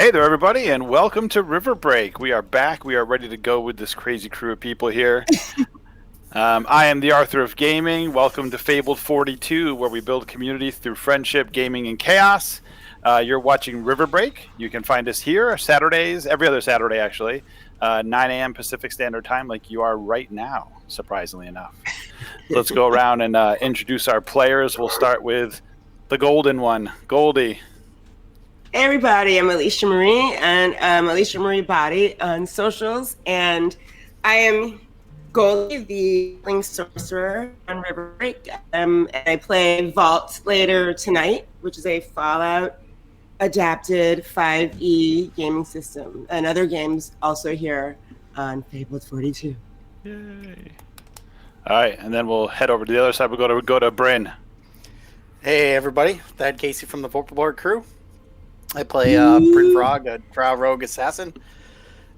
Hey there, everybody, and welcome to Riverbreak. We are back. We are ready to go with this crazy crew of people here. I am the Arthur of Gaming. Welcome to Fabled 42, where we build community through friendship, gaming, and chaos. You're watching Riverbreak. You can find us here Saturdays, every other Saturday, actually, 9 a.m. Pacific Standard Time, like you are right now, surprisingly enough. Let's go around and introduce our players. We'll start with the golden one, Goldie. Hey everybody, I'm Alicia Marie, and I'm Alicia Marie Body on socials, and I am Goldie, the Link Sorcerer on Riverbreak, and I play Vault later tonight, which is a Fallout adapted 5E gaming system, and other games also here on Fabled 42. Yay! All right, and then we'll head over to the other side. We'll go to Bryn. Hey everybody, Thad Casey from the Vorpalboard crew. I play Bryn Frog, a Drow Rogue Assassin,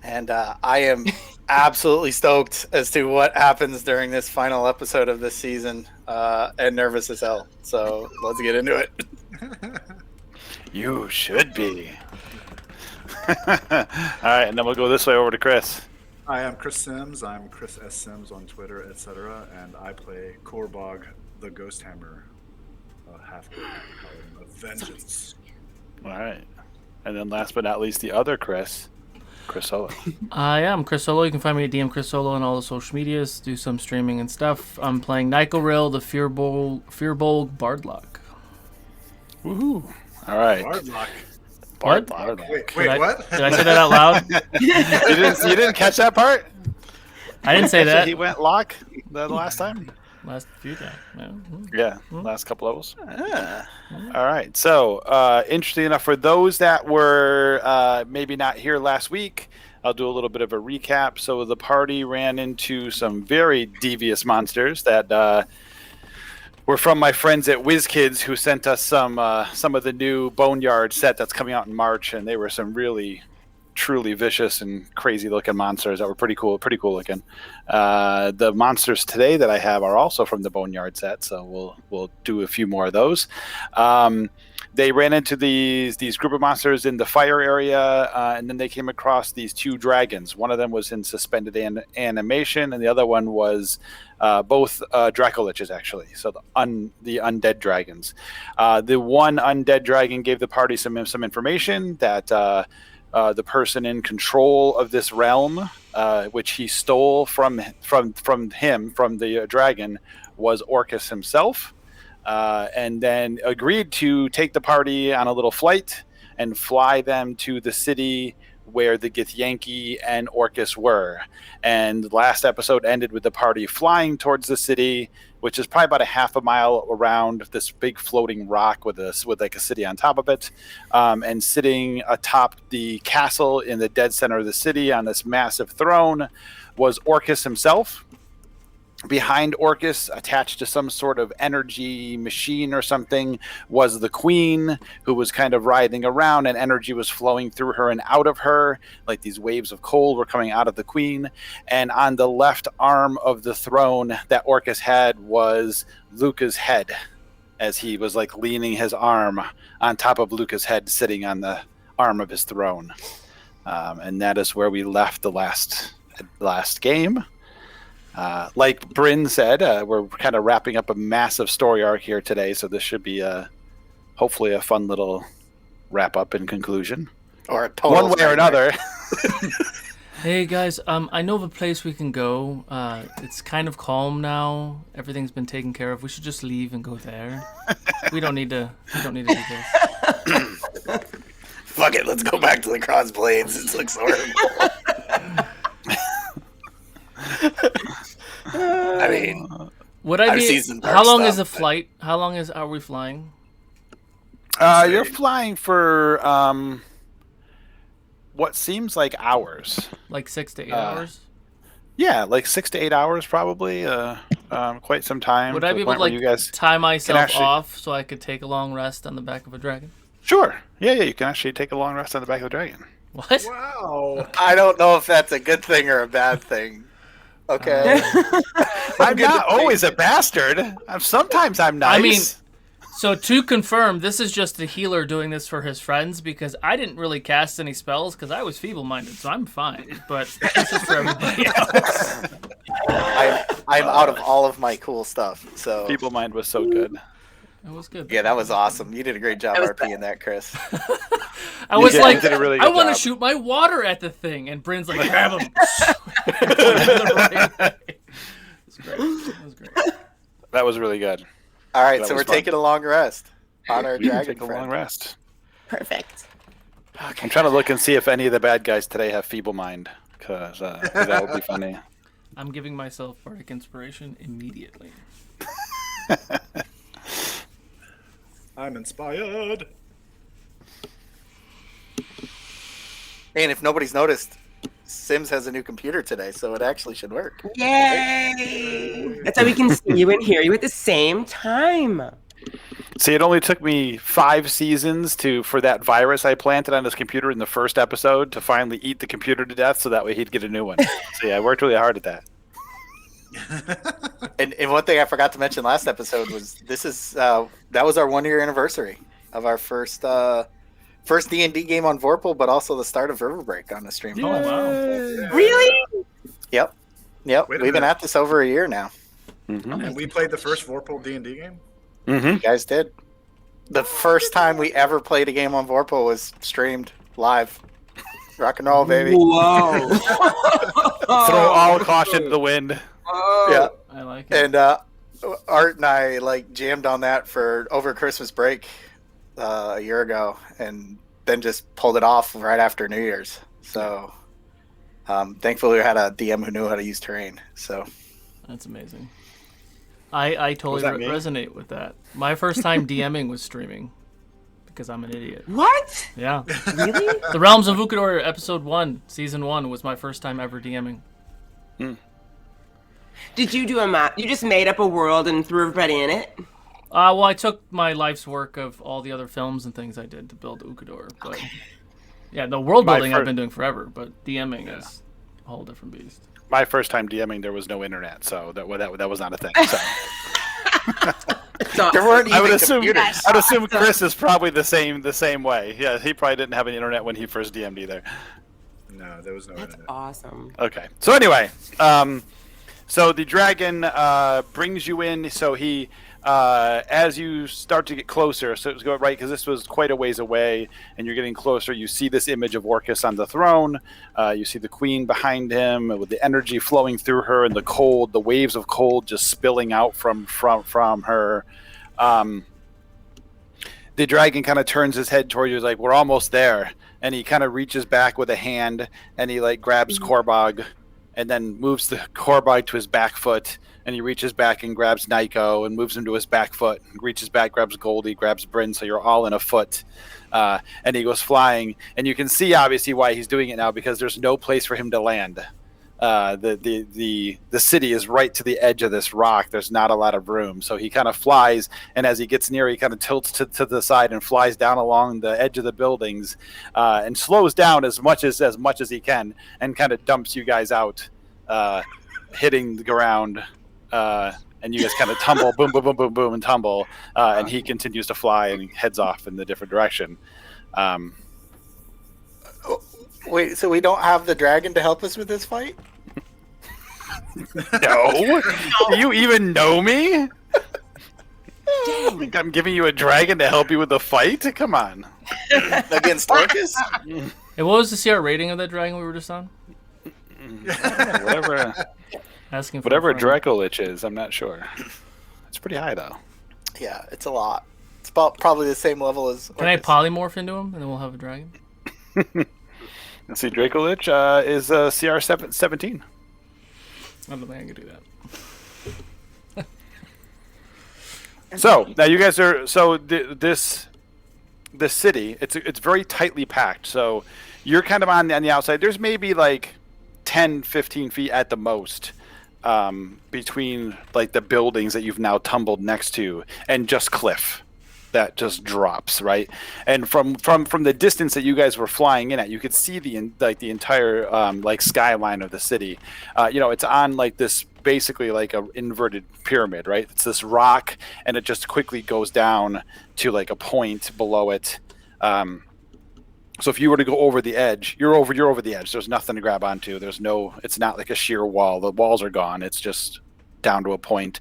and I am absolutely stoked as to what happens during this final episode of this season, and nervous as hell. So let's get into it. You should be. All right, and then we'll go this way over to Chris. Hi, I'm Chris Sims. I'm Chris S. Sims on Twitter, etc., and I play Korbog, the Ghost Hammer, half-orc paladin of vengeance. All right. And then last but not least, the other Chris Solo. I am Chris Solo. You can find me at DM Chris Solo on all the social medias. Do some streaming and stuff. I'm playing Nykoril, the Fearbolg Bardlock. Woohoo. All right. Bardlock. Bardlock. Wait, what? Did I say that out loud? You didn't catch that part? I didn't say that. He went lock the last time? Last few times. Yeah, last couple levels. All right. So, interesting enough, for those that were maybe not here last week, I'll do a little bit of a recap. So the party ran into some very devious monsters that were from my friends at WizKids, who sent us some of the new Boneyard set that's coming out in March, and they were some really truly vicious and crazy looking monsters that were pretty cool looking. The monsters today that I have are also from the Boneyard set, so we'll do a few more of those. They ran into these group of monsters in the fire area, and then they came across these two dragons. One of them was in suspended animation, and the other one was both Dracoliches, actually. So the undead dragons. The one undead dragon gave the party some information that the person in control of this realm, which he stole from the dragon, was Orcus himself, and then agreed to take the party on a little flight and fly them to the city where the Githyanki and Orcus were. And the last episode ended with the party flying towards the city, which is probably about a half a mile around this big floating rock with like a city on top of it. And sitting atop the castle in the dead center of the city on this massive throne was Orcus himself. Behind Orcus, attached to some sort of energy machine or something, was the queen, who was kind of writhing around, and energy was flowing through her and out of her, like these waves of cold were coming out of the queen. And on the left arm of the throne that Orcus had was Luca's head, as he was like leaning his arm on top of Luca's head, sitting on the arm of his throne. And that is where we left the last game. Like Bryn said, we're kind of wrapping up a massive story arc here today, so this should be hopefully a fun little wrap up and conclusion, Or a total one way or another. Hey guys, I know of a place we can go. It's kind of calm now. Everything's been taken care of. We should just leave and go there. We don't need to do this. Fuck it, let's go back to the crossblades. It looks horrible. I mean, I've seen some dark how long stuff, is the flight? How long are we flying? You're flying for what seems like hours. Like 6 to 8 hours? Yeah, like 6 to 8 hours probably. Quite some time. Would I be able to you guys tie myself actually off so I could take a long rest on the back of a dragon? Sure. Yeah, you can actually take a long rest on the back of the dragon. What? Wow. I don't know if that's a good thing or a bad thing. Okay. I'm not always a bastard. Sometimes I'm nice. I mean, So to confirm, this is just a healer doing this for his friends because I didn't really cast any spells because I was feeble-minded, so I'm fine. But this is for everybody else. I'm out of all of my cool stuff. So Feeble Mind was so good. It was good. yeah, that was awesome. You did a great job RP in that, Chris. I was like, did a really I good want to job. shoot my water at the thing, and Bryn's like, grab him. It was great. It was great. That was really good. All right, That so was we're fun. taking a long rest on our We can dragon take a friend. long rest. Perfect. I'm trying to look and see if any of the bad guys today have Feeble Mind, because that would be funny. I'm giving myself bardic inspiration immediately. I'm inspired. And if nobody's noticed, Sims has a new computer today, so it actually should work. Yay! That's how we can see you and hear you at the same time. See, it only took me 5 seasons for that virus I planted on his computer in the first episode to finally eat the computer to death, so that way he'd get a new one. So yeah, I worked really hard at that. And one thing I forgot to mention last episode was that was our 1-year anniversary of our first D&D game on Vorpal, but also the start of Riverbreak on the stream. Oh, wow. Really? Yep. Wait a We've been minute. at this over a year now. Mm-hmm. And we played the first Vorpal D&D game? Mm-hmm. You guys did. The first time we ever played a game on Vorpal was streamed live. Rock and roll, baby. Whoa. Throw all caution to the wind. Oh. Yeah. I like it. And Art and I jammed on that for over Christmas break a year ago, and then just pulled it off right after New Year's. So thankfully, we had a DM who knew how to use terrain. So That's amazing. I totally Was that me? resonate with that. My first time DMing was streaming because I'm an idiot. What? Yeah. Really? The Realms of Ukador episode 1, season 1 was my first time ever DMing. Did you do a map? You just made up a world and threw everybody in it? Well, I took my life's work of all the other films and things I did to build Ukador. But yeah, the world My building I've fir- been doing forever, but DMing is a whole different beast. My first time DMing, there was no internet, so that was not a thing. So. It's awesome. there weren't I would even assume computers. I'd assume Chris is probably the same way. Yeah, he probably didn't have an internet when he first DM'd either. No, there was no That's internet. awesome. Okay. So anyway, so the dragon brings you in. So he, as you start to get closer, so it was going right because this was quite a ways away, and you're getting closer. You see this image of Orcus on the throne. You see the queen behind him with the energy flowing through her, and the waves of cold just spilling out from her. The dragon kind of turns his head towards you, like, we're almost there. And he kind of reaches back with a hand, and he grabs Korbog, and then moves the Korbog to his back foot, and he reaches back and grabs Nyko and moves him to his back foot, and reaches back, grabs Goldie, grabs Bryn, so you're all in a foot. And he goes flying, and you can see obviously why he's doing it now, because there's no place for him to land. The city is right to the edge of this rock. There's not a lot of room, so he kind of flies, and as he gets near, he kind of tilts to the side and flies down along the edge of the buildings, and slows down as much as he can, and kind of dumps you guys out, hitting the ground, and you guys kind of tumble, boom, boom, boom, boom, boom, and tumble, and he continues to fly and heads off in the different direction. Wait, so we don't have the dragon to help us with this fight? No? Do you even know me? I'm giving you a dragon to help you with the fight? Come on. Against Orcus? Hey, what was the CR rating of that dragon we were just on? Whatever Asking for whatever a friend. Dracolich is, I'm not sure. It's pretty high, though. Yeah, it's a lot. It's about probably the same level as Orcus. Can I polymorph into him, and then we'll have a dragon? Let's see, Dracolich is CR 17. I don't think I can do that. So now you guys are this city. It's very tightly packed. So you're kind of on the outside. There's maybe 10, 15 feet at the most between the buildings that you've now tumbled next to and just cliff. that just drops, right? And from the distance that you guys were flying in at, you could see the entire like skyline of the city. It's on like this basically like a inverted pyramid, right? It's this rock, and it just quickly goes down to like a point below it. So if you were to go over the edge, you're over the edge. There's nothing to grab onto. It's not like a sheer wall. The walls are gone. It's just down to a point.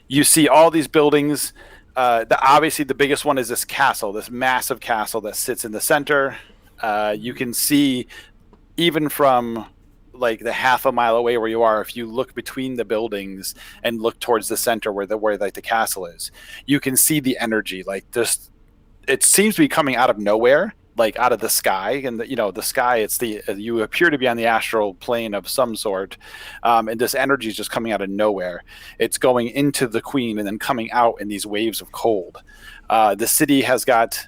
You see all these buildings. Obviously the biggest one is this castle, this massive castle that sits in the center. You can see even from like the half a mile away where you are, if you look between the buildings and look towards the center where like the castle is, you can see the energy. Like this, it seems to be coming out of nowhere, like out of the sky. And the sky, you appear to be on the astral plane of some sort, and this energy is just coming out of nowhere. It's going into the queen and then coming out in these waves of cold. The city has got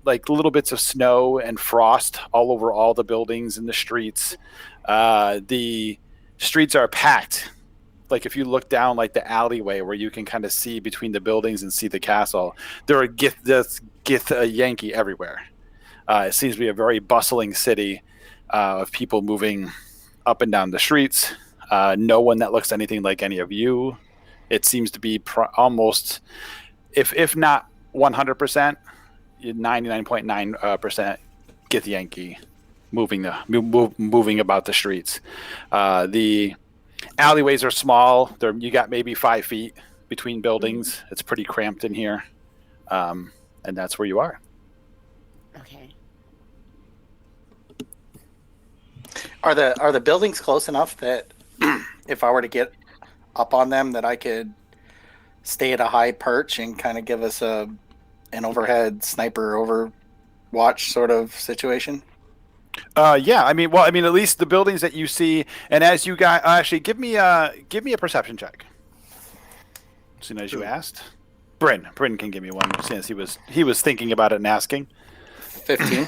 like little bits of snow and frost all over all the buildings and the streets. The streets are packed. Like if you look down like the alleyway where you can kind of see between the buildings and see the castle, there are Yankee everywhere. It seems to be a very bustling city of people moving up and down the streets. No one that looks anything like any of you. It seems to be almost, if not 100%, 99.9% Yankee moving about the streets. The alleyways are small. You got maybe 5 feet between buildings. It's pretty cramped in here, and that's where you are. Okay. Are the buildings close enough that if I were to get up on them, that I could stay at a high perch and kind of give us an overhead sniper overwatch sort of situation? Yeah. I mean, at least the buildings that you see, and as you guys actually give me a perception check. As soon as you asked, Bryn can give me one since he was thinking about it and asking. 15.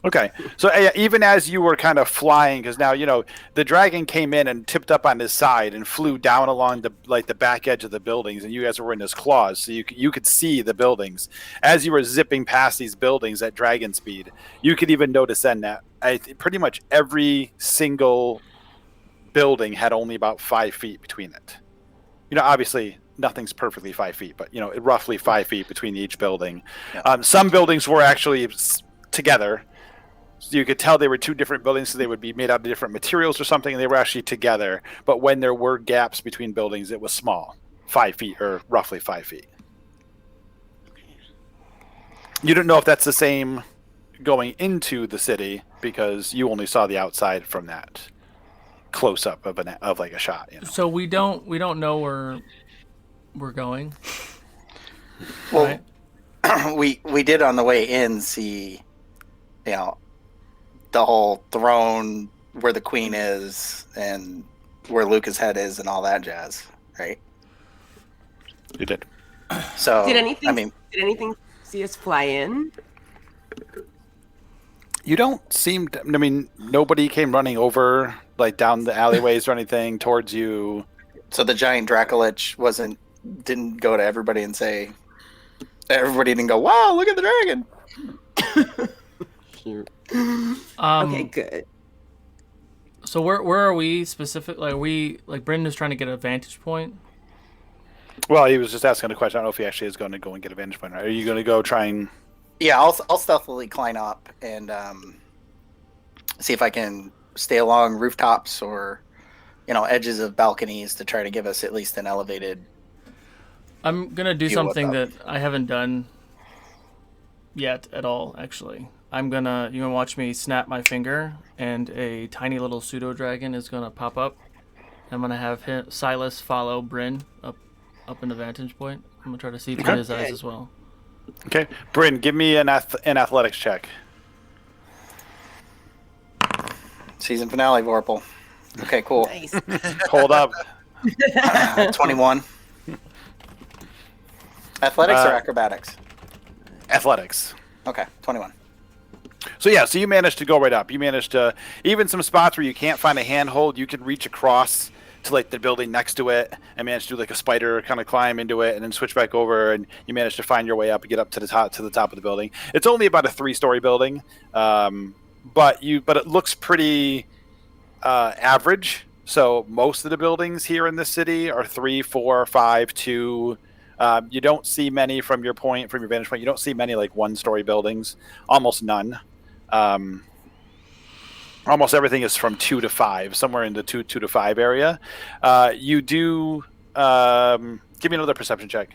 Okay, so even as you were kind of flying, because now the dragon came in and tipped up on his side and flew down along the back edge of the buildings, and you guys were in his claws, so you could see the buildings as you were zipping past these buildings at dragon speed. You could even notice then that pretty much every single building had only about 5 feet between it. Obviously nothing's perfectly 5 feet, but roughly 5 feet between each building. Yeah. Some buildings were actually together. So you could tell they were two different buildings, so they would be made out of different materials or something, and they were actually together. But when there were gaps between buildings, it was small, 5 feet or roughly 5 feet. You don't know if that's the same going into the city because you only saw the outside from that close up of like a shot. So we don't know where we're going. Well, right? we did on the way in see, the whole throne where the queen is and where Luca's head is and all that jazz, right? You did. So did anything see us fly in? You don't seem to, nobody came running over like down the alleyways or anything towards you. So the giant Dracolich didn't go to everybody and say, everybody didn't go, wow, look at the dragon. Cute. Okay, good. So where are we specifically? Are we like Brendan is trying to get a vantage point? Well, he was just asking a question. I don't know if he actually is going to go and get a vantage point. Are you going to go try and? Yeah, I'll stealthily climb up and see if I can stay along rooftops or edges of balconies to try to give us at least an elevated. I'm gonna do something that I haven't done yet at all. Actually, you're gonna watch me snap my finger, and a tiny little pseudo dragon is gonna pop up. I'm gonna have Silas follow Bryn up in the vantage point. I'm gonna try to see through his eyes as well. Okay, Bryn, give me an athletics check. Season finale, Vorpal. Okay, cool. Nice. Hold up. 21. Athletics or acrobatics? Athletics. Okay, 21. So you managed to go right up. You managed to, even some spots where you can't find a handhold, you can reach across to like the building next to it and manage to do like a spider kind of climb into it and then switch back over, and you manage to find your way up and get up to the top of the building. It's only about a 3-story building, but it looks pretty average. So most of the buildings here in the city are 3, 4, 5, 2. You don't see many from your vantage point. You don't see many like 1-story buildings. Almost none. Almost everything is from 2 to 5, somewhere in the 2 to 5 area. You do give me another perception check,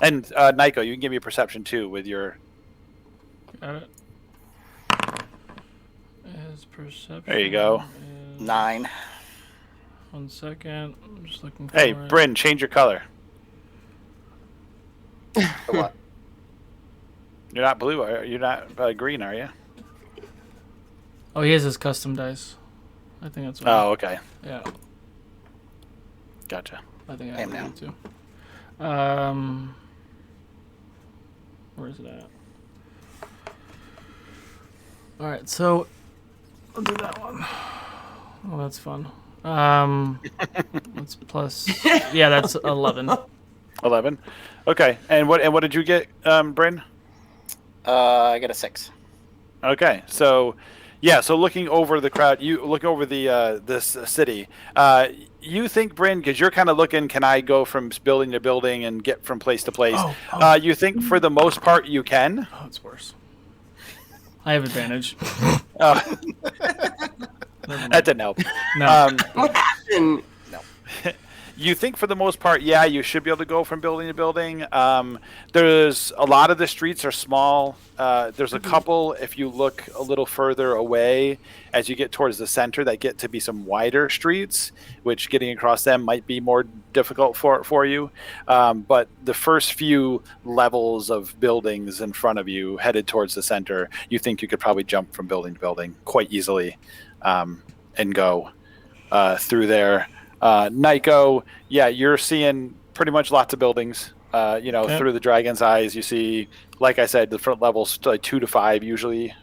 and Nico, you can give me a perception too with your. Got it. As perception. There you go. 9. 1 second. I'm just looking for Hey, it. Bryn, change your color. What? You're not blue. You're not green, are you? Oh, he has his custom dice. I think that's. Oh, okay. Yeah. Gotcha. I think I am have now. it too. Where is it at? All right, so I'll do that one. Oh, that's fun. That's plus. Yeah, that's 11. 11. Okay. And what did you get, Bryn? I got a 6. Okay. So, yeah. So looking over the crowd, you look over this city. You think, Bryn, because you're kind of looking, can I go from building to building and get from place to place? Oh. You think for the most part you can? Oh, it's worse. I have advantage. That didn't help. No. What happened? You think for the most part, yeah, you should be able to go from building to building. There's a lot of the streets are small. There's a couple, if you look a little further away as you get towards the center, that get to be some wider streets, which getting across them might be more difficult for you. But the first few levels of buildings in front of you headed towards the center, you think you could probably jump from building to building quite easily and go through there. Nico, yeah, you're seeing pretty much lots of buildings. Okay. Through the dragon's eyes, you see, like I said, the front levels like 2 to 5 usually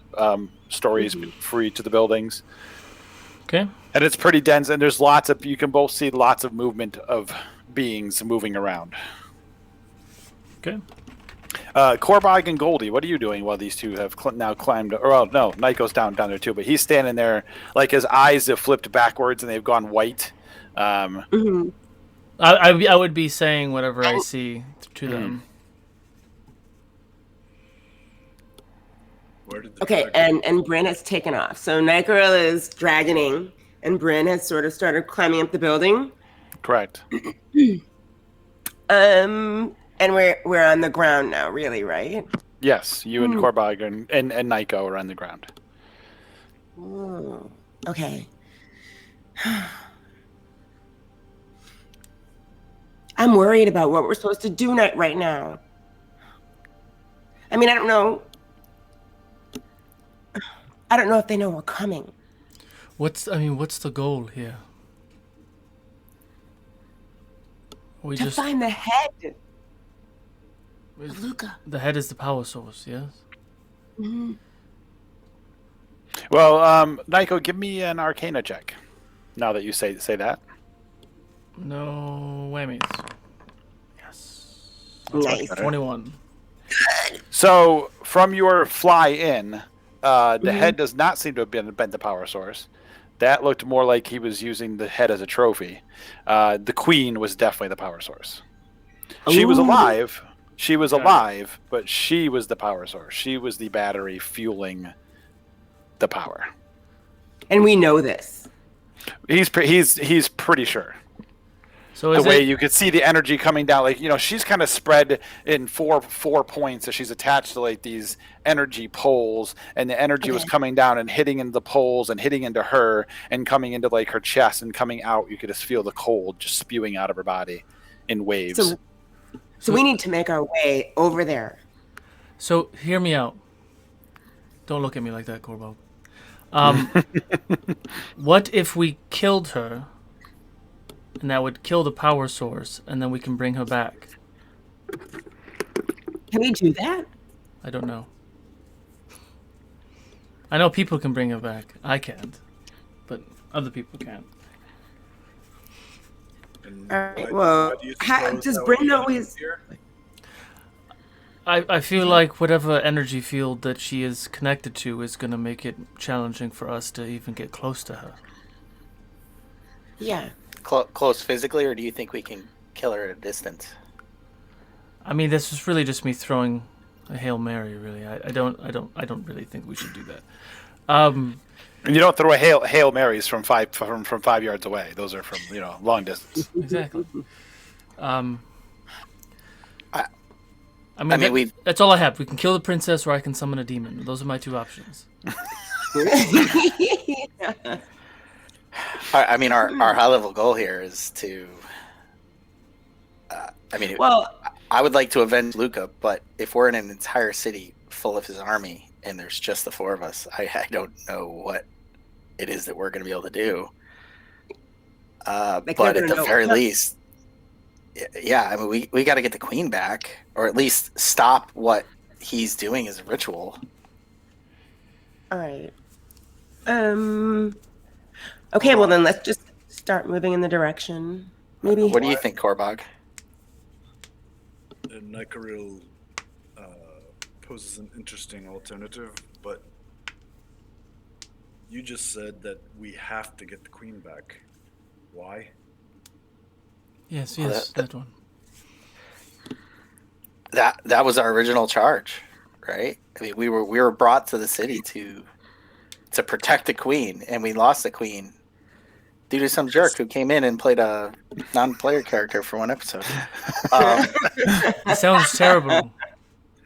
stories for each of the buildings, Okay. and it's pretty dense. And there's you can both see lots of movement of beings moving around. Okay. Korbog and Goldie, what are you doing while these two have now climbed? Or well, no, Nico's down there too, but he's standing there like his eyes have flipped backwards and they've gone white. Mm-hmm. I would be saying whatever I see to them. Where did the Okay, dragon- and Bryn has taken off. So Nightgirl is dragoning, and Bryn has sort of started climbing up the building. Correct. And we're on the ground now, really, right? Yes, you and Korbog and Nico are on the ground. Oh, okay. I'm worried about what we're supposed to do right now. I mean, I don't know. I don't know if they know we're coming. What's the goal here? We To just find the head of Luca. the head is the power source, yes? Mm-hmm. Well, Nico, give me an Arcana check. Now that you say that. No whammies. Yes. Nice. 21. So from your fly in, the head does not seem to have been the power source. That looked more like he was using the head as a trophy. The queen was definitely the power source. She was Ooh. alive. She was alive, but she was the power source. She was the battery fueling the power. And we know this. He's pretty sure. So The is way it you could see the energy coming down, like, she's kind of spread in four points as she's attached to like these energy poles, and the energy was coming down and hitting into the poles and hitting into her and coming into like her chest and coming out. You could just feel the cold just spewing out of her body in waves. So we need to make our way over there. So hear me out. Don't look at me like that, Corbo. What if we killed her, and that would kill the power source, and then we can bring her back? Can we do that? I don't know. I know people can bring her back. I can't, but other people can't. And All right. why, Well, why do you suppose does that would Bryn be know he's? here? I feel like whatever energy field that she is connected to is going to make it challenging for us to even get close to her. Yeah. Close physically, or do you think we can kill her at a distance? I mean, this was really just me throwing a Hail Mary. Really, I don't really think we should do that. And you don't throw a hail marys from 5 yards away. Those are from long distance. Exactly. I mean, mean, that's all I have. We can kill the princess, or I can summon a demon. Those are my two options. I mean, our high level goal here is to. I would like to avenge Luca, but if we're in an entire city full of his army and there's just the four of us, I don't know what it is that we're going to be able to do. But at the very least, yeah, I mean, we got to get the queen back, or at least stop what he's doing as a ritual. All right. Okay, well then let's just start moving in the direction. Maybe. What do you think, Korbog? Nicaril poses an interesting alternative, but you just said that we have to get the queen back. Why? Yes, that one. That was our original charge, right? I mean, we were brought to the city to protect the queen, and we lost the queen due to some jerk who came in and played a non-player character for one episode. It sounds terrible.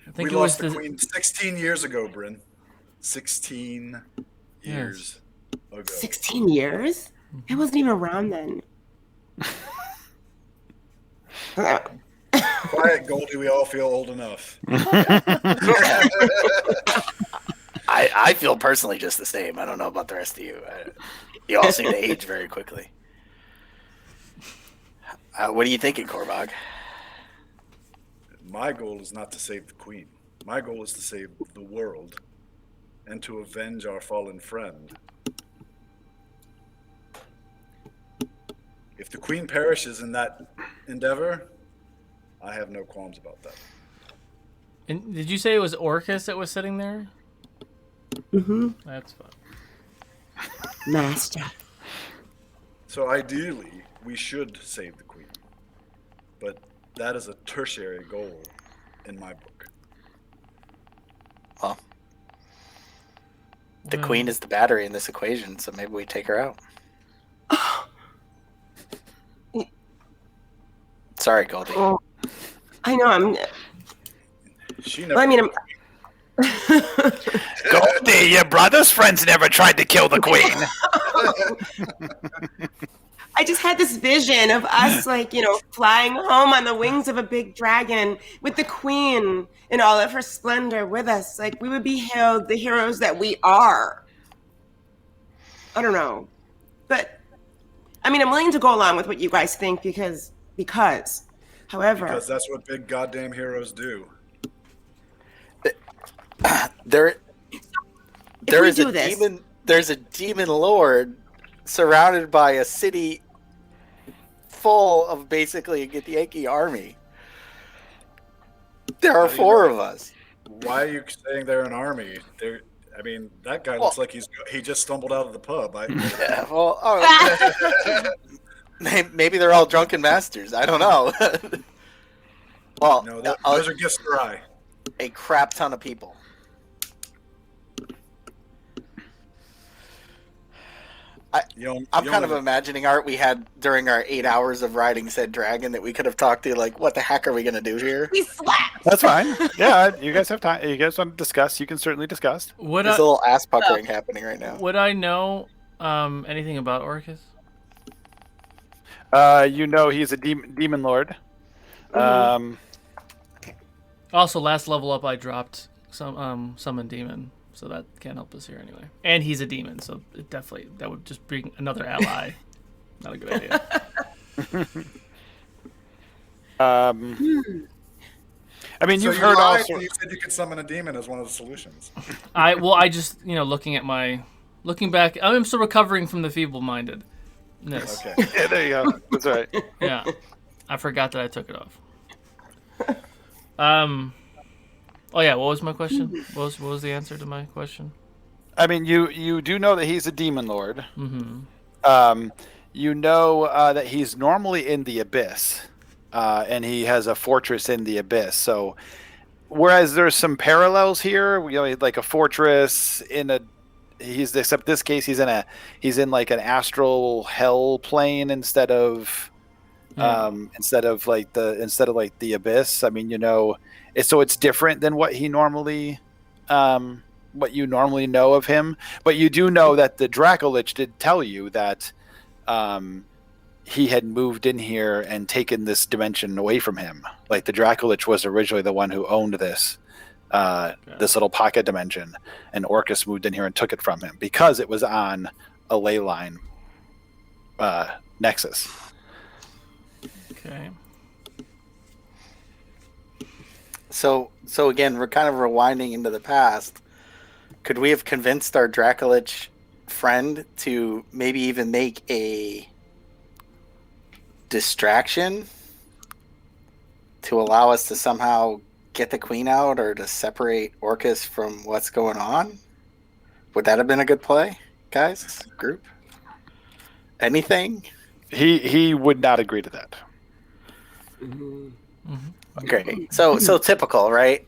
I think we it was lost the queen 16 years ago, Bryn. 16 years ago. 16 years? I wasn't even around then. Quiet, Goldie. We all feel old enough. I feel personally just the same. I don't know about the rest of you. You all seem to age very quickly. What are you thinking, Korbog? My goal is not to save the queen. My goal is to save the world and to avenge our fallen friend. If the queen perishes in that endeavor, I have no qualms about that. And did you say it was Orcus that was sitting there? Mm-hmm. That's fun. Master. So ideally, we should save the queen. But that is a tertiary goal in my book. Well, the queen is the battery in this equation, so maybe we take her out. Sorry, Goldie. Oh, I know. She never. Well, I mean, Goldie, your brother's friends never tried to kill the queen. I just had this vision of us, flying home on the wings of a big dragon with the queen in all of her splendor with us. Like, we would be hailed the heroes that we are. I don't know. But, I mean, I'm willing to go along with what you guys think because, however. Because that's what big goddamn heroes do. There is a demon. There's a demon lord surrounded by a city full of basically a Githyanki army. There are four of us. Why are you saying they're an army? That guy looks like he just stumbled out of the pub. Yeah, well, maybe they're all drunken masters. I don't know. Well, no, those are Githzerai. A crap ton of people. I'm kind of imagining Art we had during our 8 hours of riding said dragon that we could have talked to, like, what the heck are we going to do here? We slapped. That's fine. Yeah, you guys have time. You guys want to discuss? You can certainly discuss. There's a little ass puckering happening right now. Would I know anything about Orcus? He's a demon lord. Mm-hmm. Also, last level up, I dropped some summon demon, so that can't help us here anyway. And he's a demon, so that would just bring another ally. Not a good idea. I mean, so you've heard also. You said you could summon a demon as one of the solutions. I just looking back, I'm still recovering from the feeble-minded. Yes. Okay. Yeah, there you go. That's right. Yeah. I forgot that I took it off. Oh yeah, what was my question? What was the answer to my question? I mean, you do know that he's a demon lord. Mm-hmm. You know that he's normally in the abyss, and he has a fortress in the abyss. So, whereas there's some parallels here, like a fortress in a except this case he's in like an astral hell plane Yeah. instead of like the abyss. I mean, it's different than what you normally know of him. But you do know that the Dracolich did tell you that he had moved in here and taken this dimension away from him. Like the Dracolich was originally the one who owned this little pocket dimension, and Orcus moved in here and took it from him because it was on a ley line nexus. Okay. So again, we're kind of rewinding into the past. Could we have convinced our Dracolich friend to maybe even make a distraction to allow us to somehow get the queen out or to separate Orcus from what's going on? Would that have been a good play, guys? Group? Anything? He would not agree to that. Okay. So typical, right?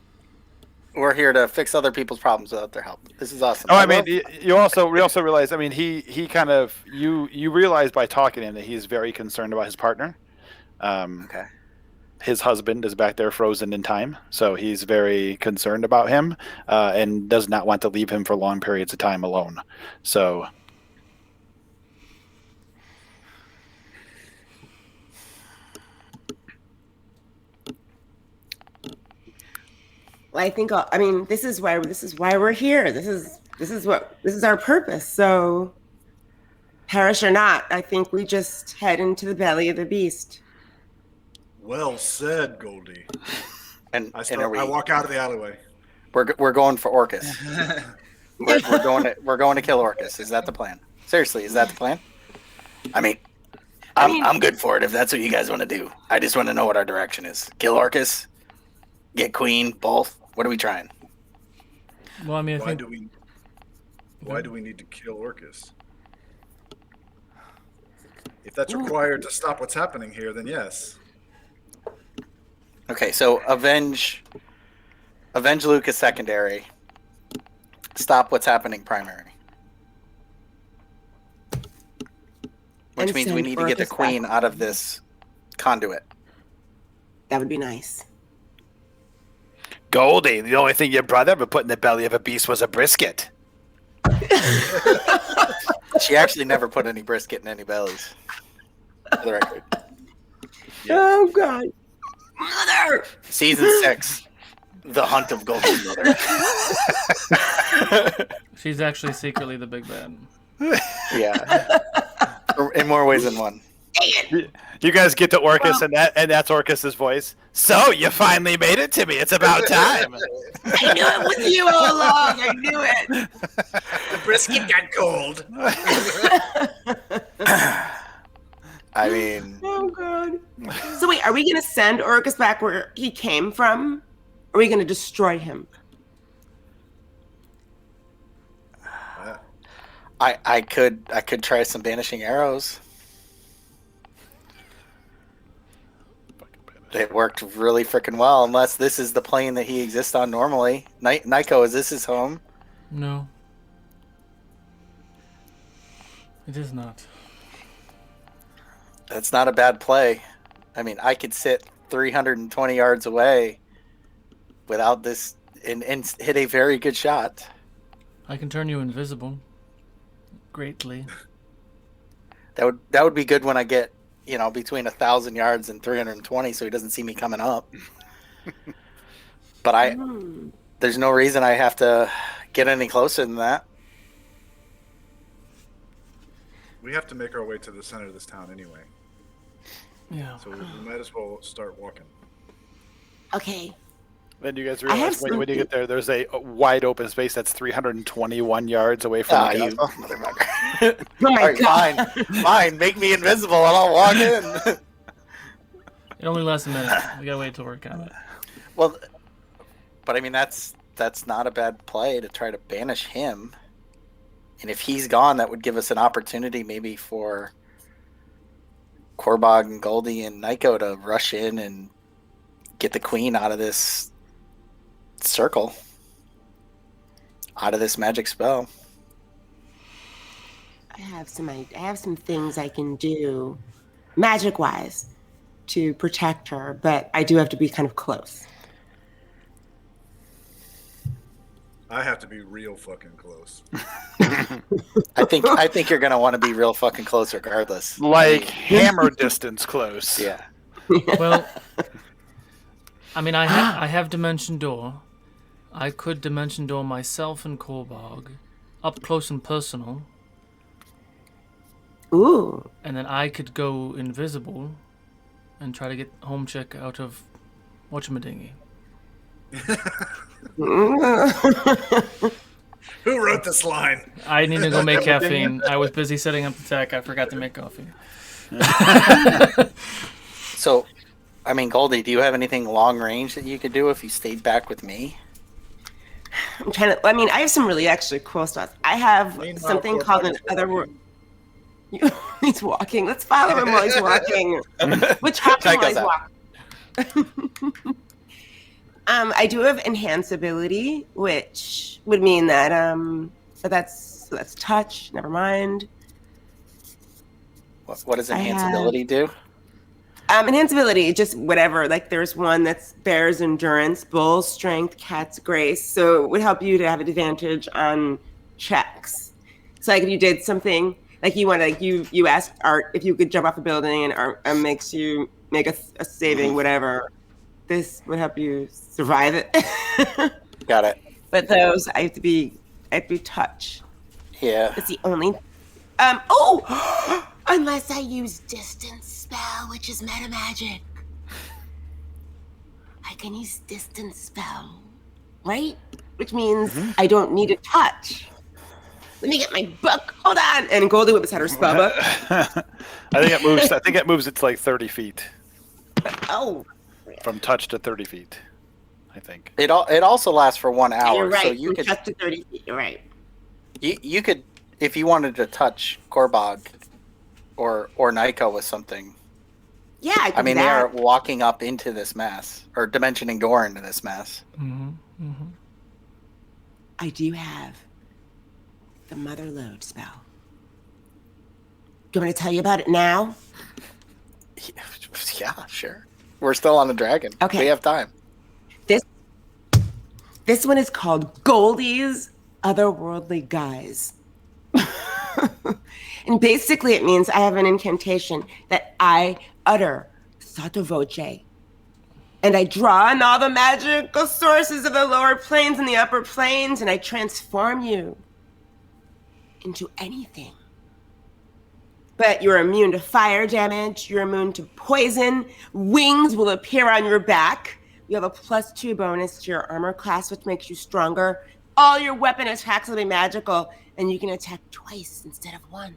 We're here to fix other people's problems without their help. This is awesome. Oh, I mean, we also realize. I mean, he kind of you realize by talking to him that he's very concerned about his partner. Okay. His husband is back there frozen in time, so he's very concerned about him and does not want to leave him for long periods of time alone. So. Well, I mean, this is why we're here. This is our purpose. So, perish or not, I think we just head into the belly of the beast. Well said, Goldie. And I walk out of the alleyway. We're going for Orcus. we're going to kill Orcus. Is that the plan? Seriously, is that the plan? I mean, I'm good for it if that's what you guys want to do. I just want to know what our direction is. Kill Orcus, get Queen, both. What are we trying? Well, I mean, Why do we need to kill Orcus? If that's required to stop what's happening here, then yes. Okay, so avenge Lucas secondary. Stop what's happening primary. Which And means we send need to get the Orcus queen back. out of this conduit. That would be nice. Goldie, the only thing your brother ever put in the belly of a beast was a brisket. She actually never put any brisket in any bellies. For the record. Oh God, mother! Season 6, The Hunt of Goldie's Mother. she's actually secretly the big bad. Yeah. In more ways than one. You guys get to Orcus, and that's Orcus's voice. So you finally made it to me. It's about time. I knew it was you all along. I knew it. The brisket got cold. I mean, Oh God. So wait, are we gonna send Orcus back where he came from? Or are we gonna destroy him? I could try some banishing arrows. It worked really freaking well, unless this is the plane that he exists on normally. Nico, is this his home? No. It is not. That's not a bad play. I mean, I could sit 320 yards away without this and hit a very good shot. I can turn you invisible. Greatly. That would be good when I get, between 1,000 yards and 320, so he doesn't see me coming up. But there's no reason I have to get any closer than that. We have to make our way to the center of this town anyway. Yeah. So we might as well start walking. Okay. Then you guys I have realize when you get there, there's a wide open space that's 321 yards away from the You castle. motherfucker. Oh my All right, god. fine. Make me invisible and I'll walk in. It only lasts a minute. We gotta wait till we're combat. Well, but I mean, that's not a bad play to try to banish him. And if he's gone, that would give us an opportunity maybe for Korbog and Goldie and Nico to rush in and get the queen out of this circle, out of this magic spell. I have some things I can do, magic wise, to protect her, but I do have to be kind of close. I have to be real fucking close. I think you're gonna want to be real fucking close regardless. Like hammer distance close. Yeah. Well, I mean, I have Dimension Door. I could Dimension Door myself and Korbog, up close and personal, Ooh. and then I could go invisible and try to get home check out of whatchamadingy. Who wrote this line? I need to go make caffeine. I was busy setting up the tech. I forgot to make coffee. So, I mean, Goldie, do you have anything long range that you could do if you stayed back with me? I'm trying to. I mean, I have some really actually cool stuff. I have Meanwhile, something Korbog called an is other world. He's walking. Let's follow him while he's walking. Which happens while he's walking. I do have enhanceability, which would mean that that's touch. Never mind. What does enhanceability do? Enhanceability, just whatever. Like there's one that's bear's endurance, bull's strength, cat's grace. So it would help you to have an advantage on checks. So like if you did something like you want to, like you asked Art if you could jump off a building and Art makes you make a saving, whatever. This would help you survive it. Got it. But those I have to be touch. Yeah. It's the only. Unless I use distance spell, which is meta magic. I can use distance spell, right? Which means I don't need a touch. Let me get my book. Hold on. And Goldie whips out her spell book. I think it moves. I think it moves. It's like 30 feet Oh. from touch to 30 feet. I think It also lasts for 1 hour. You're right. So you could touch to 30 feet. You're right. you could, if you wanted to touch Korbog or Nico with something. Yeah, I mean, they are walking up into this mass, or dimensioning door into this mass. I do have the Mother Load spell. Do you want me to tell you about it now? Yeah, sure. We're still on the dragon. Okay. We have time. This one is called Goldie's Otherworldly Guise. And basically it means I have an incantation that I utter sotto voce. And I draw on all the magical sources of the lower planes and the upper planes, and I transform you into anything. But you're immune to fire damage, you're immune to poison, wings will appear on your back. You have a +2 bonus to your armor class, which makes you stronger. All your weapon attacks will be magical, and you can attack twice instead of once.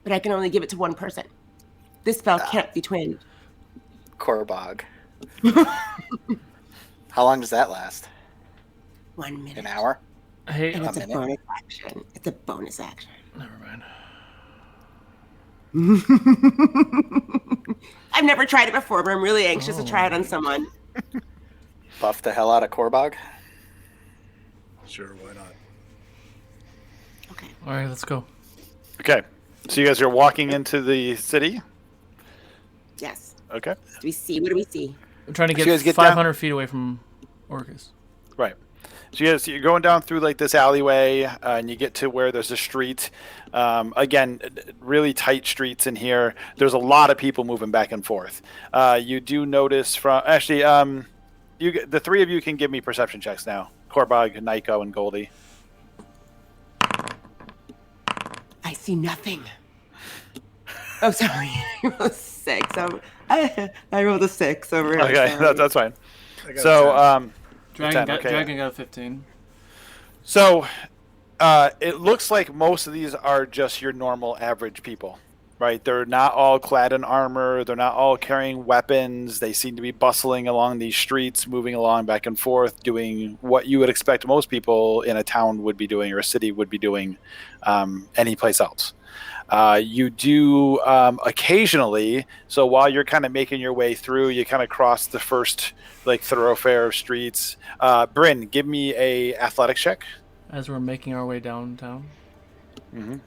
But I can only give it to one person. This spell can't be twinned. Korbog. How long does that last? 1 minute. An hour? Hey, And it's a minute. bonus action. It's a bonus action. never mind. I've never tried it before, but I'm really anxious to try it on someone. Buff the hell out of Korbog? Sure, why not? Okay. All right, let's go. Okay. So you guys are walking into the city. Yes. Okay. Do we see? What do we see? I'm trying to you guys get get down? 500 feet away from Orcus. Right. So you're going down through like this alleyway, and you get to where there's a street. Again, really tight streets in here. There's a lot of people moving back and forth. You do notice from actually, the three of you can give me perception checks now. Korbog, Nico, and Goldie. I see nothing. Oh, sorry. I rolled a 6. I rolled a 6 over here. Okay, sorry. that's fine. I got a So 10. Dragon got a 15. So it looks like most of these are just your normal average people, right? They're not all clad in armor. They're not all carrying weapons. They seem to be bustling along these streets, moving along back and forth, doing what you would expect most people in a town would be doing or a city would be doing any place else. You do occasionally, so while you're kind of making your way through, you kind of cross the first like thoroughfare of streets. Bryn, give me a athletics check. As we're making our way downtown. Mm-hmm.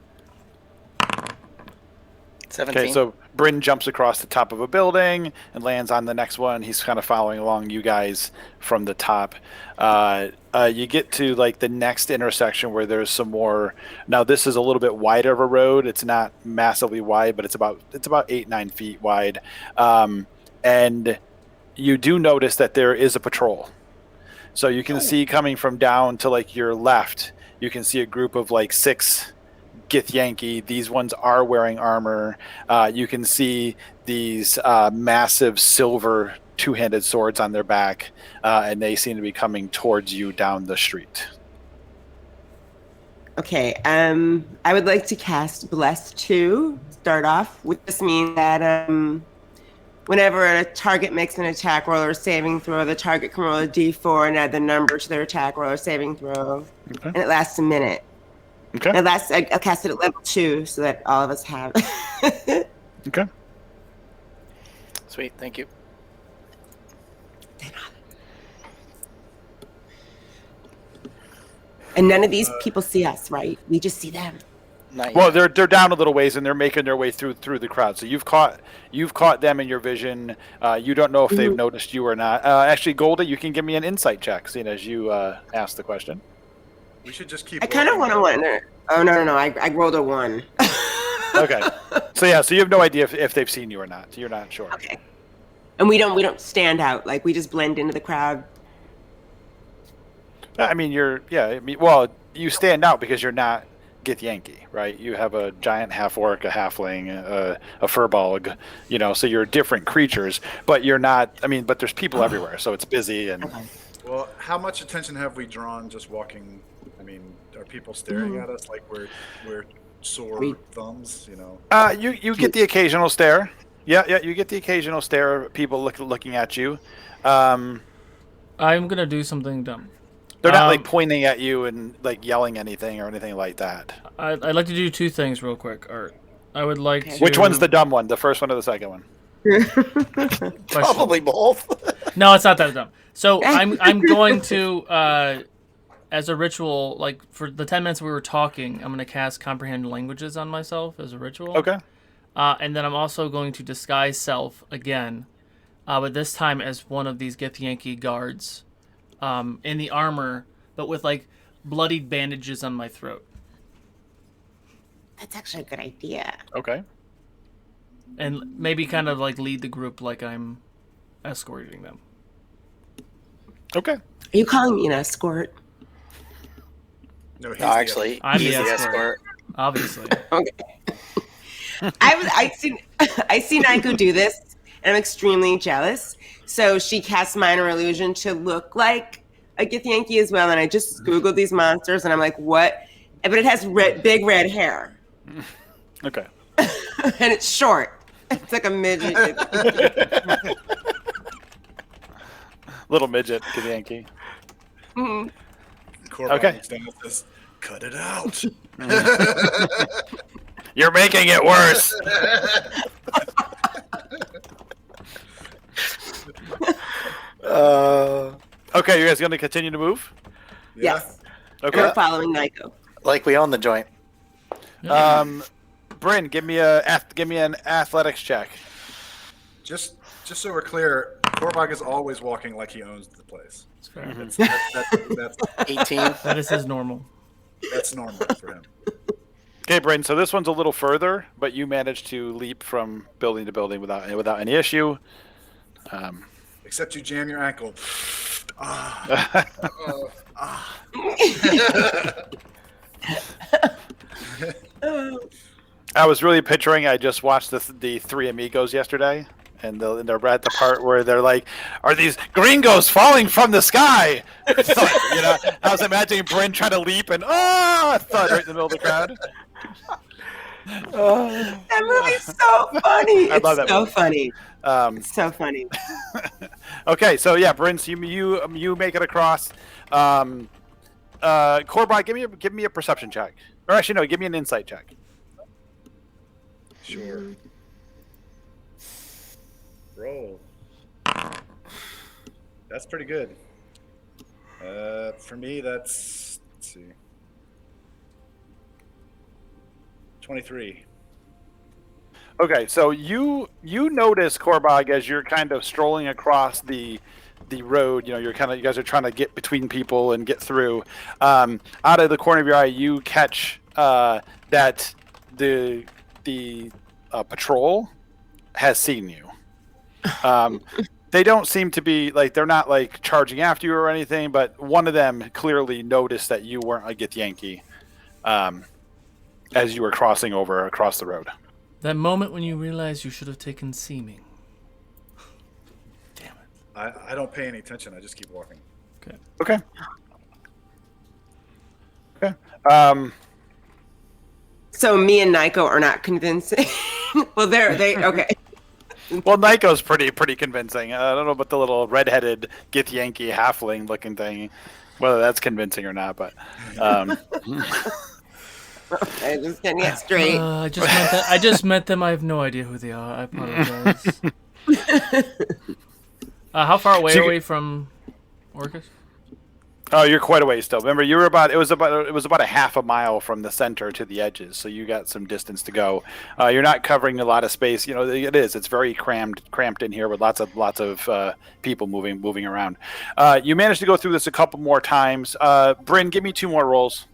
17. Okay, so Bryn jumps across the top of a building and lands on the next one. He's kind of following along you guys from the top. You get to like the next intersection where there's some more. Now this is a little bit wider of a road. It's not massively wide, but it's about 8-9 feet wide. And you do notice that there is a patrol. So you can see coming from down to like your left, you can see a group of like 6 Githyanki. These ones are wearing armor. You can see these massive silver 2-handed swords on their back, and they seem to be coming towards you down the street. Okay, I would like to cast Bless 2, start off, which just means that whenever a target makes an attack roll or saving throw, the target can roll a d4 and add the number to their attack roll or saving throw. Okay. And it lasts a minute. Okay. And I'll cast it at level 2 so that all of us have. Okay. Sweet, thank you. And none of these people see us, right? We just see them. Not Well, yet. they're down a little ways and they're making their way through the crowd. So you've caught them in your vision. You don't know if they've noticed you or not. Actually, Golda, you can give me an insight check, seeing as you asked the question. We should just keep. I kind of want to wonder. Oh, no. I rolled a 1. Okay. So you have no idea if they've seen you or not. You're not sure. Okay. And we don't stand out. Like, we just blend into the crowd. I mean, you stand out because you're not Githyanki, right? You have a giant half orc, a halfling, a furbolg, so you're different creatures, but you're not. I mean, but there's people everywhere, so it's busy and. Well, how much attention have we drawn just walking? I mean, are people staring at us like we're sore thumbs? You get the occasional stare. Yeah, you get the occasional stare of people looking at you. I'm gonna do something dumb. They're not like pointing at you and like yelling anything or anything like that. I'd like to do 2 things real quick, Art. I would like to... Which one's the dumb one? The first one or the second one? Probably both. No, it's not that dumb. So I'm going to, as a ritual, like for the 10 minutes we were talking, I'm going to cast Comprehend Languages on myself as a ritual. Okay. And then I'm also going to disguise self again, but this time as one of these Githyanki guards. In the armor, but with like bloodied bandages on my throat. That's actually a good idea. Okay. And maybe kind of like lead the group like I'm escorting them. Okay. Are you calling me an escort? No, Actually, I'm he's the the escort. escort. Obviously. Okay. I see Naiko do this, and I'm extremely jealous. So she casts minor illusion to look like a Githyanki as well. And I just Googled these monsters, and I'm like, what? But it has big red hair. Okay. And it's short. It's like a midget. Little midget, Githyanki. Mm-hmm. Okay. Says, cut it out. You're making it worse. Okay, you guys going to continue to move? Yeah. Yes. Okay. We're following Naiko. Like we own the joint. Bryn, give me an athletics check. Just so we're clear, Korbog is always walking like he owns the place. It's fair. That's 18. That is his normal. that's normal for him. Okay, Bryn. So this one's a little further, but you managed to leap from building to building without any issue. Except you jam your ankle. I was really picturing. I just watched the Three Amigos yesterday, And they're at the part where they're like, "Are these gringos falling from the sky?" Thud, you know, I was imagining Bryn trying to leap and thud right in the middle of the crowd. That movie's so funny. I love that It's so movie. funny. It's so funny. Okay, so yeah, Bryn, so you make it across. Corbett, give me a perception check, or actually no, give me an insight check. Sure. Roll. That's pretty good. For me, let's see. 23. Okay, so you notice Corbog as you're kind of strolling across the road. You know, you guys are trying to get between people and get through. Out of the corner of your eye, you catch that the patrol has seen you. They don't seem to be like, they're not like charging after you or anything, but one of them clearly noticed that you weren't a Gith Yankee as you were crossing over across the road. That moment when you realize you should have taken seeming. Damn it. I don't pay any attention. I just keep walking. Okay. Okay. So me and Nico are not convincing. Well, they okay. Well, Nico's pretty convincing. I don't know about the little redheaded Gith Yankee halfling looking thing, whether that's convincing or not. But Okay, just getting it straight. I just met them. I have no idea who they are. I apologize. How far away are we from Orcus? oh, you're quite a ways still. Remember, it was about a half a mile from the center to the edges, so you got some distance to go. You're not covering a lot of space. You know, it's very cramped in here with lots of people moving around. You managed to go through this a couple more times. Bryn, give me 2 more rolls.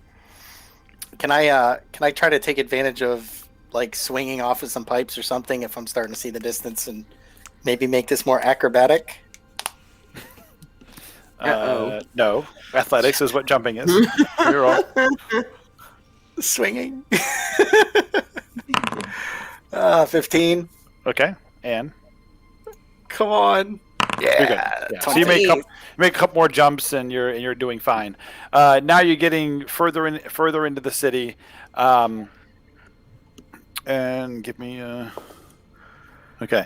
Can I try to take advantage of like swinging off of some pipes or something if I'm starting to see the distance and maybe make this more acrobatic? No, athletics is what jumping is. You're all. Swinging. 15. Okay, and Come on. you're good. Yeah. Yeah. So you make a couple more jumps, and you're doing fine. Now you're getting further into the city, and give me okay.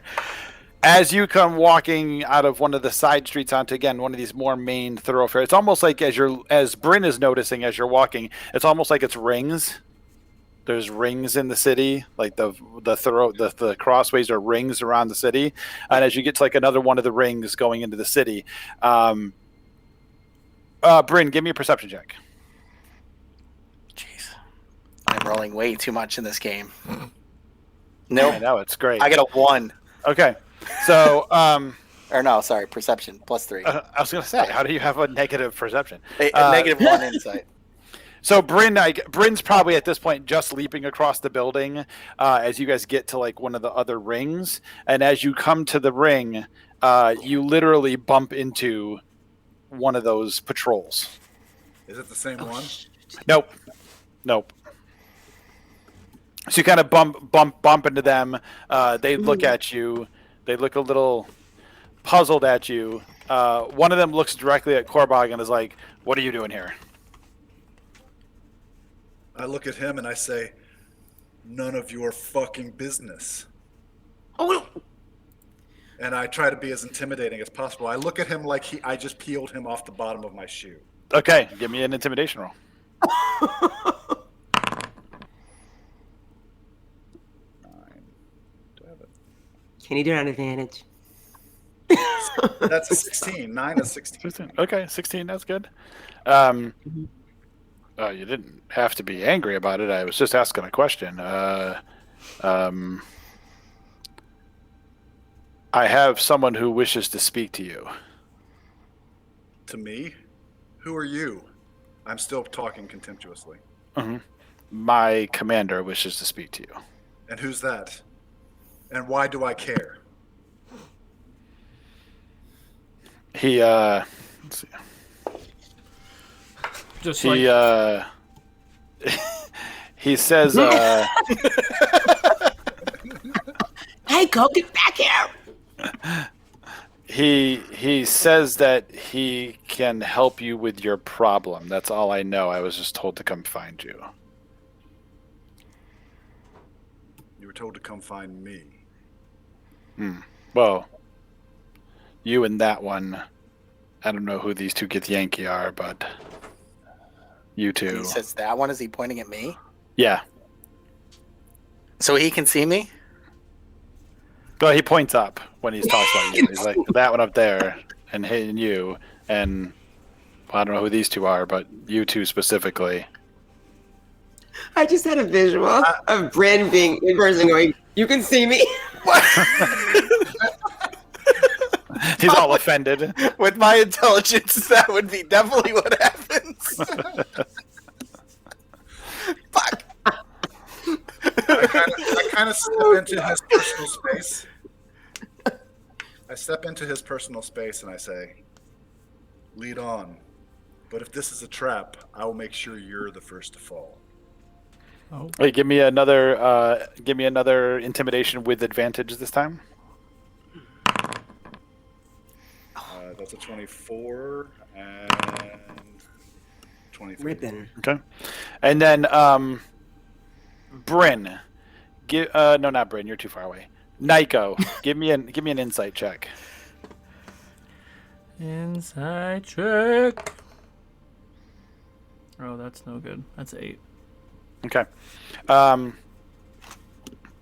As you come walking out of one of the side streets onto, again, one of these more main thoroughfares, it's almost like as Bryn is noticing as you're walking, it's almost like it's rings. There's rings in the city, like the crossways are rings around the city, and as you get to like another one of the rings going into the city, Bryn, give me a perception check. Jeez. I'm rolling way too much in this game. Nope. I know, it's great. I get a 1. Okay, so Or no, sorry, perception +3. I was gonna say, how do you have a negative perception? A -1 insight. So Bryn's probably at this point just leaping across the building as you guys get to like one of the other rings, and as you come to the ring, you literally bump into one of those patrols. Is it the same one? Nope. So you kind of bump into them. They look at you. They look a little puzzled at you. One of them looks directly at Corbog and is like, "What are you doing here?" I look at him and I say, "None of your fucking business." Oh, And I try to be as intimidating as possible. I look at him like I just peeled him off the bottom of my shoe. Okay, give me an intimidation roll. 9. Do I have it? can you do it on advantage? That's a 16. 9 is 16. 16. Okay, 16. That's good. You didn't have to be angry about it. I was just asking a question. I have someone who wishes to speak to you. To me? Who are you? I'm still talking contemptuously. Mm-hmm. My commander wishes to speak to you. And who's that? And why do I care? He let's see. Just He like he says Hey, go get back here! He says that he can help you with your problem. That's all I know. I was just told to come find you. You were told to come find me. Well, you and that one. I don't know who these two Githyanki are, but you two. He says that one. Is he pointing at me? Yeah. So he can see me? Well, he points up when he's talking about you. He's like, that one up there, and hitting you, and well, I don't know who these two are, but you two specifically. I just had a visual of Bryn being in person going, "You can see me." He's all offended. With my intelligence, that would be definitely what happens. Fuck. I kind of step into his personal space. I step into his personal space and I say, "Lead on. But if this is a trap, I will make sure you're the first to fall." Oh. Wait, give me another intimidation with advantage this time. That's a 24 and 23. Ribbon. Okay, and then Bryn, no, not Bryn. You're too far away. Nico, give me an insight check. Inside check. Oh, that's no good. That's 8. Okay.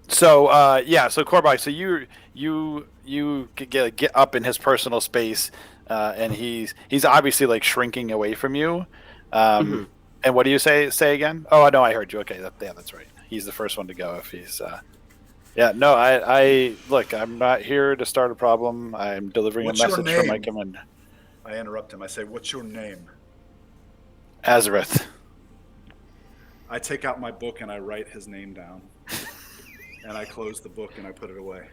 So Corbach, so you get up in his personal space, and he's obviously like shrinking away from you. And what do you say again? Oh no, I heard you. Okay, that's right. He's the first one to go. If he's yeah, no, I look. I'm not here to start a problem. I'm delivering What's a your message from my name? commander. I interrupt him. I say, "What's your name?" Azareth. I take out my book and I write his name down. And I close the book and I put it away.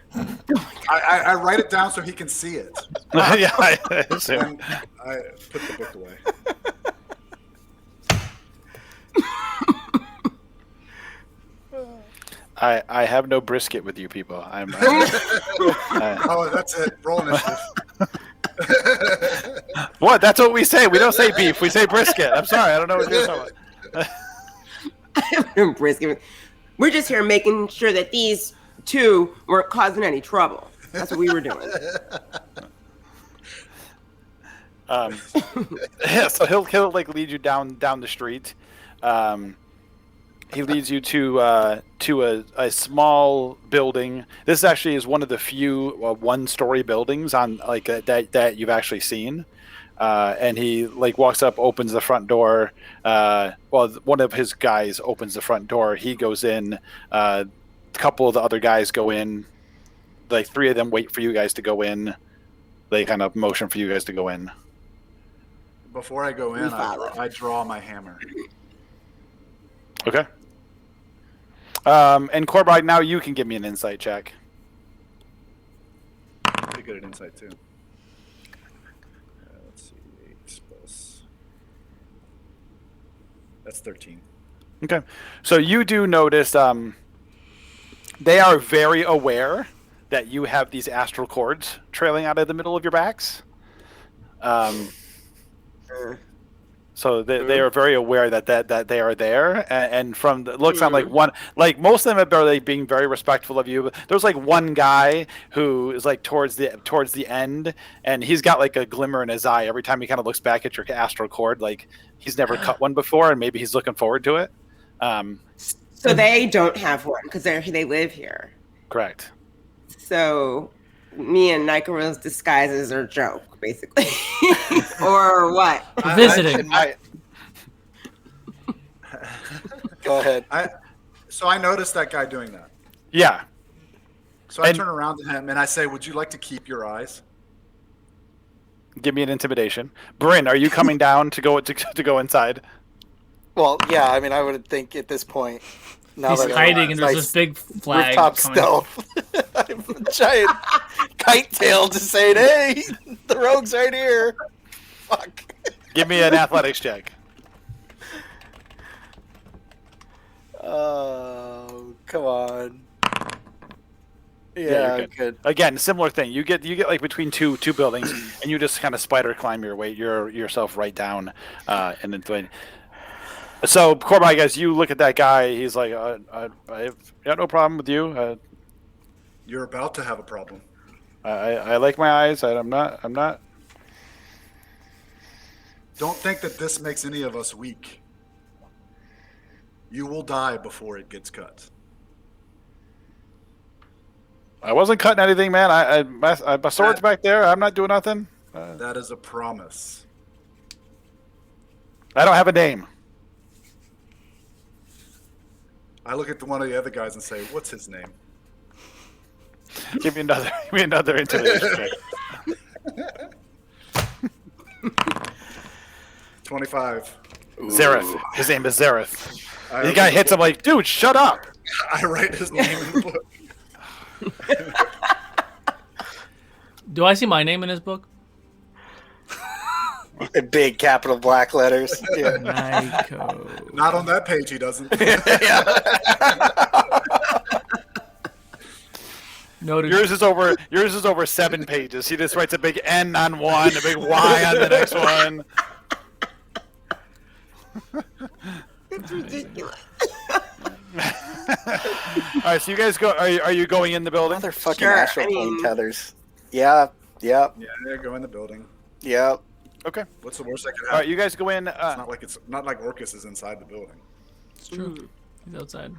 I write it down so he can see it. Yeah, I assume. And I put the book away. I have no brisket with you people. Oh, that's it. Roll initiative. What? That's what we say. We don't say beef. We say brisket. I'm sorry. I don't know what you're talking about. Brisket. We're just here making sure that these two weren't causing any trouble. That's what we were doing. Yeah, so he'll like lead you down the street. He leads you to a small building. This actually is one of the few one-story buildings on like that you've actually seen. And he like walks up, opens the front door. One of his guys opens the front door. He goes in. A couple of the other guys go in. Like 3 of them wait for you guys to go in. They kind of motion for you guys to go in. Before I go in, I draw my hammer. Okay. And Corbach, now you can give me an insight check. Pretty good at insight, too. Let's see. 8 plus. That's 13. Okay. So you do notice they are very aware that you have these astral cords trailing out of the middle of your backs. So they are very aware that they are there, and from the looks on like most of them are like being very respectful of you. But there's like one guy who is like towards the end, and he's got like a glimmer in his eye every time he kind of looks back at your astral cord. Like he's never cut one before, and maybe he's looking forward to it. So they don't have one because they live here. Correct. So me and Nikaro's disguises are a joke, basically. Or what? Visiting. Go ahead. So I noticed that guy doing that. Yeah. So I turn around to him and I say, "Would you like to keep your eyes?" Give me an intimidation. Bryn, are you coming down to go inside? Well, yeah. I mean, I would think at this point. Now He's that hiding, and there's nice this big flag rooftop coming. stealth. I'm a giant kite tail just saying, "Hey, the rogue's right here." Fuck. Give me an athletics check. Oh, come on. Yeah, you're good. good. Again, similar thing. You get like between two buildings, and you just kind of spider climb yourself right down, and then. So, Corbin, guys, you look at that guy. He's like, I've got no problem with you. You're about to have a problem. I like my eyes. I'm not. Don't think that this makes any of us weak. You will die before it gets cut. I wasn't cutting anything, man. My sword's back there. I'm not doing nothing. That is a promise. I don't have a name. I look at one of the other guys and say, "What's his name?" Give me another intimidation check. 25. Zareth. His name is Zareth. I The guy hits him like, dude, shut up. I write his name in the book. Do I see my name in his book? In big capital black letters. Yeah. Nyko. Not on that page, he doesn't. Noted. Yours is over 7 pages. He just writes a big N on one, a big Y on the next one. It's ridiculous. All right, so you guys go. Are you going in the building? Motherfucking Sure, astral I plane mean- tethers. Yep. Yeah, go in the building. Yep. Okay. What's the worst that could All right, happen? you guys go in. It's not like Orcus is inside the building. It's true. He's outside.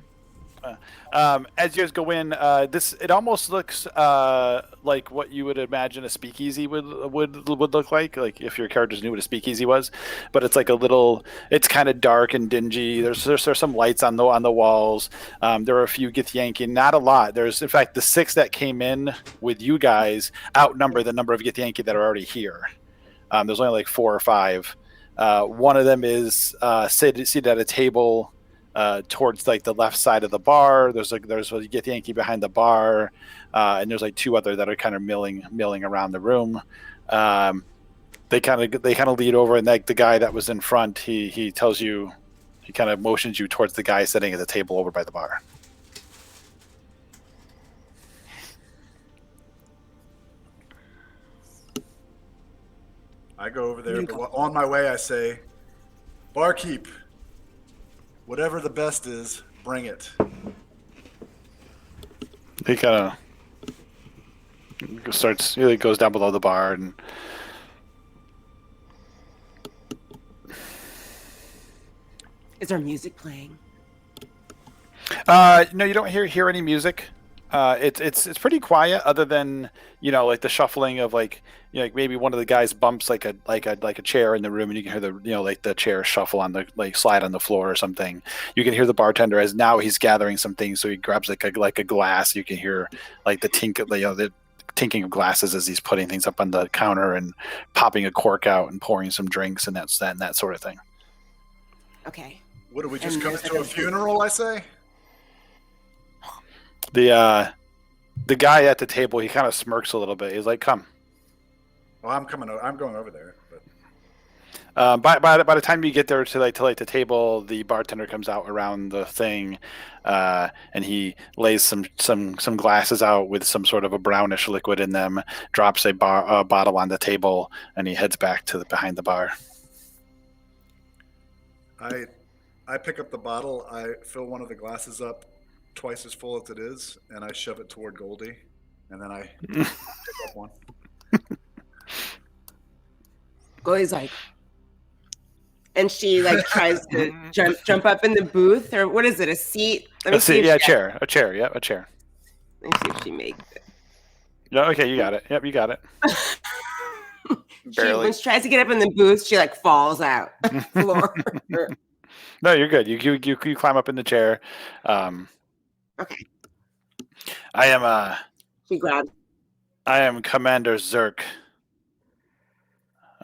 As you guys go in, it almost looks like what you would imagine a speakeasy would look like if your characters knew what a speakeasy was. But it's like it's kind of dark and dingy. There's some lights on the walls. There are a few Githyanki, not a lot. There's in fact the 6 that came in with you guys outnumber the number of Githyanki that are already here. There's only like 4 or 5. One of them is seated at a table. Towards like the left side of the bar. There's a Githyanki behind the bar, and there's like 2 other that are kind of milling around the room. They kind of lead over, and like the guy that was in front, he tells you, he kind of motions you towards the guy sitting at the table over by the bar. I go over there, but on my way I say, "Barkeep, whatever the best is, bring it." He kind of he goes down below the bar and Is there music playing? no, you don't hear any music. It's pretty quiet, other than like the shuffling of like maybe one of the guys bumps like a chair in the room, and you can hear the like the chair shuffle on the slide on the floor or something. You can hear the bartender as now he's gathering some things, so he grabs like a glass. You can hear like the the tinking of glasses as he's putting things up on the counter and popping a cork out and pouring some drinks and that sort of thing. Okay. What, do we just And come there's to like a a- funeral, I say? The guy at the table, he kind of smirks a little bit. He's like, "Come." Well, I'm going over there. But By the time you get there to the table, the bartender comes out around the thing, and he lays some glasses out with some sort of a brownish liquid in them, drops a bottle on the table, and he heads back to behind the bar. I pick up the bottle. I fill one of the glasses up twice as full as it is, and I shove it toward Goldie, and then I pick up one. Goldie's like, and she like tries to jump up in the booth, or what is it? A seat? Let me Let's see, if yeah, she- a chair, yeah, a chair. Let me see if she makes it. Yeah, okay, you got it. Yep, you got it. When she tries to get up in the booth, she like falls out floor. No, you're good. You climb up in the chair. Okay. She grabs. I am Commander Zerk.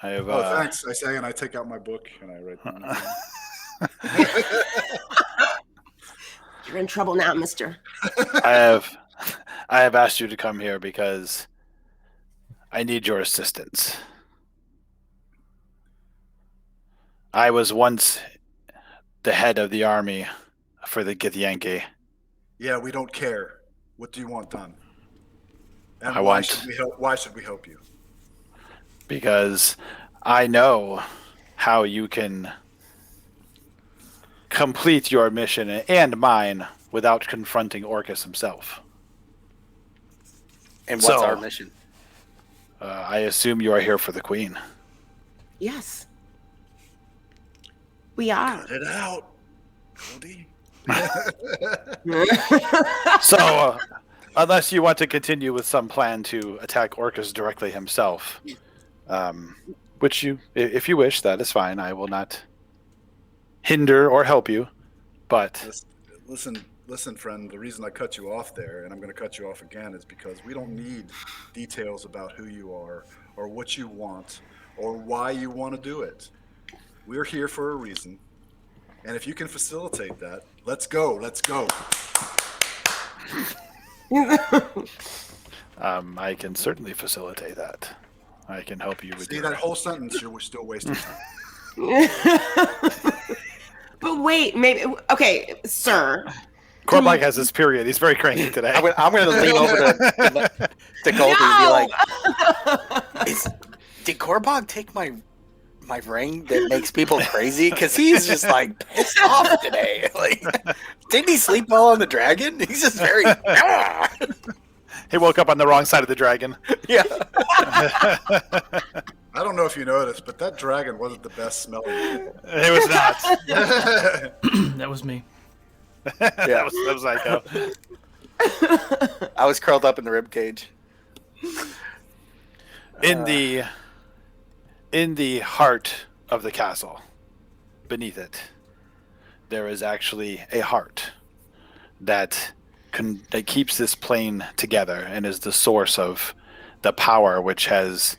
I have. Oh, thanks. I say, and I take out my book and I write down. You're in trouble now, mister. I have asked you to come here because I need your assistance. I was once the head of the army for the Githyanki. Yeah, we don't care. What do you want done? And I why want- should we help? Why should we help you? Because I know how you can complete your mission and mine without confronting Orcus himself. And what's So- our mission? I assume you are here for the Queen. Yes. We are. Cut it out, Cody. So, unless you want to continue with some plan to attack Orcus directly himself, which if you wish, that is fine. I will not hinder or help you. But Listen, friend. The reason I cut you off there, and I'm going to cut you off again, is because we don't need details about who you are, or what you want, or why you want to do it. We're here for a reason, and if you can facilitate that, let's go. Let's go. I can certainly facilitate that. I can help you with See your... that whole sentence? You're still wasting time. But wait, maybe okay, sir. Corbach has his period. He's very cranky today. I'm going to lean over to Goldie and be like, did Korbog take my ring that makes people crazy? Because he's just like pissed off today. Like, didn't he sleep well on the dragon? He's just very. He woke up on the wrong side of the dragon. Yeah. I don't know if you noticed, but that dragon wasn't the best smelling. It was not. That was me. that was Zyko. I was curled up in the rib cage. In the heart of the castle, beneath it, there is actually a heart that keeps this plane together and is the source of the power which has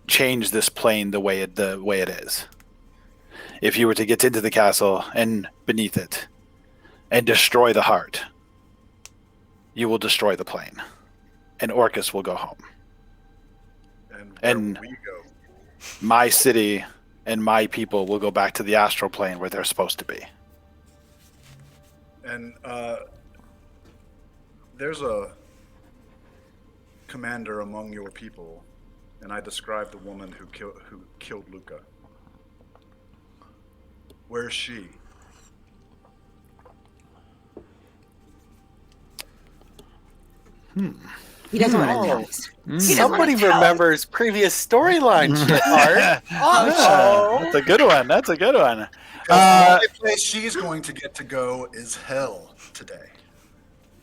changed this plane the way it is. If you were to get into the castle and beneath it and destroy the heart, you will destroy the plane, and Orcus will go home. And where will we go? My city and my people will go back to the astral plane where they're supposed to be. And there's a commander among your people, and I described the woman who killed Luca. Where's she? He doesn't want to tell us. Somebody remembers previous storyline shit, Art. That's a good one. The only place she's going to get to go is hell today.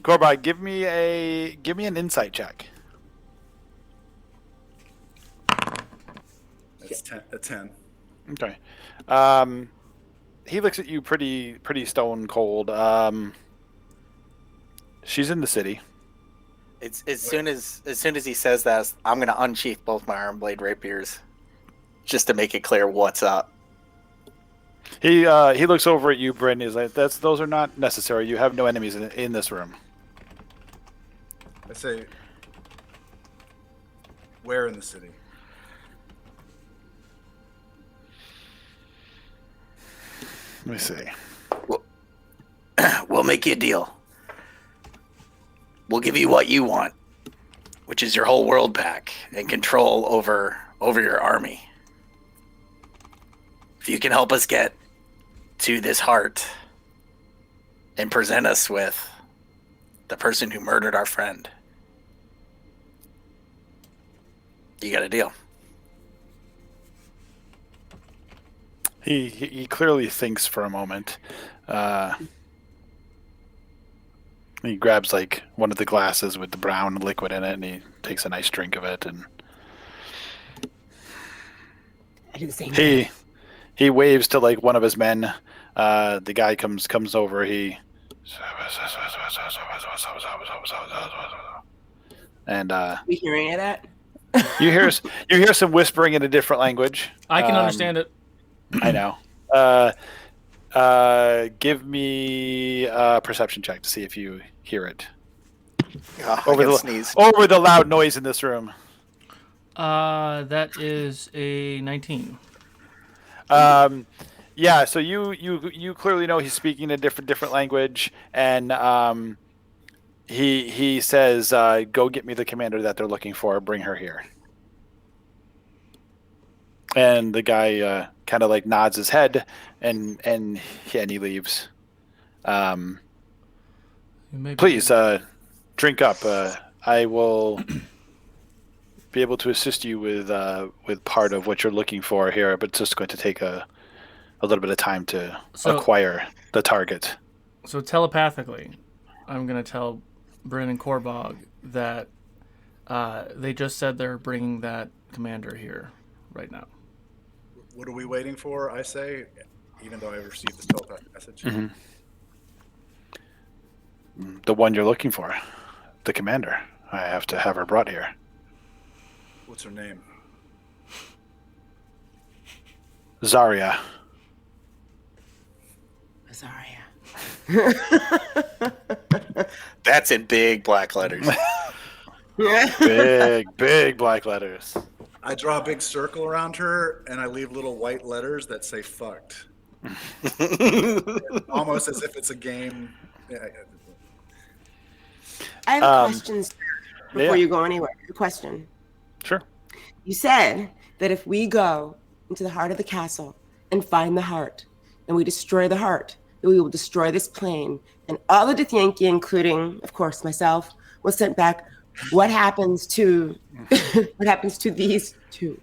Corbach, give me an insight check. It's a 10. Okay. He looks at you pretty stone cold. She's in the city. It's as soon as he says that, I'm gonna unsheath both my arm blade rapiers, just to make it clear what's up. He looks over at you, Bryn. He's like, those are not necessary. You have no enemies in this room. I say, where in the city? Let me see. We'll make you a deal. We'll give you what you want, which is your whole world back and control over your army. If you can help us get to this heart and present us with the person who murdered our friend, you got a deal. He clearly thinks for a moment. He grabs like one of the glasses with the brown liquid in it, and he takes a nice drink of it. And I do the same. he waves to like one of his men. The guy comes over. You hearing any of that? you hear some whispering in a different language. I can understand it. I know. Give me a perception check to see if you hear it. Over the loud noise in this room. That is a 19. Yeah, so you clearly know he's speaking a different language, and he says, "Go get me the commander that they're looking for. Bring her here." And the guy kind of like nods his head, and he leaves. Please drink up. I will be able to assist you with part of what you're looking for here, but it's just going to take a little bit of time to acquire the target. So telepathically, I'm going to tell Bryn and Korbog that they just said they're bringing that commander here right now. What are we waiting for? I say, even though I received this telepathic message. Mm-hmm. The one you're looking for, the commander. I have to have her brought here. What's her name? Zarya. Zarya. That's in big black letters. Big black letters. I draw a big circle around her, and I leave little white letters that say "fucked." Almost as if it's a game. I have a question, sir, before yeah. you go anywhere. A question. Sure. You said that if we go into the heart of the castle and find the heart, and we destroy the heart, that we will destroy this plane, and all the Dithyanki, including, of course, myself, was sent back. What happens to these two?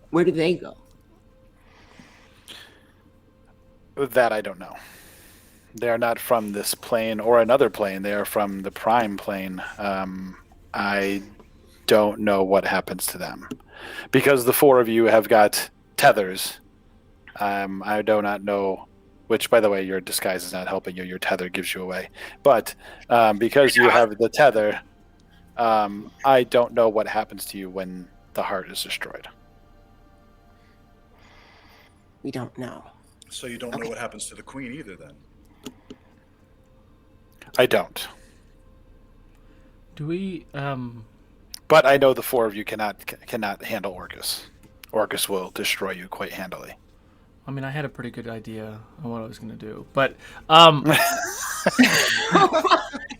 Where do they go? That I don't know. They are not from this plane or another plane. They are from the prime plane. I don't know what happens to them. Because the four of you have got tethers. I do not know, which, by the way, your disguise is not helping you. Your tether gives you away. But because you have the tether, I don't know what happens to you when the heart is destroyed. We don't know. So you don't know what happens to the queen either, then? I don't. Do we? But I know the four of you cannot handle Orcus. Orcus will destroy you quite handily. I mean, I had a pretty good idea on what I was going to do, but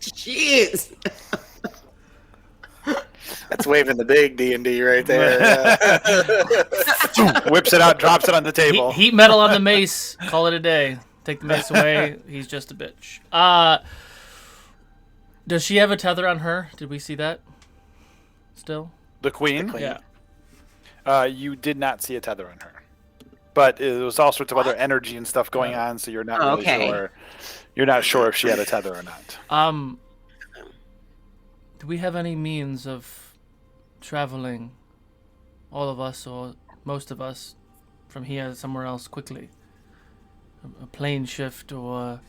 Jeez. That's waving the big D&D right there. Whips it out, drops it on the table. Heat metal on the mace. Call it a day. Take the mace away. He's just a bitch. Does she have a tether on her? Did we see that? Still? The queen? Yeah. You did not see a tether on her. But it was all sorts of other energy and stuff going on, so you're not really sure. You're not sure if she had a tether or not. Do we have any means of traveling, all of us or most of us, from here to somewhere else quickly? A plane shift or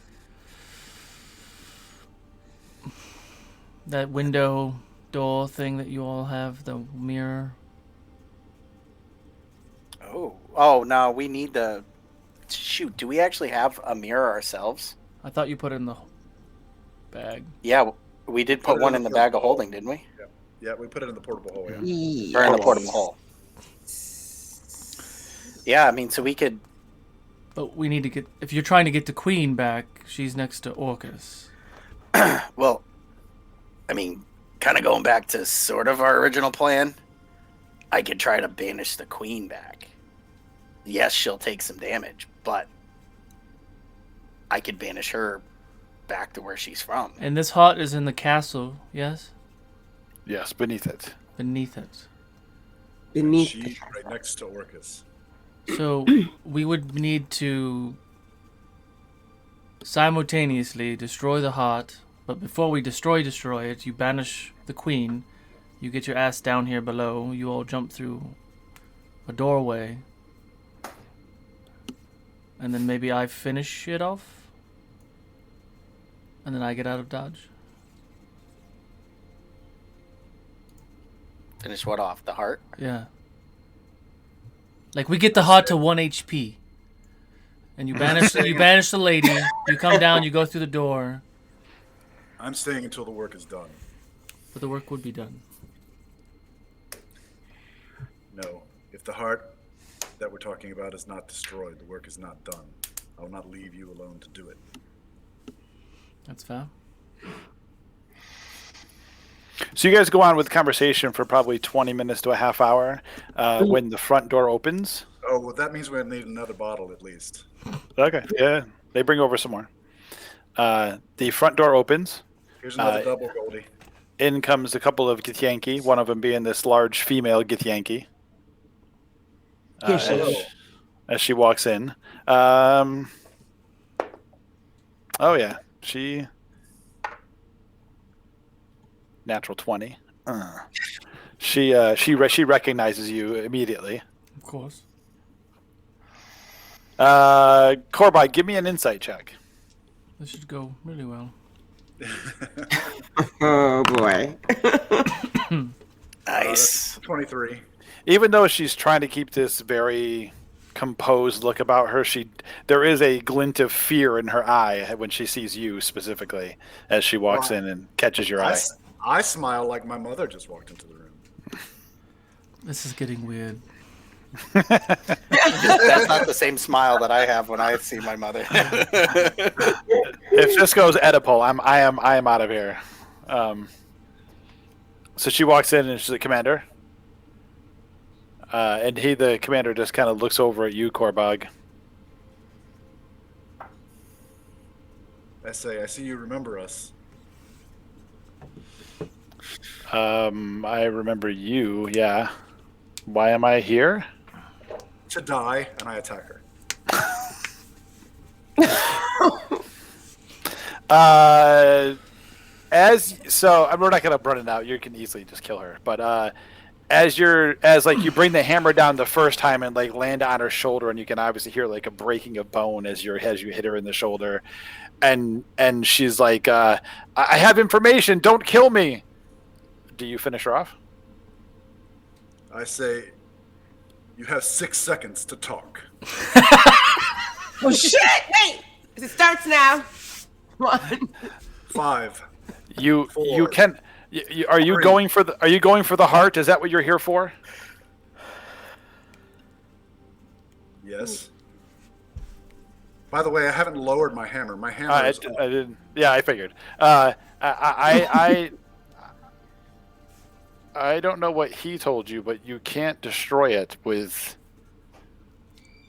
that window door thing that you all have, the mirror? Oh no, we need the... Shoot, do we actually have a mirror ourselves? I thought you put it in the bag. Yeah, we did put one in the bag of holding, didn't we? Yeah, we put it in the portable hole, Or in the portable hole. Yeah, I mean, so we could... But we need to get... If you're trying to get the queen back, she's next to Orcus. Well, I mean, kind of going back to sort of our original plan, I could try to banish the queen back. Yes, she'll take some damage, but I could banish her back to where she's from. And this hut is in the castle, yes? Yes, beneath it. Beneath it. She's right next to Orcus. So we would need to simultaneously destroy the hut, but before we destroy it, you banish the queen, you get your ass down here below, you all jump through a doorway, and then maybe I finish it off, and then I get out of Dodge. Finish what off? The heart? Yeah. Like, we get the hut to 1 HP. And you banish the lady, you come down, you go through the door. I'm staying until the work is done. But the work would be done. No. If the heart that we're talking about is not destroyed, the work is not done. I will not leave you alone to do it. That's fair. So you guys go on with the conversation for probably 20 minutes to a half hour when the front door opens. Oh, well, that means we need another bottle at least. Okay, yeah. They bring over some more. The front door opens. Here's another double, Goldie. In comes a couple of Githyanki, one of them being this large female Githyanki. Here she is. As she walks in. Oh, yeah. She... Natural 20. She recognizes you immediately. Of course. Corby, give me an insight check. This should go really well. Oh boy. Nice. 23. Even though she's trying to keep this very composed look about her, there is a glint of fear in her eye when she sees you specifically as she walks in and catches your eye. I smile like my mother just walked into the room. This is getting weird. That's not the same smile that I have when I see my mother. If this goes Oedipal, I am out of here. So she walks in and she's like, Commander. And the commander, just kind of looks over at you, Korbog. I see you remember us. I remember you, yeah. Why am I here? To die, and I attack her. We're not gonna run it out. You can easily just kill her. But as you bring the hammer down the first time and like land on her shoulder, and you can obviously hear like a breaking of bone as you hit her in the shoulder, and she's like, "I have information. Don't kill me." Do you finish her off? I say, you have 6 seconds to talk. Oh shit! Wait, it starts now. 1. 5. You 4, can. Are you 3. going for the? Are you going for the heart? Is that what you're here for? Yes. By the way, I haven't lowered my hammer. My hammer I is didn't. Yeah, I figured. I don't know what he told you, but you can't destroy it with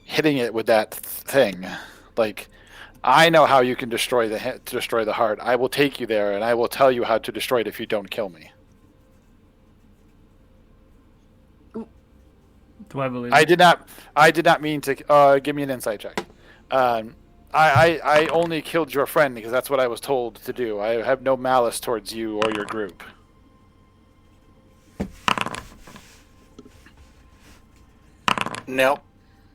hitting it with that thing. Like, I know how you can destroy the heart. I will take you there, and I will tell you how to destroy it if you don't kill me. Do I believe? I did not mean to. Give me an insight check. I only killed your friend because that's what I was told to do. I have no malice towards you or your group. Nope.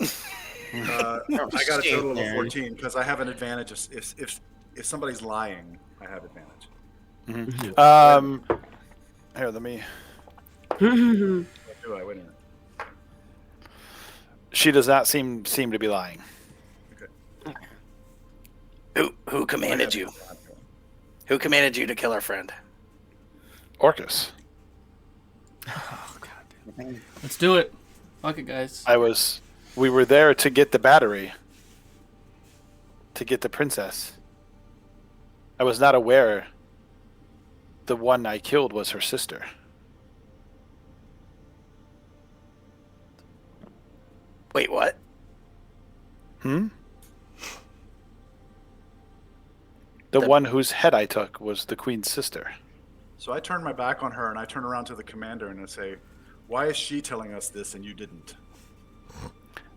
I got a total of 14 because I have an advantage. If somebody's lying, I have advantage. Mm-hmm. Here, let me. Do I? Wait a minute. She does not seem to be lying. Okay. Who commanded you? Who commanded you to kill our friend? Orcus. Oh god. Let's do it. Fuck it, guys. We were there to get the battery. To get the princess. I was not aware the one I killed was her sister. Wait, what? The one whose head I took was the queen's sister. So I turn my back on her and I turn around to the commander and I say, "Why is she telling us this and you didn't?"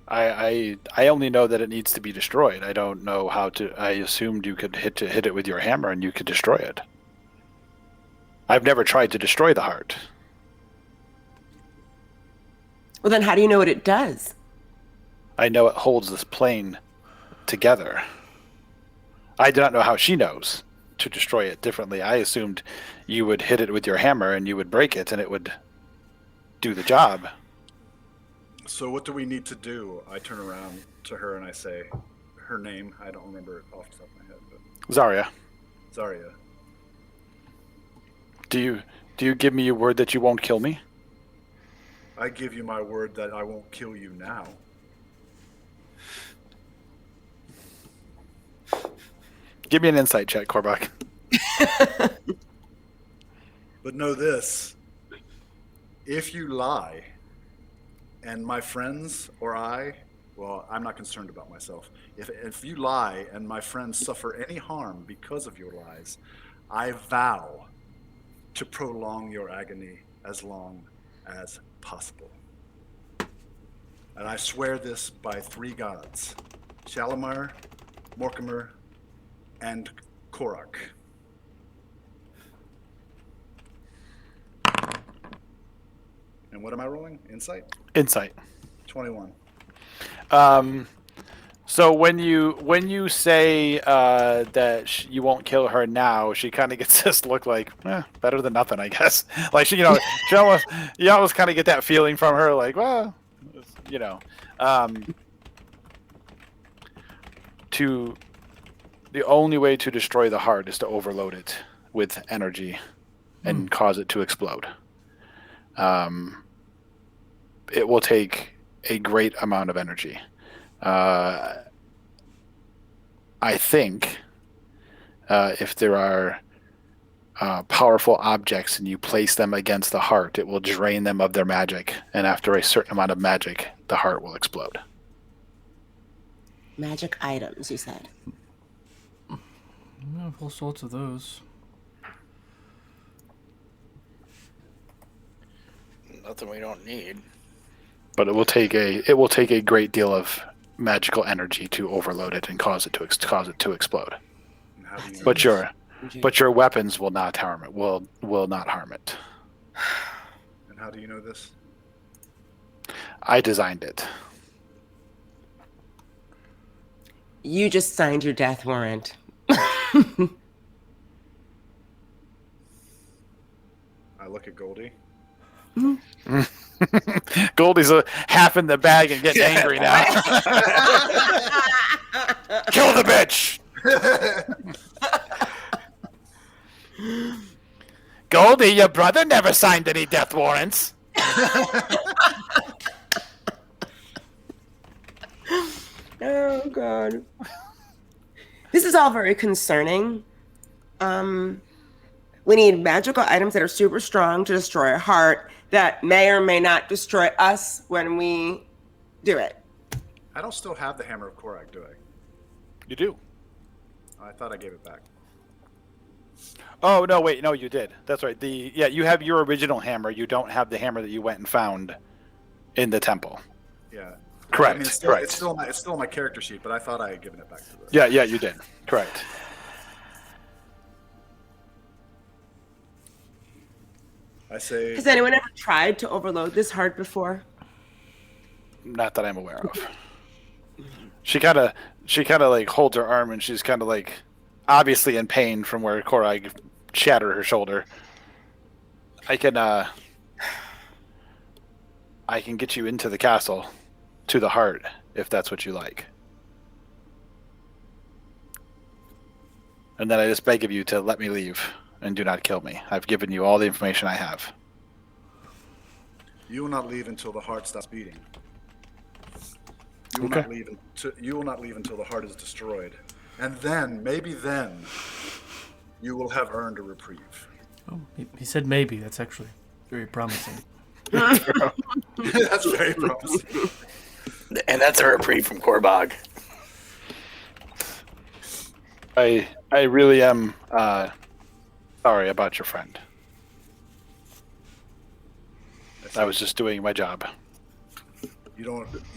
I only know that it needs to be destroyed. I don't know how to. I assumed you could hit it with your hammer and you could destroy it. I've never tried to destroy the heart. Well, then how do you know what it does? I know it holds this plane together. I do not know how she knows to destroy it differently. I assumed you would hit it with your hammer and you would break it and it would do the job. So what do we need to do? I turn around to her and I say her name. I don't remember it off the top of my head, but Zarya, Zarya. do you give me your word that you won't kill me? I give you my word that I won't kill you now. Give me an insight check, Korbach. But know this. If you lie, and my friends or well, I'm not concerned about myself. If you lie and my friends suffer any harm because of your lies, I vow to prolong your agony as long as possible. And I swear this by 3 gods, Shalimar, Morkimer, and Korak. And what am I rolling? Insight? Insight. 21. So when you say that you won't kill her now, she kind of gets this look like better than nothing, I guess. Like you almost kind of get that feeling from her, like, well, the only way to destroy the heart is to overload it with energy and cause it to explode. It will take a great amount of energy. I think if there are powerful objects and you place them against the heart, it will drain them of their magic, and after a certain amount of magic, the heart will explode. Magic items, you said. I have all sorts of those. Nothing we don't need. But it will take a great deal of magical energy to overload it and cause it to explode. And how do you know But your weapons will not harm it. Will not harm it. And how do you know this? I designed it. You just signed your death warrant. I look at Goldie. Goldie's half in the bag and getting angry now. Kill the bitch! Goldie, your brother never signed any death warrants. Oh, God. This is all very concerning. We need magical items that are super strong to destroy a heart that may or may not destroy us when we do it. I don't still have the Hammer of Korak, do I? You do. I thought I gave it back. Oh, no, wait. No, you did. That's right. You have your original hammer. You don't have the hammer that you went and found in the temple. Yeah. Correct. I mean, Correct. It's still on my character sheet, but I thought I had given it back to the... Yeah, you did. Correct. I say... Has anyone ever tried to overload this heart before? Not that I'm aware of. She kind of like holds her arm and she's kind of like obviously in pain from where Korak shattered her shoulder. I can get you into the castle to the heart if that's what you like. And then I just beg of you to let me leave and do not kill me. I've given you all the information I have. You will not leave until the heart stops beating. You will not leave until the heart is destroyed. And then, maybe then, you will have earned a reprieve. Oh, he said maybe. That's actually very promising. That's very promising. And that's a reprieve from Korbog. I really am sorry about your friend. I was just doing my job. You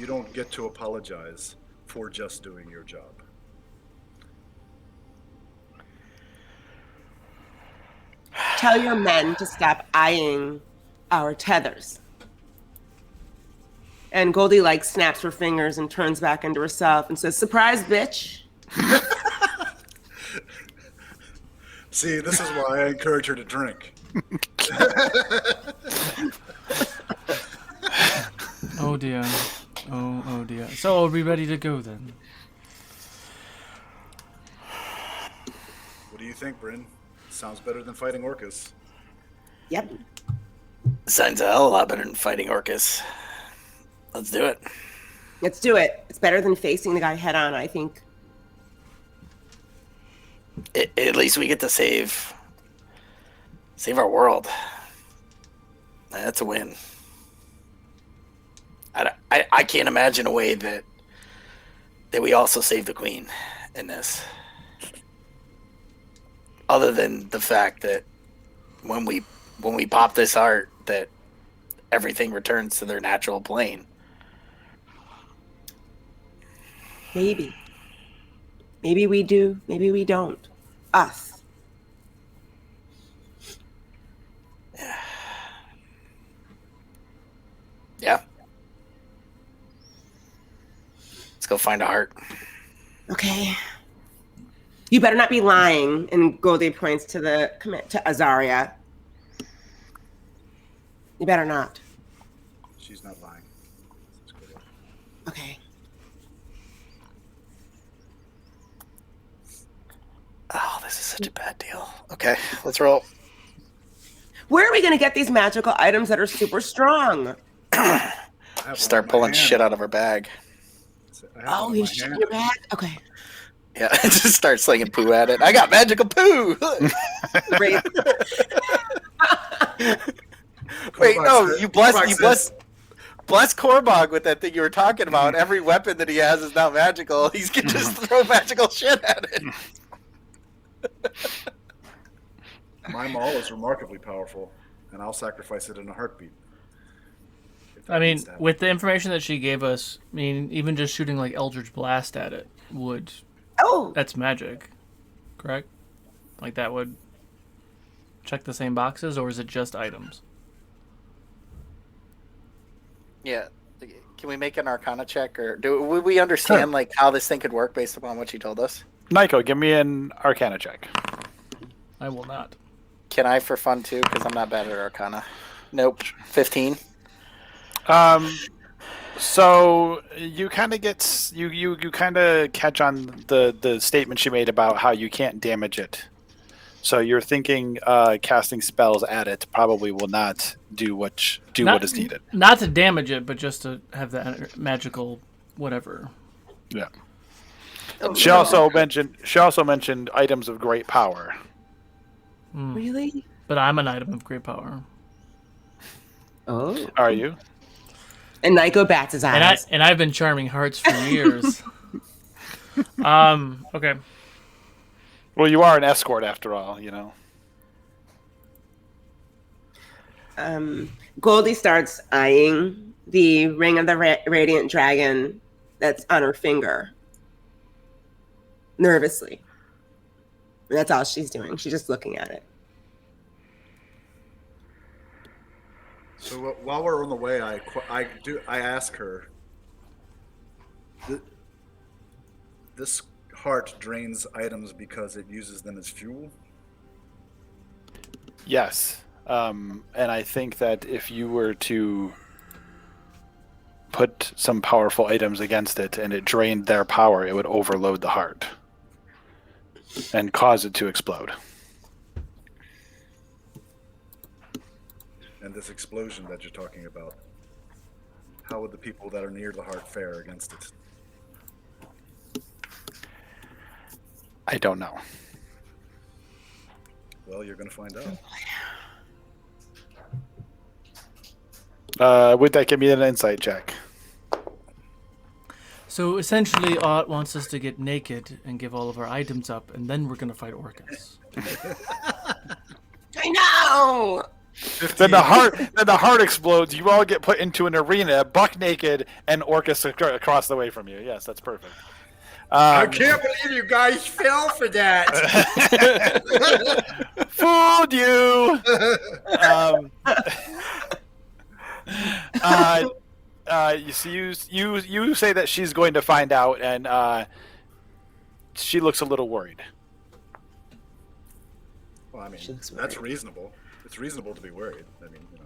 don't get to apologize for just doing your job. Tell your men to stop eyeing our tethers. And Goldie snaps her fingers and turns back into herself and says, "Surprise, bitch." See, this is why I encourage her to drink. Oh dear. Oh dear. So are we ready to go then? What do you think, Bryn? Sounds better than fighting orcas. Yep. Sounds a hell of a lot better than fighting Orcus. Let's do it. Let's do it. It's better than facing the guy head on, I think. At least we get to save Save our world. That's a win. I can't imagine a way that we also save the queen in this. Other than the fact that when we pop this heart, that everything returns to their natural plane. Maybe. Maybe we do. Maybe we don't. Us. Yeah. Let's go find a heart. Okay. You better not be lying. And Goldie points to Azaria. You better not. She's not lying. Okay. Oh, this is such a bad deal. Okay, let's roll. Where are we going to get these magical items that are super strong? Start pulling shit out of our bag. Oh, you shit in your bag? Okay. Yeah, just start slinging poo at it. I got magical poo. Great. Wait, no, you bless Korbog with that thing you were talking about. Every weapon that he has is now magical. He can just throw magical shit at it. My maul is remarkably powerful, and I'll sacrifice it in a heartbeat. I mean, with the information that she gave us, I mean, even just shooting like Eldritch Blast at it would... Oh! That's magic, correct? Like that would check the same boxes, or is it just items? Yeah. Can we make an Arcana check, or would we understand like how this thing could work based upon what she told us? Nico, give me an Arcana check. I will not. Can I for fun too? Because I'm not bad at Arcana. Nope. 15. So you kind of you kind of catch on the statement she made about how you can't damage it. So you're thinking casting spells at it probably will not do what is needed. Not to damage it, but just to have that magical whatever. Yeah. She also mentioned items of great power. Really? But I'm an item of great power. Oh. Are you? And Nico bats his eyes. And I've been charming hearts for years. Okay. Well, you are an escort after all, you know. Goldie starts eyeing the ring of the radiant dragon that's on her finger. Nervously. And that's all she's doing. She's just looking at it. So while we're on the way, I ask her. This heart drains items because it uses them as fuel. Yes, and I think that if you were to put some powerful items against it and it drained their power, it would overload the heart and cause it to explode. And this explosion that you're talking about, how would the people that are near the heart fare against it? I don't know. Well, you're going to find out. Would that give me an insight check? So essentially, Ott wants us to get naked and give all of our items up, and then we're gonna fight orcas. I know. Then the heart explodes. You all get put into an arena, buck naked, and orcas across the way from you. Yes, that's perfect. I can't believe you guys fell for that. Fooled you. You say that she's going to find out, and she looks a little worried. Well, I mean, that's reasonable. It's reasonable to be worried. I mean, you know.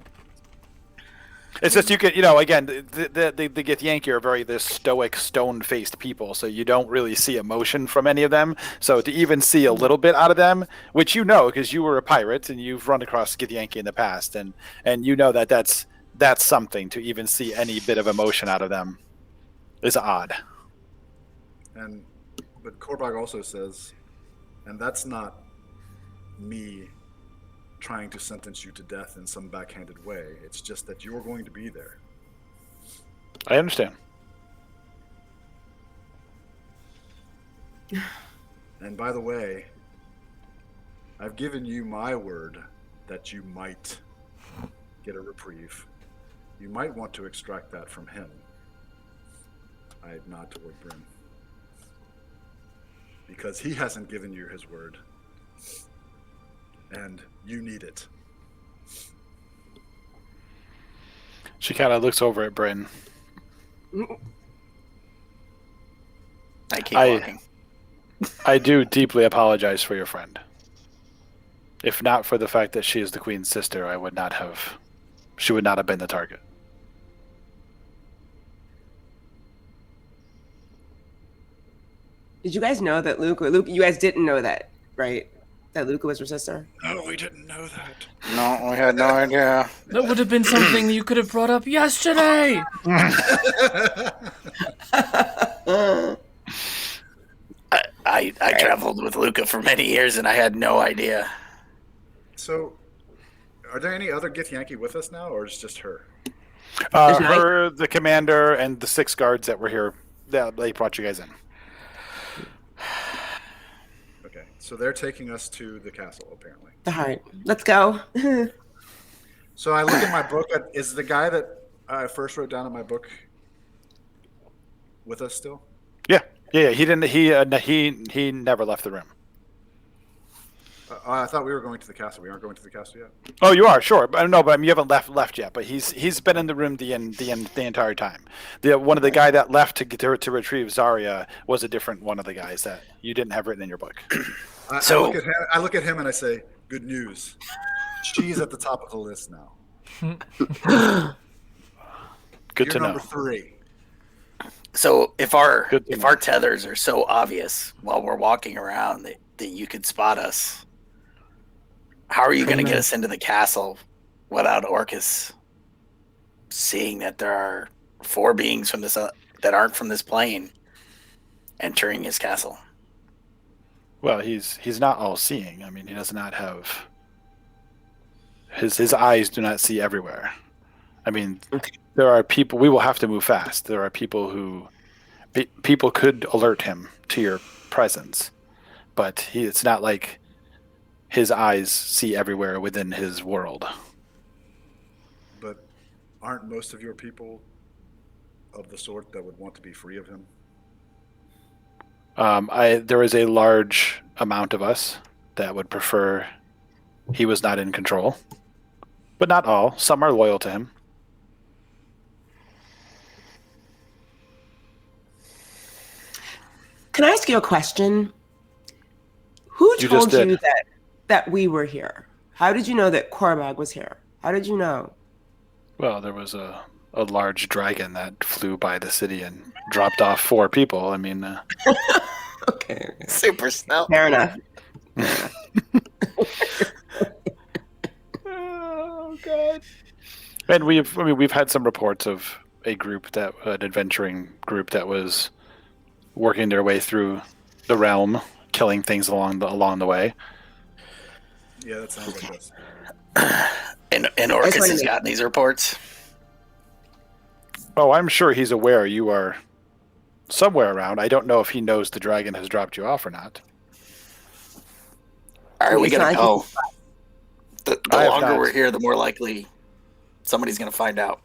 It's just again, the Githyanki are very this stoic, stone-faced people, so you don't really see emotion from any of them. So to even see a little bit out of them, which you know because you were a pirate and you've run across Githyanki in the past, and you know that's something. To even see any bit of emotion out of them is odd. But Korbog also says, and that's not me trying to sentence you to death in some backhanded way. It's just that you're going to be there. I understand. And by the way, I've given you my word that you might get a reprieve. You might want to extract that from him. I nod toward Bryn. Because he hasn't given you his word. And you need it. She kind of looks over at Bryn. I keep walking. I do deeply apologize for your friend. If not for the fact that she is the queen's sister, she would not have been the target. Did you guys know that Luca, you guys didn't know that, right? That Luca was her sister? No, we didn't know that. No, we had no idea. That would have been something you could have brought up yesterday. I traveled with Luca for many years, and I had no idea. So, are there any other Githyanki with us now, or is it just her? Her, the commander, and the 6 guards that were here, they brought you guys in. Okay, so they're taking us to the castle, apparently. The heart. Let's go. So I look at my book. Is the guy that I first wrote down in my book with us still? Yeah. He didn't. He never left the room. I thought we were going to the castle. We aren't going to the castle yet. Oh, you are, sure. But no, but you haven't left yet. But he's been in the room the entire time. One of the guy that left to retrieve Zarya was a different one of the guys that you didn't have written in your book. I look at him and I say, "Good news. She's at the top of the list now." Good You're to know. number 3. So if our tethers are so obvious while we're walking around that you could spot us, how are you going to get us into the castle without Orcus seeing that there are 4 beings from this that aren't from this plane entering his castle? Well, he's not all seeing. I mean, he does not have his eyes do not see everywhere. I mean, there are people. We will have to move fast. There are people who people could alert him to your presence, but it's not like his eyes see everywhere within his world. But aren't most of your people of the sort that would want to be free of him? There is a large amount of us that would prefer he was not in control, but not all. Some are loyal to him. Can I ask you a question? Who You told just you did. that we were here? How did you know that Korbag was here? How did you know? Well, there was a large dragon that flew by the city and dropped off 4 people. I mean, Okay. Super stealth. Fair enough. oh god! And we've had some reports of an adventuring group that was working their way through the realm, killing things along the way. Yeah, that sounds like us. And Orcus has gotten these reports. Oh, I'm sure he's aware you are somewhere around. I don't know if he knows the dragon has dropped you off or not. Are we going to go? The I have longer not. we're here, the more likely somebody's going to find out.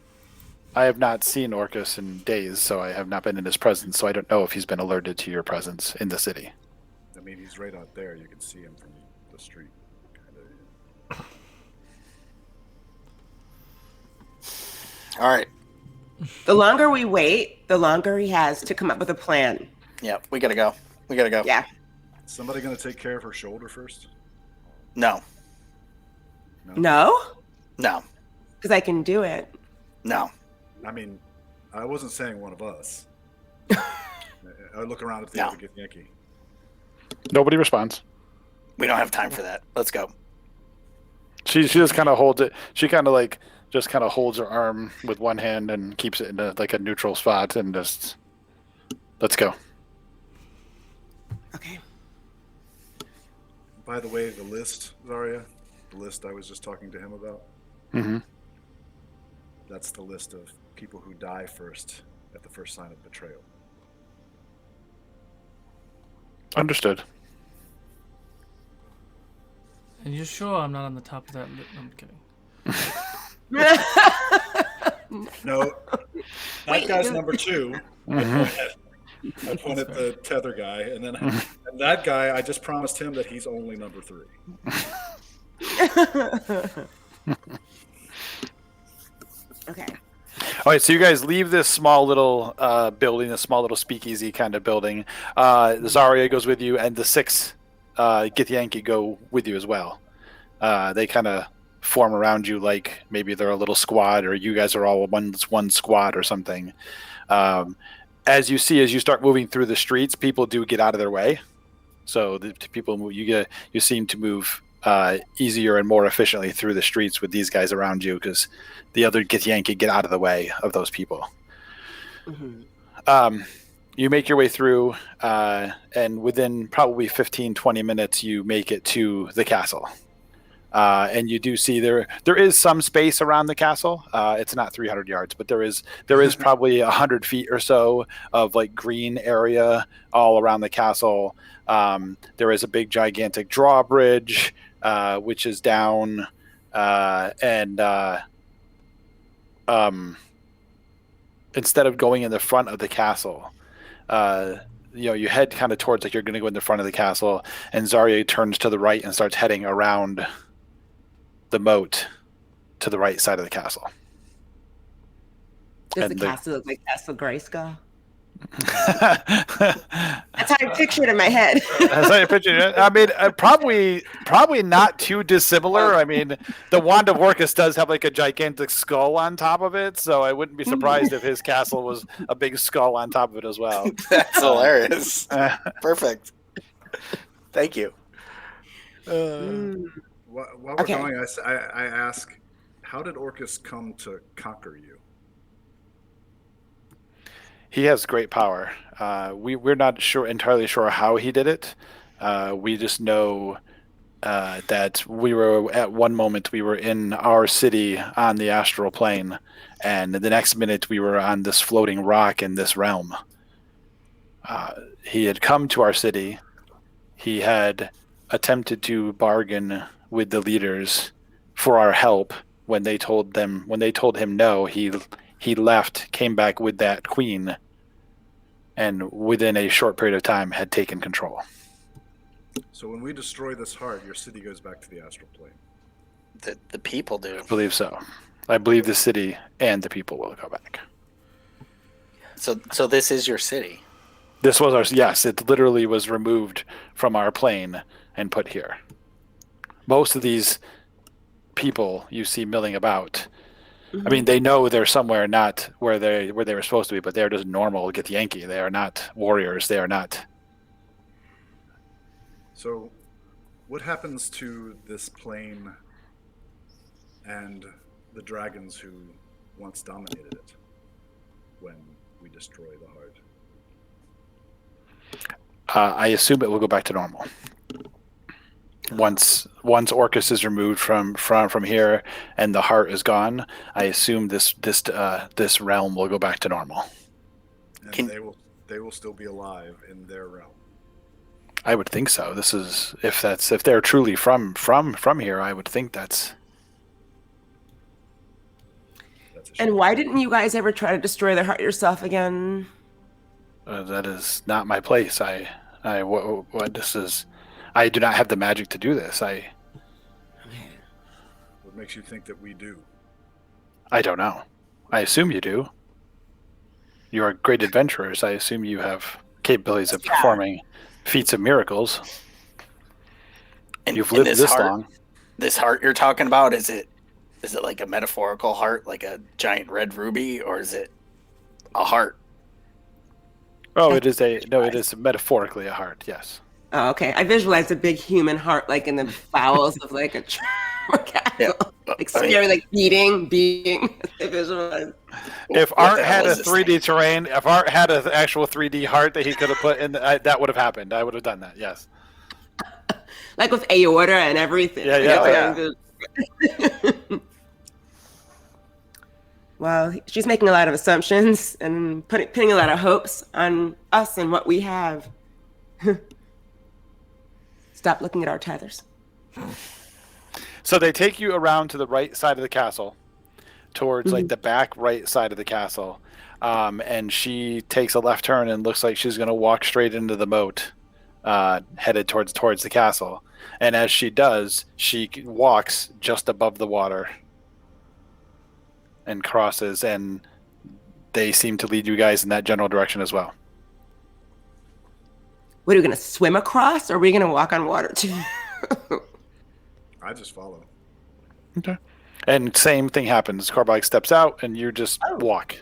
I have not seen Orcus in days, so I have not been in his presence, so I don't know if he's been alerted to your presence in the city. I mean, he's right out there. You can see him from the street. All right. The longer we wait, the longer he has to come up with a plan. Yeah, we got to go. Yeah. Somebody going to take care of her shoulder first? No. No? No. Because I can do it. No. I mean, I wasn't saying one of us. I look around at the other Githyanki. Nobody responds. We don't have time for that. Let's go. She just kind of holds it. She kind of just kind of holds her arm with one hand and keeps it in a neutral spot and just let's go. Okay. By the way, the list, Zarya, the list I was just talking to him about. Mm-hmm. That's the list of people who die first at the first sign of betrayal. Understood. And you're sure I'm not on the top of that list? I'm kidding. No, that guy's number 2. Mm-hmm. I point at the tether guy, and then and that guy, I just promised him that he's only number 3. Okay. All right, so you guys leave this small little building, a small little speakeasy kind of building. Zarya goes with you, and the 6 Githyanki go with you as well. They kind of form around you like maybe they're a little squad, or you guys are all one squad or something. As you start moving through the streets, people do get out of their way. So the people move, you seem to move easier and more efficiently through the streets with these guys around you, because the other Githyanki get out of the way of those people. Mm-hmm. You make your way through, and within probably 15-20 minutes, you make it to the castle. And you do see there is some space around the castle. It's not 300 yards, but there is probably 100 feet or so of like green area all around the castle. There is a big gigantic drawbridge, which is down, and instead of going in the front of the castle, you head kind of towards, like, you're going to go in the front of the castle, and Zarya turns to the right and starts heading around the moat to the right side of the castle. Does And the castle look like Castle Grayskull? That's how I picture it in my head. That's how you picture it. I mean, probably not too dissimilar. I mean, the Wand of Orcus does have like a gigantic skull on top of it, so I wouldn't be surprised if his castle was a big skull on top of it as well. That's hilarious. Perfect. Thank you. While we're going, I ask, how did Orcus come to conquer you? He has great power. We're not entirely sure how he did it. We just know that we were at one moment we were in our city on the astral plane, and the next minute we were on this floating rock in this realm. He had come to our city. He had attempted to bargain with the leaders for our help. When they told him no, he left, came back with that queen, and within a short period of time had taken control. So when we destroy this heart, your city goes back to the astral plane. The people do. I believe so. I believe the city and the people will go back. So this is your city? This was ours. Yes, it literally was removed from our plane and put here. Most of these people you see milling about, I mean, they know they're somewhere not where they were supposed to be, but they're just normal Githyanki. They are not warriors. They are not. So, what happens to this plane and the dragons who once dominated it when we destroy the heart? I assume it will go back to normal. Once Orcus is removed from here and the heart is gone, I assume this realm will go back to normal. And they will still be alive in their realm. I would think so. This is if they're truly from here, I would think that's. And why didn't you guys ever try to destroy their heart yourself again? That is not my place. What this is. I do not have the magic to do this. What makes you think that we do? I don't know. I assume you do. You are great adventurers. I assume you have capabilities of performing feats of miracles. And you've lived this long. This heart you're talking about, is it like a metaphorical heart, like a giant red ruby, or is it a heart? Oh, it is metaphorically a heart, yes. Oh, okay. I visualized a big human heart, like in the bowels of like a castle, like scary, like beating. I visualized. If Art had a 3D terrain, if Art had an actual 3D heart that he could have put in, that would have happened. I would have done that. Yes. like with aorta and everything. Yeah. Well, she's making a lot of assumptions and putting a lot of hopes on us and what we have. Stop looking at our tethers. So they take you around to the right side of the castle, towards like the back right side of the castle, and she takes a left turn and looks like she's going to walk straight into the moat, headed towards the castle. And as she does, she walks just above the water and crosses, and they seem to lead you guys in that general direction as well. What, are we going to swim across, or are we going to walk on water too? I just follow. Okay. And same thing happens. Carbike steps out, and you just walk.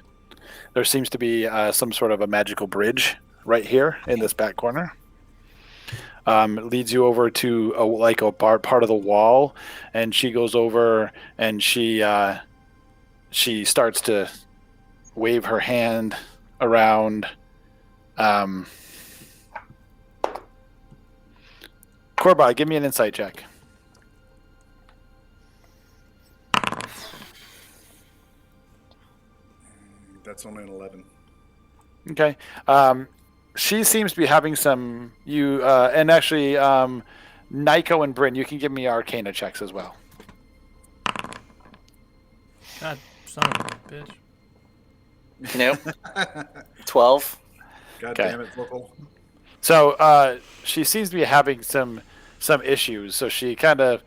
There seems to be some sort of a magical bridge right here in this back corner. It leads you over to a part of the wall, and she goes over and she starts to wave her hand around. Corby, give me an insight check. That's only an 11. Okay. She seems to be having some and actually Nico and Bryn, you can give me Arcana checks as well. God, son of a bitch. Nope. 12. God Okay. damn it, vocal. So she seems to be having some issues. So she kind of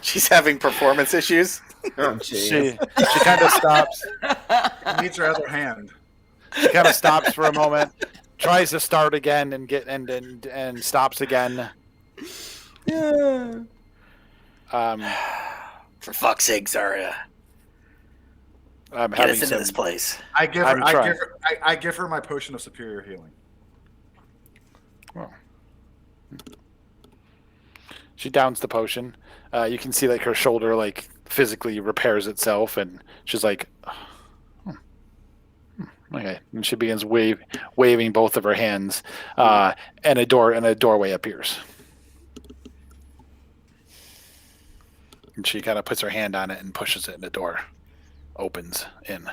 She's having performance issues. Oh, she kind of stops. He needs her other hand. She kind of stops for a moment, tries to start again and stops again. Yeah. For fuck's sake, Zarya. I'm Get having us into some, this place. I give I'm her. trying. I give her my potion of superior healing. Oh. She downs the potion. You can see like her shoulder like physically repairs itself, and she's like, okay. And she begins waving both of her hands, and a doorway appears. And she kind of puts her hand on it and pushes it, and the door opens in.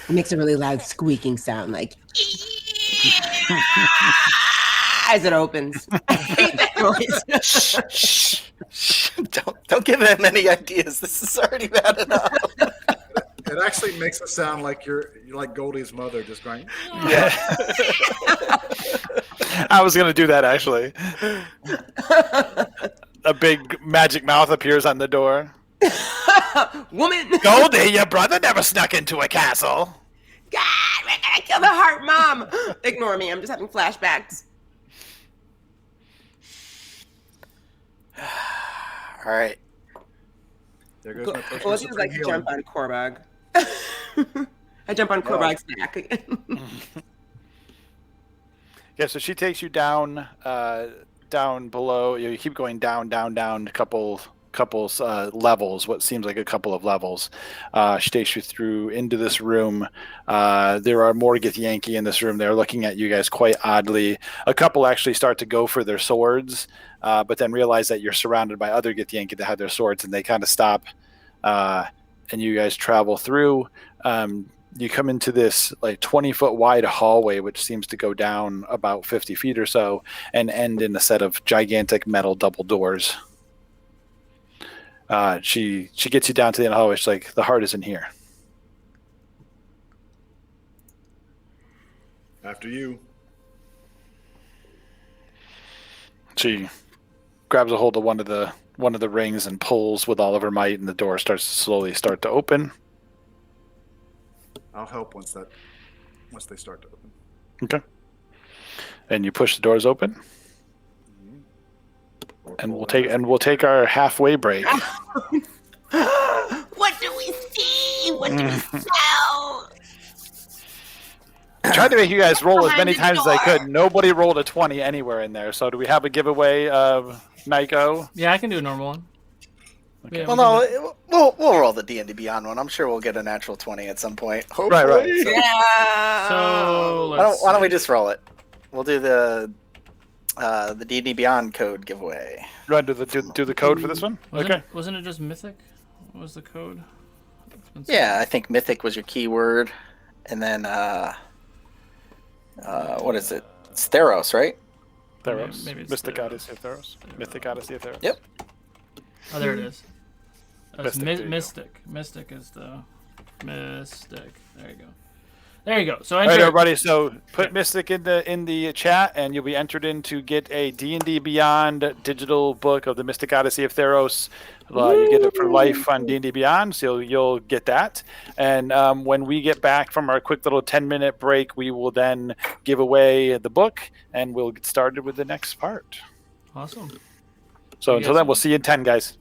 It makes a really loud squeaking sound, like as it opens. I hate that noise. Shh. Don't give them any ideas. This is already bad enough. It actually makes it sound like you're like Goldie's mother, just going. Yeah. I was gonna do that actually. A big magic mouth appears on the door. Woman! Goldie, your brother never snuck into a castle. God, we're gonna kill the heart, Mom! Ignore me, I'm just having flashbacks. All right. There goes my potion Well, of she was superior like healing. jump on Korbog. I jump on Korbog's back again. Yeah, so she takes you down below. You keep going down a couple levels, what seems like a couple of levels. She takes you through into this room. There are more Githyanki in this room. They're looking at you guys quite oddly. A couple actually start to go for their swords, but then realize that you're surrounded by other Githyanki that have their swords, and they kind of stop. And you guys travel through. You come into this like 20-foot wide hallway, which seems to go down about 50 feet or so, and end in a set of gigantic metal double doors. She gets you down to the end of the hallway. She's like, the heart isn't here. After you. She grabs a hold of one of the rings and pulls with all of her might, and the door starts to slowly start to open. I'll help once they start to open. Okay. And you push the doors open, and we'll take our halfway break. What do we see? What do we smell? I tried to make you guys roll as Behind many the times as I door. could. Nobody rolled a 20 anywhere in there. So do we have a giveaway of Nico? Yeah, I can do a normal one. Okay. Yeah, Well, no, we'll roll the D&D Beyond one. I'm sure we'll get a natural 20 at some point. Hopefully. Right. So, Yeah. So Why let's don't we just roll it? We'll do the The D&D Beyond code giveaway. You want to do the code for this one? Wasn't it just Mythic? What was the code? Yeah, I think Mythic was your keyword. And then, what is it? It's Theros, right? Theros. Maybe it's Mystic Theros. Odyssey of Theros. Mythic Odyssey of Theros. Yep. Oh, there it is. Mystic, there you go. Mystic. Mystic is the Mystic. There you go. There you go. So All right, everybody. So put Mystic in the chat, and you'll be entered in to get a D&D Beyond digital book of the Mystic Odyssey of Theros. You get it for life on D&D Beyond, so you'll get that. And when we get back from our quick little 10-minute break, we will then give away the book, and we'll get started with the next part. Awesome. So until then, we'll see you in 10, guys.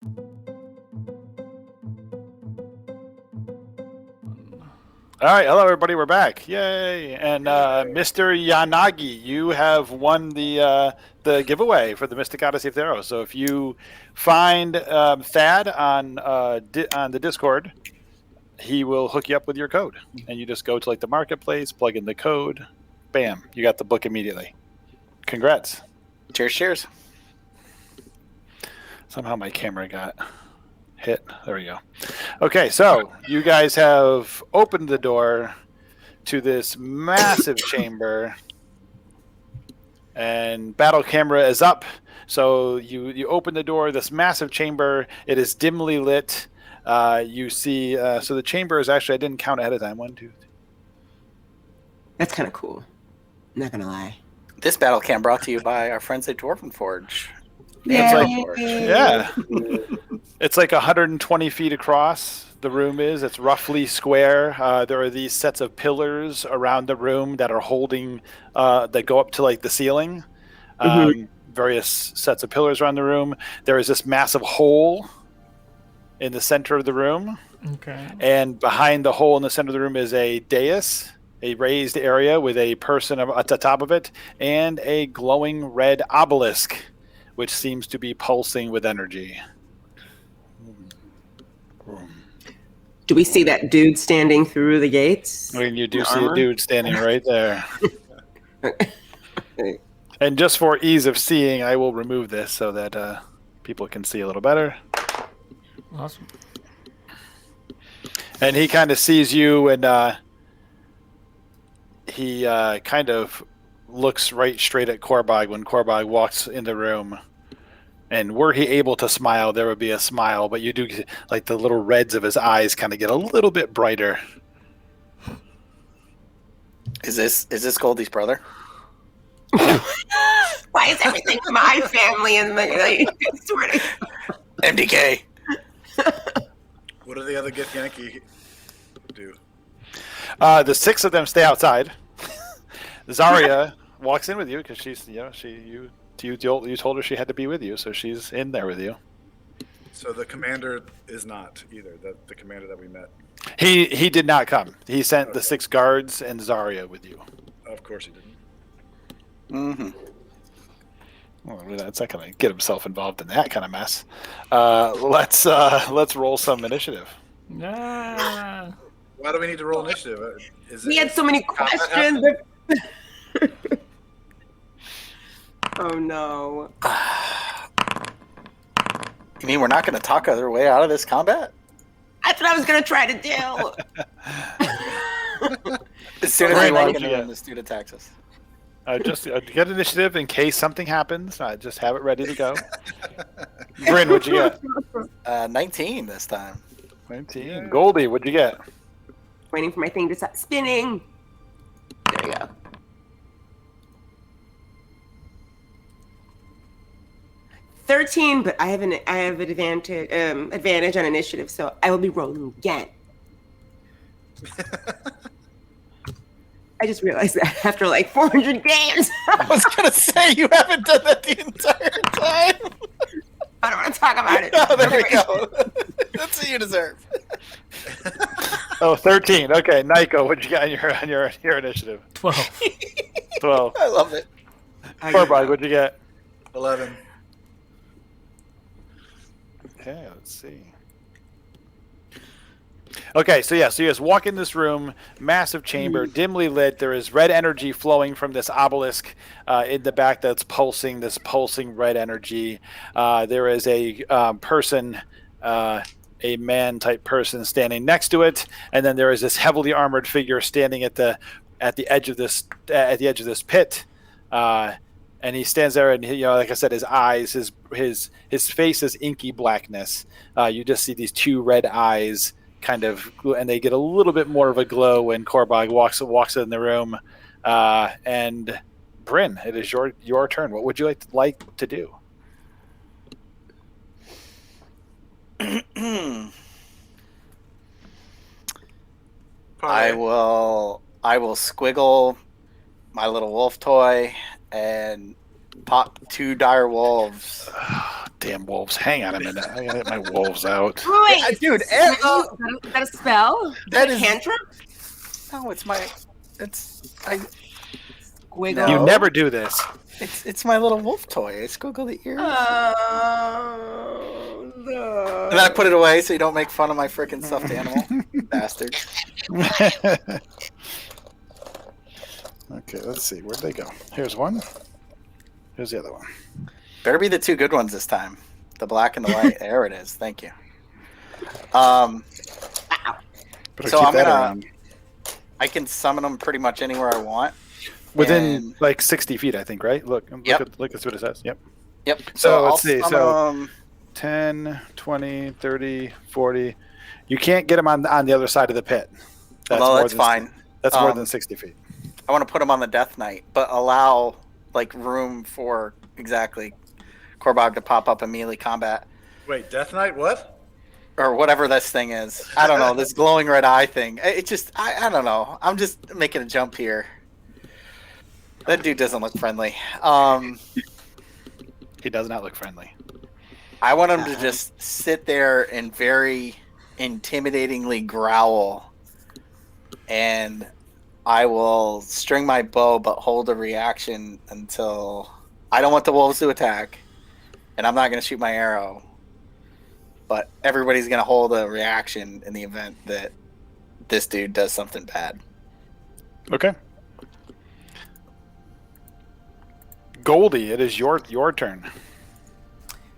All right, hello everybody, we're back! Yay! And Mr. Yanagi, you have won the giveaway for the Mystic Odyssey of Theros. So if you find Thad on the Discord, he will hook you up with your code, and you just go to like the marketplace, plug in the code, bam, you got the book immediately. Congrats! Cheers, cheers. Somehow my camera got hit. There we go. Okay, so you guys have opened the door to this massive chamber, and battle camera is up. So you open the door, this massive chamber. It is dimly lit. You see, so the chamber is actually, I didn't count ahead of time. 1, 2, 3. That's kind of cool. Not gonna lie. This battle cam brought to you by our friends at Dwarven Forge. Yeah. It's like 120 feet across. The room is. It's roughly square. There are these sets of pillars around the room that are holding, that go up to like the ceiling. Various sets of pillars around the room. There is this massive hole in the center of the room. Okay. And behind the hole in the center of the room is a dais, a raised area with a person at the top of it, and a glowing red obelisk, which seems to be pulsing with energy. Do we see that dude standing through the gates? I mean, you do see a dude standing right there. And just for ease of seeing, I will remove this so that people can see a little better. Awesome. And he kind of sees you, and he kind of looks right straight at Korbog when Korbog walks in the room. And were he able to smile, there would be a smile, but you do, like, the little reds of his eyes kind of get a little bit brighter. Is this Goldie's brother? Why is everything my family in the sort of MDK? What do the other Get Yankee do? The 6 of them stay outside. Zarya walks in with you because she's, you told her she had to be with you, so she's in there with you. So the commander is not either. The commander that we met. He did not come. He sent the 6 guards and Zarya with you. Of course he didn't. Mm-hmm. Well, that's not gonna get himself involved in that kind of mess. Let's roll some initiative. Ah. Why do we need to roll initiative? We had so many questions. Oh no. You mean we're not going to talk our way out of this combat? That's what I was gonna try to do. As soon as Bryn, we walk what'd in the you room, get? this dude attacks us. Just get initiative in case something happens. Just have it ready to go. Bryn, what'd you get? 19 this time. 19. Yeah. Goldie, what'd you get? Waiting for my thing to stop spinning. There you go. But I have an advantage on initiative, so I will be rolling again. I just realized that after like 400 games. I was going to say, you haven't done that the entire time. I don't want to talk about it. Oh, there we go. That's what you deserve. Oh, 13. Okay, Nico, what'd you get on your initiative? 12. 12. I love it. Korbog, what'd you get? 11. Okay, let's see. Okay, so you just walk in this room, massive chamber, dimly lit. There is red energy flowing from this obelisk in the back that's pulsing, this pulsing red energy. There is a person, a man-type person standing next to it, and then there is this heavily armored figure standing at the edge of this pit. And he stands there, and like I said, his eyes, his face is inky blackness. You just see these 2 red eyes, kind of, and they get a little bit more of a glow when Korbog walks in the room. And Bryn, it is your turn. What would you like to do? I will squiggle my little wolf toy and pop 2 dire wolves Damn wolves. Hang on a minute. I gotta get my wolves out. Wait, Yeah, dude, spell, is that a spell? That a is- cantrip? No, it's my. I. Wiggle. You No. never do this. It's my little wolf toy. I squiggle the ears. Oh, no. And then I put it away so you don't make fun of my freaking stuffed animal, bastard. Okay, let's see. Where'd they go? Here's one. Here's the other one. Better be the two good ones this time. The black and the white. There it is. Thank you. Better So keep I'm that gonna- around. I can summon them pretty much anywhere I want. Within and- like 60 feet, I think, right? Look, Yep. look at what it says. Yep. Yep. So, let's I'll see, summon so- 'em- 10, 20, 30, 40. You can't get them on the other side of the pit. Well, more that's than- fine. That's more Um, than 60 feet. I want to put them on the Death Knight, but allow like room for exactly Korbog to pop up in melee combat Wait, Death Knight? What? or whatever this thing is. I don't know, this glowing red eye thing. It just I don't know. I'm just making a jump here. That dude doesn't look friendly. He does not look friendly. I want him to just sit there and very intimidatingly growl, and I will string my bow but hold a reaction until I don't want the wolves to attack, and I'm not going to shoot my arrow, but everybody's going to hold a reaction in the event that this dude does something bad. Okay. Goldie, it is your turn.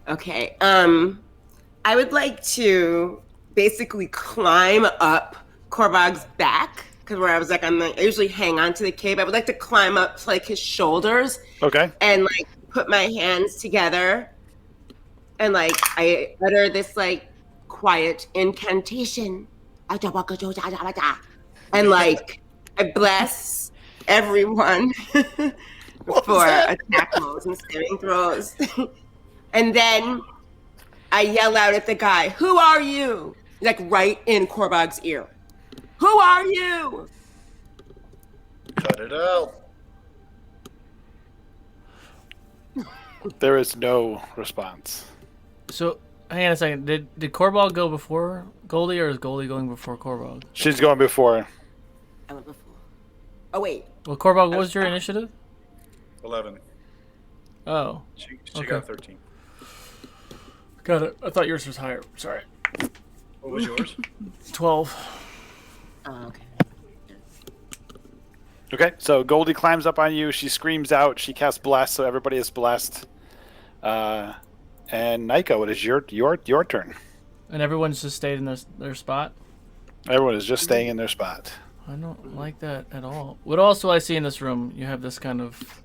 Okay. I would like to basically climb up Korbog's back because where I was like, I usually hang on to the cape. I would like to climb up to like his shoulders Okay. and like put my hands together and like I utter this like quiet incantation, and like I bless everyone for attack rolls and saving throws. And then I yell out at the guy, "Who are you?" Like right in Korbog's ear. "Who are you?" Cut it out. There is no response. So, hang on a second. Did Korbog go before Goldie, or is Goldie going before Korbog? She's going before. I went before. Oh wait. Well, Korbog, what was your initiative? 11. Oh, She Okay. got 13. got it. I thought yours was higher. Sorry. What was yours? 12. Oh, okay. Okay, so Goldie climbs up on you. She screams out. She casts Bless, so everybody is blessed. And Nico, it is your turn. And everyone's just stayed in their spot? Everyone is just staying in their spot. I don't like that at all. What else do I see in this room? You have this kind of...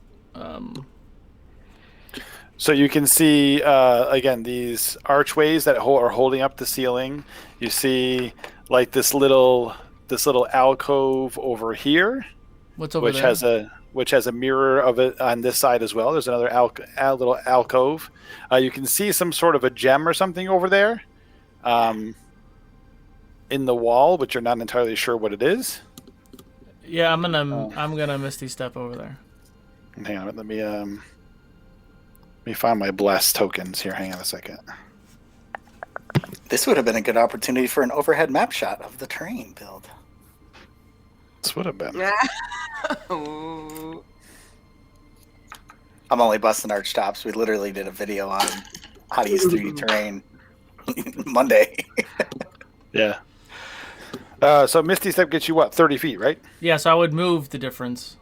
So you can see, again, these archways that are holding up the ceiling. You see, like, this little alcove over here, what's over which there? has a mirror of it on this side as well. There's another little alcove. You can see some sort of a gem or something over there, in the wall, but you're not entirely sure what it is. Yeah, I'm gonna Misty Step over there. Hang on, let me find my blessed tokens here. Hang on a second. This would have been a good opportunity for an overhead map shot of the terrain build. This would have been. Oh. I'm only busting arch tops. We literally did a video on how to use 3D terrain Monday. Yeah. So Misty Step gets you what? 30 feet, right? Yeah, so I would move the difference.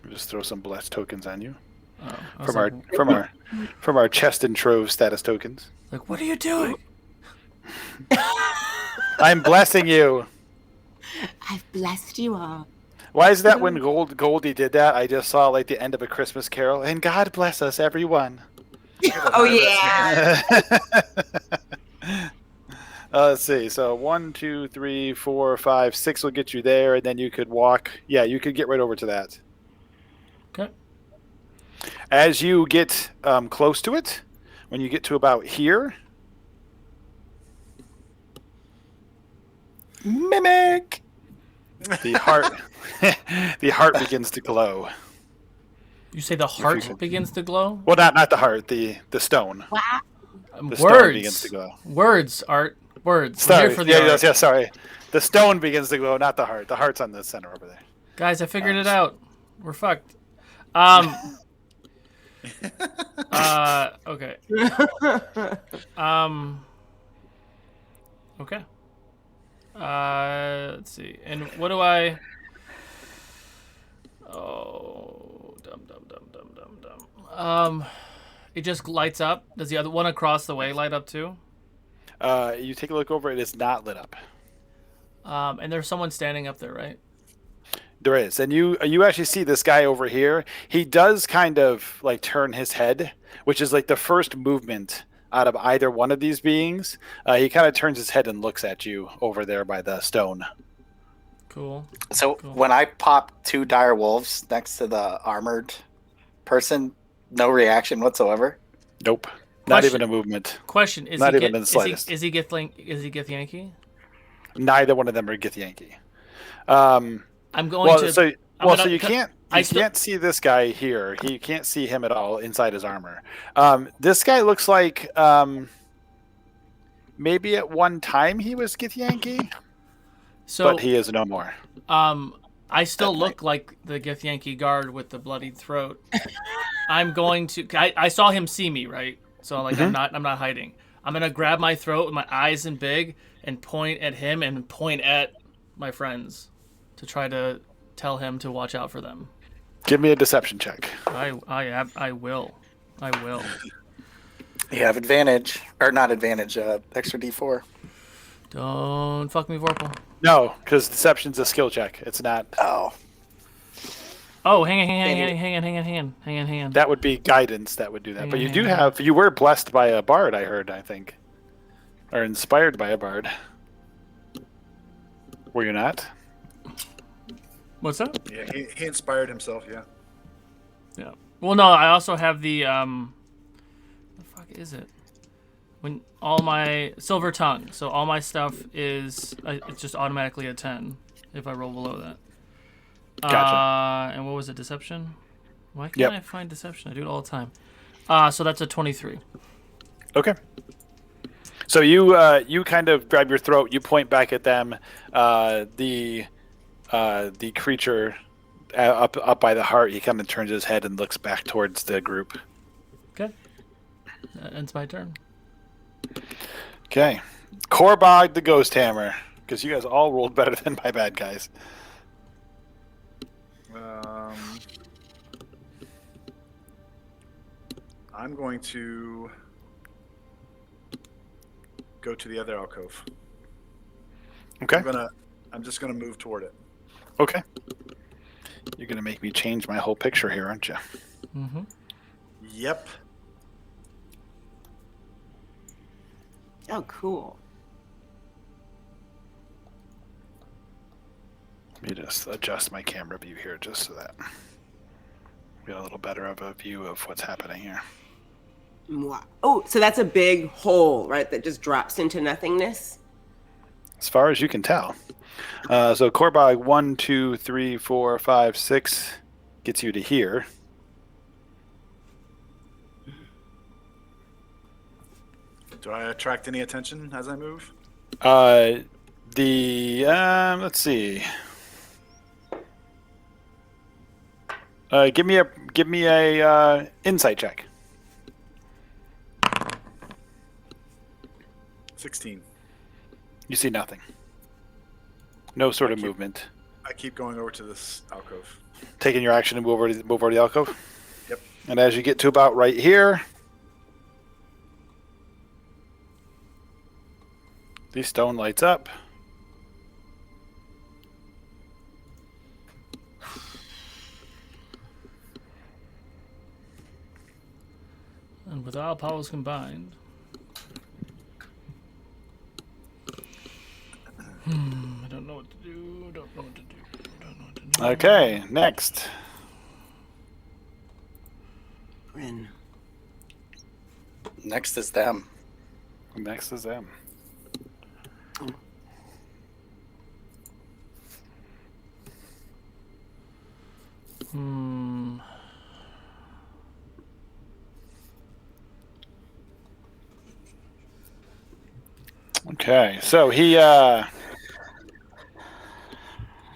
Just throw some blessed tokens on you Oh, I was from our chest and trove status tokens. like, what are you doing? I'm blessing you. I've blessed you all. Why is that when Goldie did that? I just saw like the end of A Christmas Carol, and God bless us, everyone. Oh yeah. Let's see. So 1, 2, 3, 4, 5, 6 will get you there, and then you could walk. Yeah, you could get right over to that. Okay. As you get close to it, when you get to about here, Mimic! the heart begins to glow. You say the heart begins to glow? Well, not the heart, the stone. Wow. The stone begins to glow. Words, Art. Words. I'm Sorry. here for the art. Yeah, sorry. The stone begins to glow, not the heart. The heart's on the center over there. Guys, I figured it out. We're fucked. Okay. Okay. Let's see. And what do I... Oh, dumb. It just lights up. Does the other one across the way light up too? You take a look over. It is not lit up. And there's someone standing up there, right? There is, and you actually see this guy over here. He does kind of like turn his head, which is like the first movement out of either one of these beings. He kind of turns his head and looks at you over there by the stone. Cool. So when I pop 2 dire wolves next to the armored person, no reaction whatsoever. Nope. Not even a movement. Question: Is not he even in the slightest. Is he Githyanki? Neither one of them are Githyanki. I'm going to. So you can't see this guy here. You can't see him at all inside his armor. This guy looks like maybe at one time he was Githyanki, but he is no more. I still look like the Githyanki guard with the bloodied throat. I'm going to. I saw him see me, right? So like I'm not hiding. I'm gonna grab my throat with my eyes in big and point at him and point at my friends to try to tell him to watch out for them. Give me a deception check. I will. You have advantage, or not advantage, extra D4. Don't fuck me, Vorpal. No, because deception's a skill check. It's not. Oh, hang on. That would be guidance that would do that. But you were blessed by a bard, I think. Or inspired by a bard. Were you not? What's that? Yeah, he inspired himself, yeah. Yeah. Well, no, I also have the, the fuck is it? When all my silver tongue, so all my stuff is, it's just automatically a 10 if I roll below that. Gotcha. And what was it, deception? Why can't I find deception? I do it all the time. So that's a 23. Okay. So you kind of grab your throat, you point back at them. The creature up by the heart, he kind of turns his head and looks back towards the group. Okay. That ends my turn. Okay. Korbog the Ghost Hammer, because you guys all rolled better than my bad guys. I'm going to go to the other alcove. Okay. I'm just gonna move toward it. Okay. You're gonna make me change my whole picture here, aren't you? Mm-hmm. Yep. Oh, cool. Let me just adjust my camera view here just so that we get a little better of a view of what's happening here. Wow. Oh, so that's a big hole, right? That just drops into nothingness. As far as you can tell. So Korbog 1, 2, 3, 4, 5, 6 gets you to here. Do I attract any attention as I move? Let's see. Give me a insight check. 16. You see nothing. No sort of movement. I keep going over to this alcove. Taking your action and move over to the alcove? Yep. And as you get to about right here, the stone lights up. And with all powers combined. I don't know what to do. Okay, next. Bryn. Next is them. Next is them. Okay, so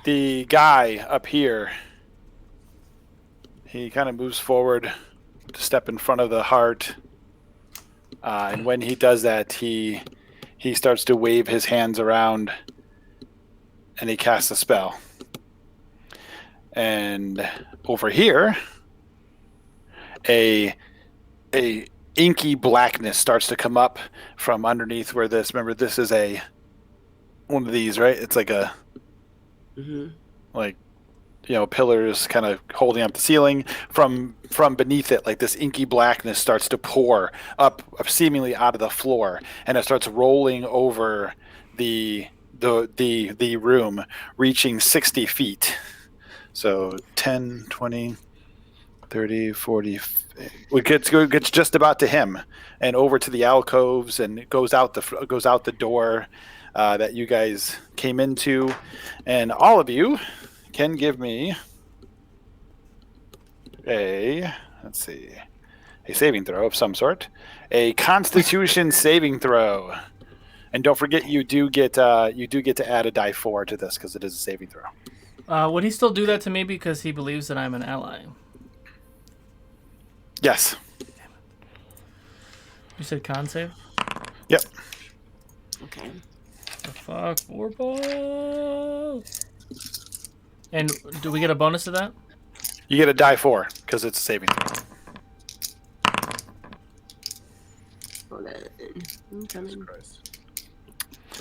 the guy up here, he kind of moves forward to step in front of the heart, and when he does that, he starts to wave his hands around, and he casts a spell. And over here, a inky blackness starts to come up from underneath where this. Remember, this is one of these, right? It's like a like pillars kind of holding up the ceiling. From beneath it, like this inky blackness starts to pour up seemingly out of the floor, and it starts rolling over the room, reaching 60 feet. So 10, 20, 30, 40. It gets just about to him, and over to the alcoves, and it goes out the door that you guys came into, and all of you can give me a saving throw of some sort, a Constitution saving throw, and don't forget you do get to add a die 4 to this because it is a saving throw. Would he still do that to me because he believes that I'm an ally? Yes. You said con save? Yep. Okay. The fuck? 4 balls. And do we get a bonus to that? You get a die 4 because it's a saving throw. Hold on. I'm coming.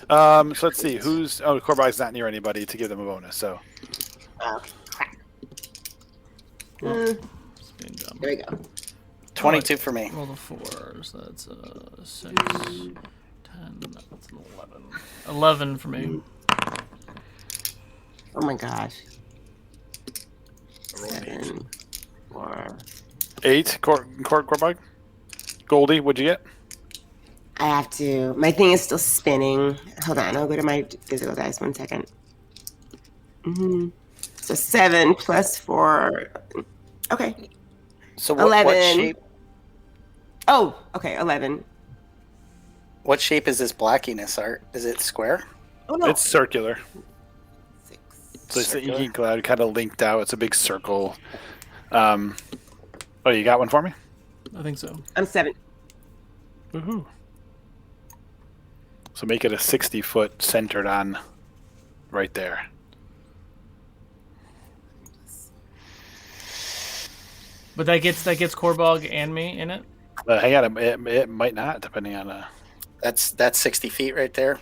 So let's see who's. Oh, Corbai's not near anybody to give them a bonus. So. Oh, crap. It's being dumb. There we go. 22 for me. Roll the 4, so that's 6, 10, that's an 11. 11 for me. Oh my gosh. 7, 4. 8. Corbai. Goldie, what'd you get? I have to. My thing is still spinning. Hold on. I'll go to my physical dice. 1 second. So 7 plus 4. Okay. So 11. what shape? Oh, okay. 11. What shape is this blackiness art? Is it square? Oh no. It's circular. 6. So it's the inky cloud kind of linked out. It's a big circle. Oh, you got one for me? I think so. I'm 7. Woohoo! So make it a 60-foot centered on right there. But that gets Korbog and me in it? Hang on, it might not, depending on. That's 60 feet right there.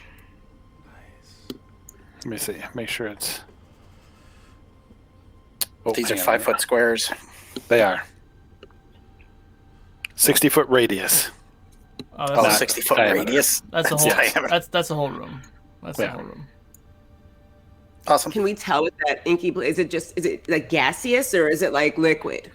Let me see. Make sure it's. Oh, These are hang on. 5-foot squares. They are. 60-foot radius. Oh, Oh, that's 60-foot diameter. radius. that's the whole. diameter. That's the whole room. That's the Yeah. whole room. Awesome. Can we tell with that inky blue? Is it like gaseous or is it like liquid?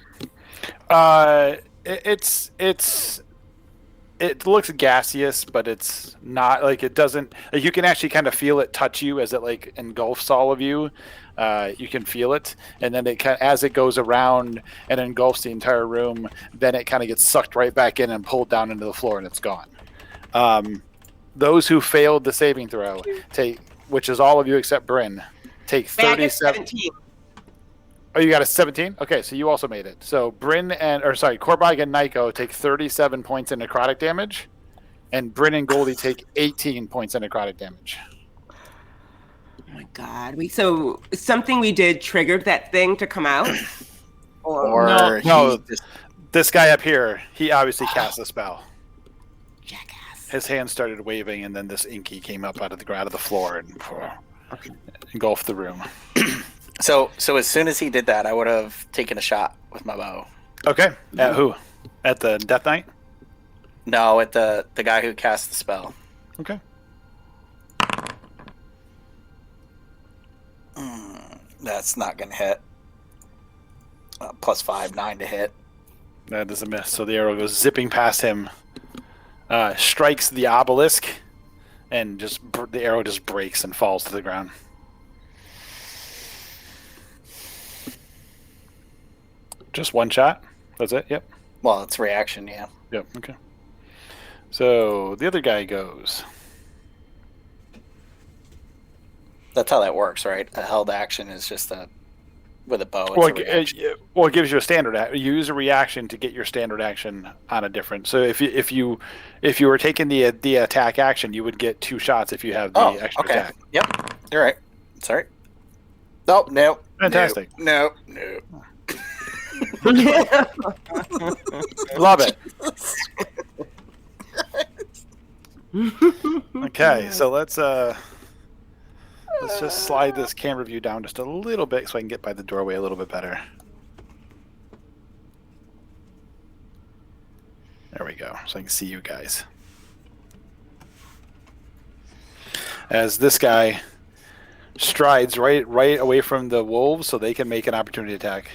It looks gaseous, but it's not. Like, it doesn't. Like, you can actually kind of feel it touch you as it like engulfs all of you. You can feel it, and then as it goes around and engulfs the entire room, then it kind of gets sucked right back in and pulled down into the floor, and it's gone. Those who failed the saving throw which is all of you except Bryn, take I got 37. 17. Oh, you got a 17? Okay, so you also made it. So Korbag and Nyko take 37 points in necrotic damage, and Bryn and Goldie take 18 points in necrotic damage. Oh my god. So something we did triggered that thing to come out? Or No. he's just- This guy up here, he obviously cast a spell. Jackass. His hand started waving, and then this inky came up out of the floor and engulfed the room. So as soon as he did that, I would have taken a shot with my bow. Okay. At who? At the Death Knight? No, at the guy who cast the spell. Okay. That's not gonna hit. +5, 9 to hit. That is a miss. So the arrow goes zipping past him, strikes the obelisk, and the arrow just breaks and falls to the ground. Just one shot? That's it? Yep. Well, it's reaction, yeah. Yep. Okay. So the other guy goes. That's how that works, right? A held action is just with a bow. It's Well, a reaction. it gives you a standard. You use a reaction to get your standard action on a different. So if you were taking the attack action, you would get 2 shots if you have the extra okay. attack. Yep, you're right. Sorry. Oh, no. Fantastic. No. Love it. Okay, so let's just slide this camera view down just a little bit so I can get by the doorway a little bit better. There we go, so I can see you guys. As this guy strides right away from the wolves so they can make an opportunity attack.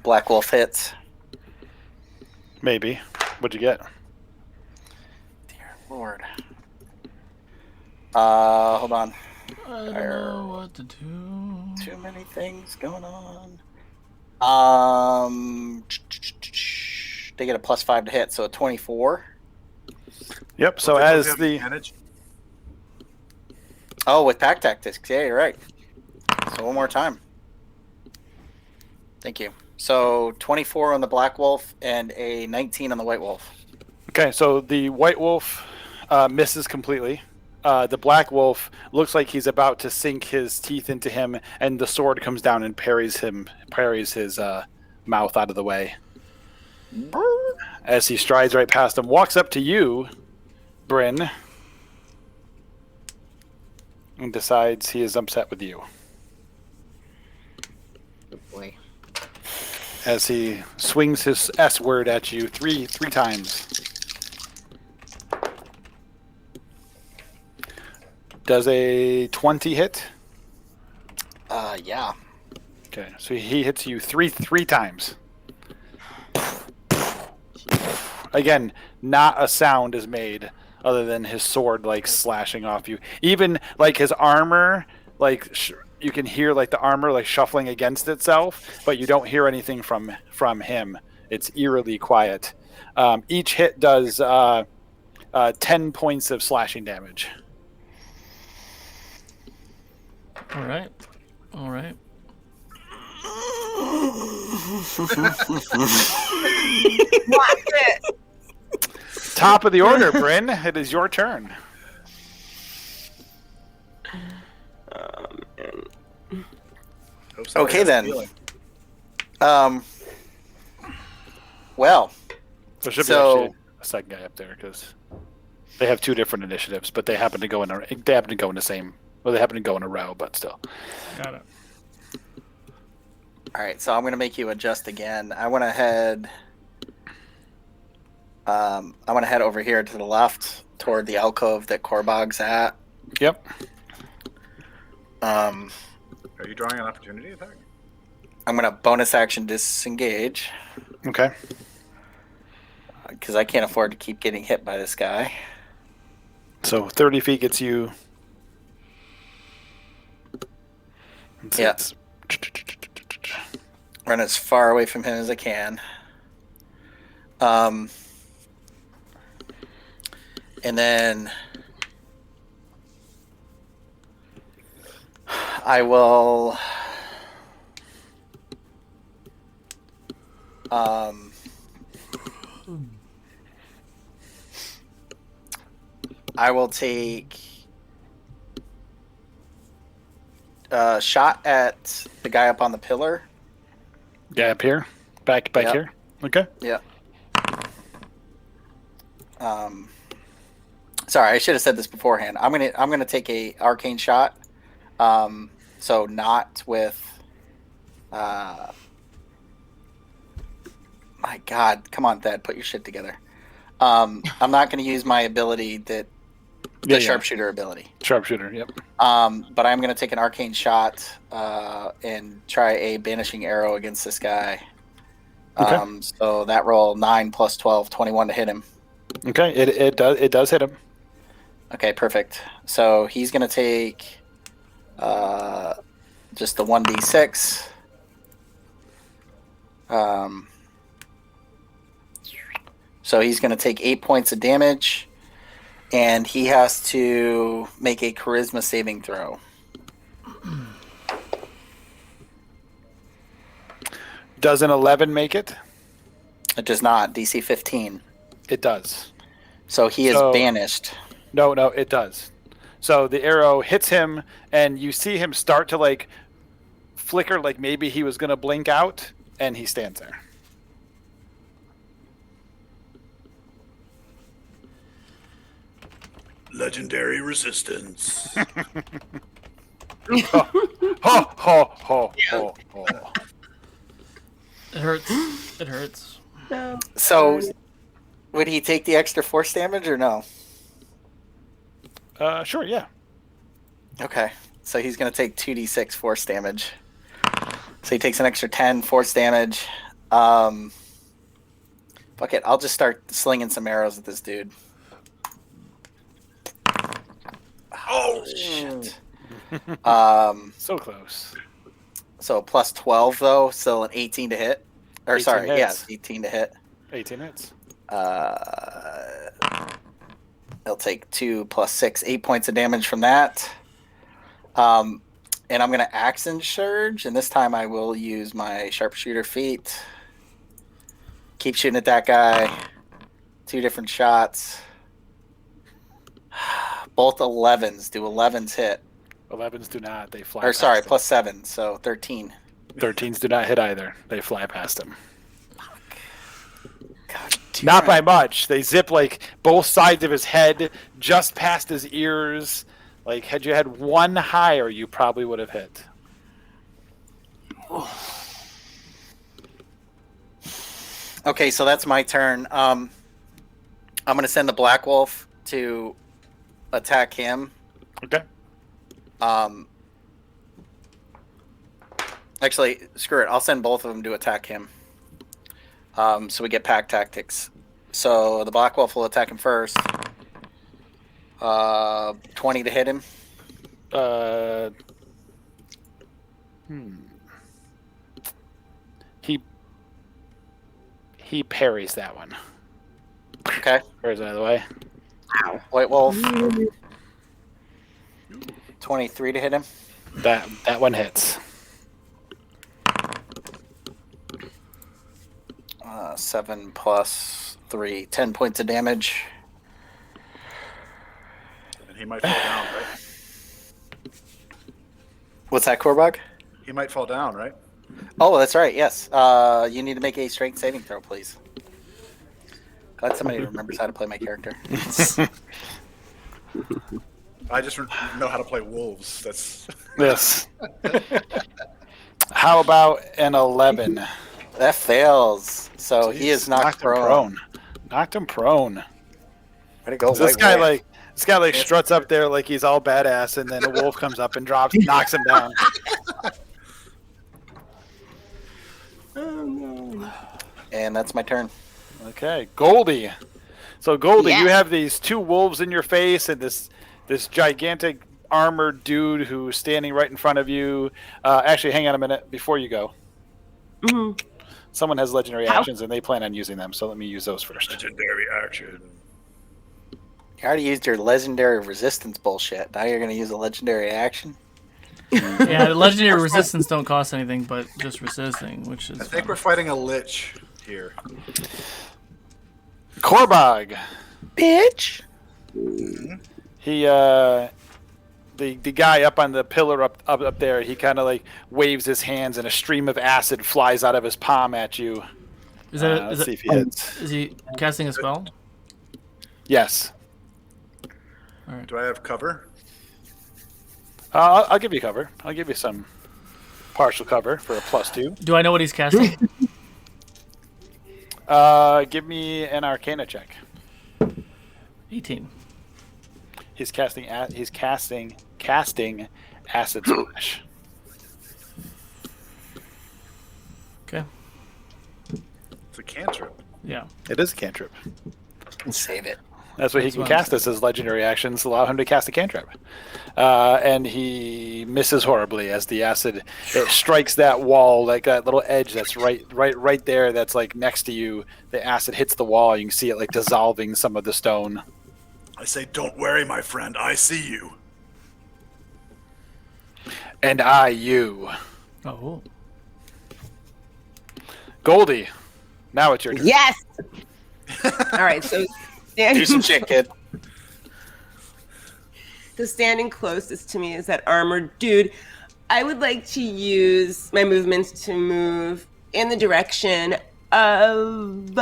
Black Wolf hits. Maybe. What'd you get? Dear Lord. Hold on. I don't know what to do. Too many things going on. They get a +5 to hit, so a 24. Yep, so Don't they as have the... advantage? Oh, with pack tactics. Yeah, you're right. So one more time. Thank you. So 24 on the Black Wolf and a 19 on the White Wolf. Okay, so the White Wolf misses completely. The Black Wolf looks like he's about to sink his teeth into him, and the sword comes down and parries his mouth out of the way. As he strides right past him, walks up to you, Bryn, and decides he is upset with you. Oh boy. As he swings his S word at you three times. Does a 20 hit? Yeah. Okay, so he hits you three times. Again, not a sound is made other than his sword like slashing off you. Even like his armor, like you can hear like the armor like shuffling against itself, but you don't hear anything from him. It's eerily quiet. Each hit does 10 points of slashing damage. All right. Watch it. Top of the order, Bryn. It is your turn. Hope somebody Okay has then. healing. Well, There should be So- actually a second guy up there because they have 2 different initiatives, but they happen to go in the same. Well, they happen to go in a row, but still. Got it. all right. So I'm gonna make you adjust again. I went ahead. I want to head over here to the left toward the alcove that Korbog's at. Yep. Um, Are you drawing an opportunity attack? I'm gonna bonus action disengage Okay. because I can't afford to keep getting hit by this guy. So 30 feet gets you. Yeah. Run as far away from him as I can. And then I will take a shot at the guy up on the pillar. Yeah, up here. Back Yep. here. Okay. Yeah. Sorry, I should have said this beforehand. I'm gonna take a arcane shot. So not with. My God, come on, Thad, put your shit together. I'm not gonna use my ability the sharpshooter ability. Sharpshooter. Yep. But I'm gonna take an arcane shot and try a banishing arrow against this guy. Okay. So that roll 9 + 12, 21 to hit him. Okay. It does hit him. Okay, perfect. So he's gonna take just the 1d6. So he's going to take 8 points of damage, and he has to make a charisma saving throw. Does an 11 make it? It does not. DC 15. It does. So he is banished. No, it does. So the arrow hits him, and you see him start to like flicker, like maybe he was going to blink out, and he stands there. Legendary resistance. Ho, ho, ho, ho, ho. It hurts. It hurts. No. So would he take the extra force damage or no? Sure, yeah. Okay. So he's going to take 2d6 force damage. So he takes an extra 10 force damage. Fuck it. I'll just start slinging some arrows at this dude. Oh, Shit. So close. So plus 12 though, still an 18 to hit. Or 18 sorry, hits. yeah, 18 to hit. 18 hits. He'll take 2 plus 6, 8 points of damage from that. And I'm going to action surge, and this time I will use my sharpshooter feat. Keep shooting at that guy. 2 different shots. Both 11s. Do 11s hit? 11s do not. They fly. Or sorry, past him. plus 7, so 13. 13s do not hit either. They fly past him. God, Not by much. They zip like both sides of his head, just past his ears. Like, had you had one higher, you probably would have hit. Okay, so that's my turn. I'm going to send the Black Wolf to attack him. Okay. Actually, screw it. I'll send both of them to attack him. So we get pack tactics. So the Black Wolf will attack him first. 20 to hit him. He parries that one. Okay. Parries it out of the way. White Wolf. 23 to hit him. That one hits. 7 plus 3, 10 points of damage. and he might fall down, right? What's that, Korbog? He might fall down, right? Oh, that's right. Yes. You need to make a strength saving throw, please. Glad somebody remembers how to play my character. I just know how to play wolves. That's Yes. How about an 11? That fails. So he Jeez, is knocked prone. Knocked him prone. Way to go, So this White guy Wolf. struts up there like he's all badass, and then a wolf comes up and knocks him down. Oh no. And that's my turn. Okay, Goldie. So Goldie, Yeah. you have these two wolves in your face, and this gigantic armored dude who's standing right in front of you. Actually, hang on a minute before you go. Mm-hmm. Someone has legendary How? actions, and they plan on using them. So let me use those first. legendary action. You already used your legendary resistance bullshit. Now you're going to use a legendary action? Yeah, the legendary resistance don't cost anything but just resisting, which is I think fun. we're fighting a lich here. Korbog. Bitch! He the guy up on the pillar up there, he kind of like waves his hands and a stream of acid flies out of his palm at you. Is that, Let's see if he hits. is he casting a spell? Yes. Do I have cover? I'll give you cover. I'll give you some partial cover for a +2. Do I know what he's casting? Give me an Arcana check. 18. He's casting acid splash. Okay. It's a cantrip. Yeah. It is a cantrip. Save it. That's what he That's can what I'm cast as his legendary actions, allow him to cast a cantrip. And he misses horribly as the acid it strikes that wall, like that little edge that's right there. That's like next to you. The acid hits the wall. You can see it like dissolving some of the stone. I say, don't worry, my friend. I see you. And I, you, Oh. Goldie. Now it's your turn. Yes. All right. So Do some shit, kid. the standing closest to me is that armored dude. I would like to use my movements to move in the direction of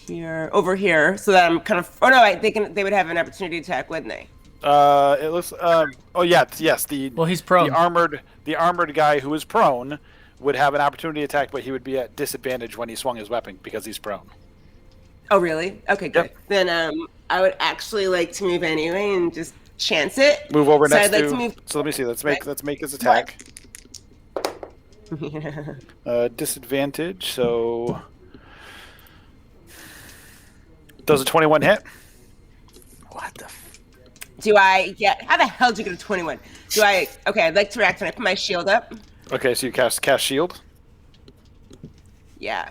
here, over here, so that I'm kind of. Oh no, they would have an opportunity to attack, wouldn't they? It looks. Oh yeah, yes. Well, he's prone. The armored guy who is prone would have an opportunity attack, but he would be at disadvantage when he swung his weapon because he's prone. Oh really? Okay, good. Yep. Then I would actually like to move anyway and just chance it. Move over So next I'd like to. to move. So let me see. Let's make his attack. Disadvantage. So does a 21 hit? What the? Do I get? How the hell did you get a 21? Do I? Okay, I'd like to react when I put my shield up. Okay, so you cast shield. Yeah.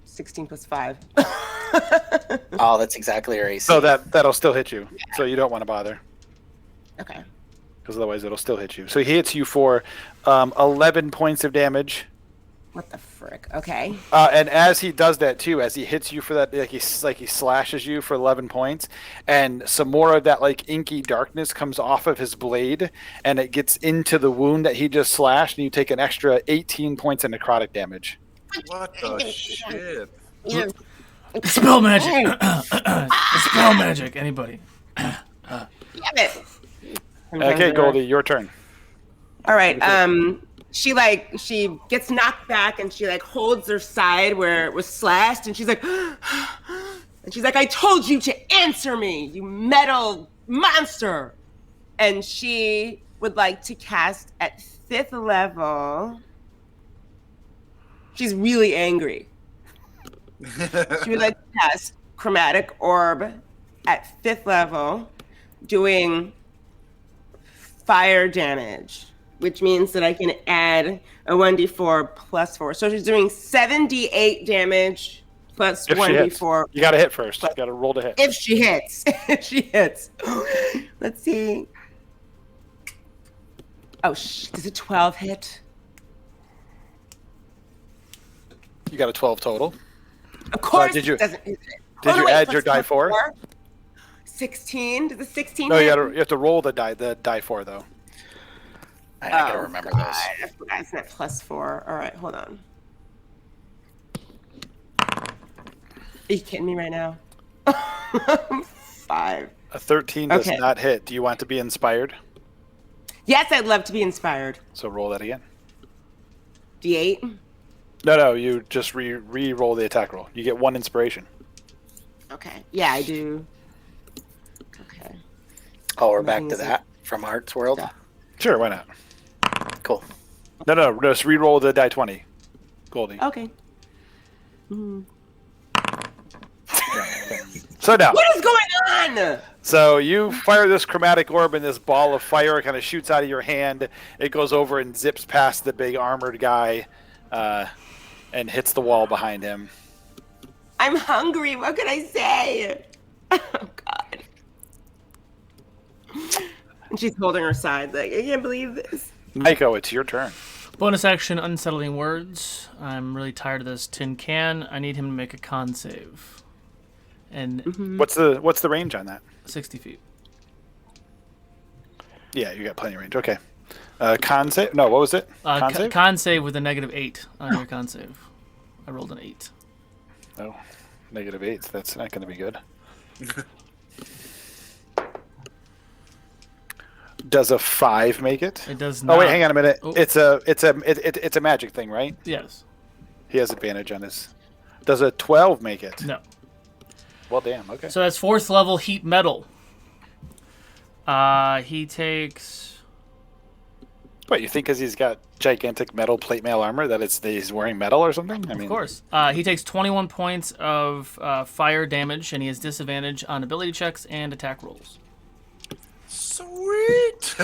16 plus 5. Oh, that's exactly your AC. So that'll still hit you. So you don't want to bother Okay. because otherwise it'll still hit you. So he hits you for 11 points of damage. What the frick? Okay. And as he does that too, as he hits you for that, like he slashes you for 11 points, and some more of that like inky darkness comes off of his blade, and it gets into the wound that he just slashed, and you take an extra 18 points of necrotic damage. What the shit? Spell magic. Spell magic. Anybody? Damn it. Okay, Goldie, your turn. All right. She gets knocked back and she like holds her side where it was slashed, and she's like, I told you to answer me, you metal monster. And she would like to cast at 5th level. She's really angry. She would like to cast Chromatic Orb at 5th level, doing fire damage, which means that I can add a 1d4 plus 4. So she's doing 7d8 damage plus If she hits. 1d4. You got to hit first. You got to roll to hit. If she hits. If she hits. Let's see. Oh, does a 12 hit? You got a 12 total. Of course did you- it doesn't. Did you add your die 4? 16? Does the 16 No, hit? you have to roll the die 4 though. I gotta remember God. this. I forgot it's not plus 4. All right, hold on. Are you kidding me right now? 5. A 13 does Okay. not hit. Do you want to be inspired? Yes, I'd love to be inspired. So roll that again. D8? No, you just re-roll the attack roll. You get 1 inspiration. Okay. Yeah, I do. Okay. Oh, we're back Nothing to is that from Art's World. Yeah. Sure, why not? Cool. No, just re-roll the die 20. Goldie. Okay. So now, What is going on? so you fire this chromatic orb, and this ball of fire kind of shoots out of your hand. It goes over and zips past the big armored guy, and hits the wall behind him. I'm hungry. What can I say? Oh, God. And she's holding her side like, I can't believe this. Maiko, it's your turn. Bonus action, unsettling words. I'm really tired of this tin can. I need him to make a con save. And What's the range on that? 60 feet. Yeah, you got plenty of range. Okay. Con save? No, what was it? Con save? Con save with a -8 on your con save. I rolled an 8. Oh, -8. That's not going to be good. Does a 5 make it? It does not. Oh wait, hang on a minute. Oh. It's a magic thing, right? Yes. He has advantage on his. Does a 12 make it? No. Well, damn. Okay. So that's 4th level heat metal. He takes What, you think because he's got gigantic metal plate mail armor that he's wearing metal or something? I mean, Of course. He takes 21 points of fire damage, and he has disadvantage on ability checks and attack rolls. Sweet.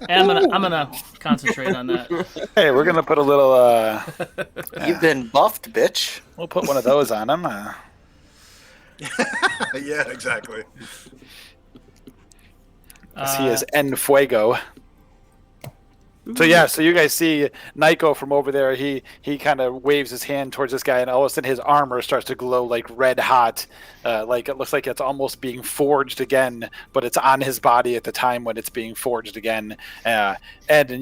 And I'm gonna concentrate on that. Hey, we're gonna put a little. You've been buffed, bitch. We'll put one of those on him. Yeah, exactly. He is En Fuego. So yeah, so you guys see Nico from over there. He kind of waves his hand towards this guy, and all of a sudden his armor starts to glow like red hot, like it looks like it's almost being forged again. But it's on his body at the time when it's being forged again, and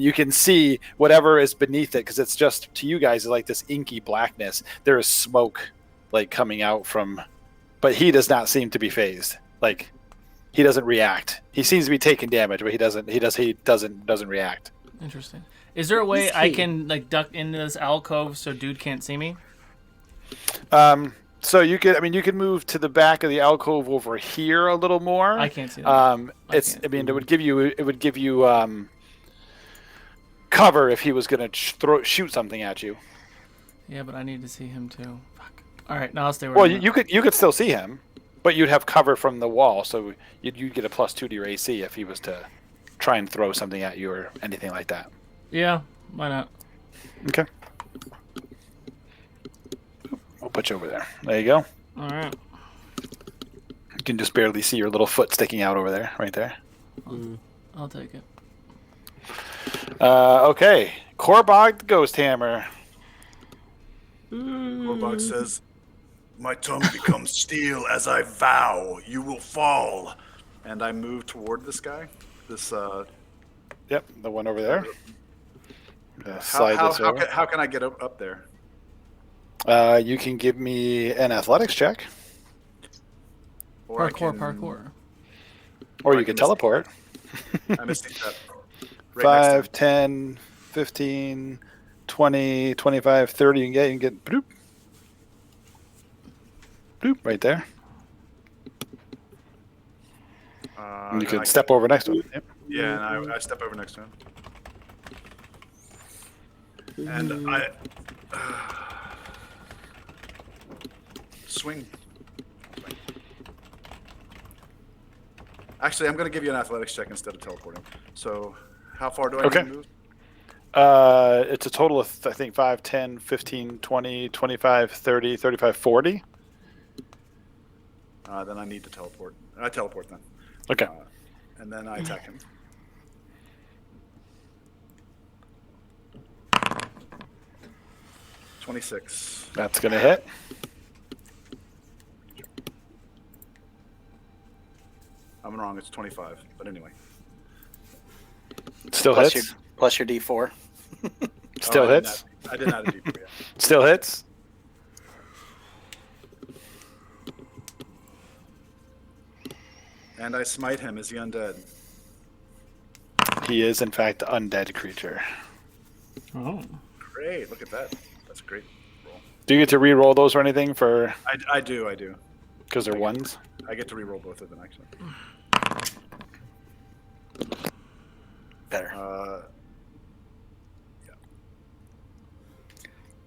you can see whatever is beneath it because it's just to you guys like this inky blackness. There is smoke like coming out from, but he does not seem to be phased. Like he doesn't react. He seems to be taking damage, but he doesn't react. Interesting. Is there a way I can like duck into this alcove so dude can't see me? So you could move to the back of the alcove over here a little more. I can't see that. It would give you cover if he was going to shoot something at you. Yeah, but I need to see him too. Fuck. All right, now I'll stay where Well, I'm at. you could still see him, but you'd have cover from the wall, so you'd get a +2 to your AC if he was to try and throw something at you or anything like that. Yeah, why not? Okay. We'll put you over there. There you go. All right. You can just barely see your little foot sticking out over there, right there. I'll take it. Okay. Korbog the Ghost Hammer. Korbog says, "My tongue becomes steel as I vow. You will fall." And I move toward this guy. This. Yep, the one over there. How can I get up there? You can give me an athletics check, Or I Parkour. or you can teleport. I missed that. Right 5, 10, 15, 20, 25, 30. You can get bloop. Bloop, right there. And you can step over next to him. Yep. Yeah, and I step over next to him. And I swing. Actually, I'm going to give you an athletics check instead of teleporting. So, how far do I need to move? It's a total of, I think, 5, 10, 15, 20, 25, 30, 35, 40. Then I need to teleport. I teleport then. Okay. And then I attack him. $26. That's going to hit. I'm wrong. It's 25. But anyway. Still Plus hits. Plus your D4. Still I hits. did not do it. Still hits. And I smite him. Is he undead? He is, in fact, an undead creature. Oh. Great. Look at that. That's a great roll. Do you get to re-roll those or anything for? I do. Because they're ones. I get to re-roll both of them, actually. Better. Yeah.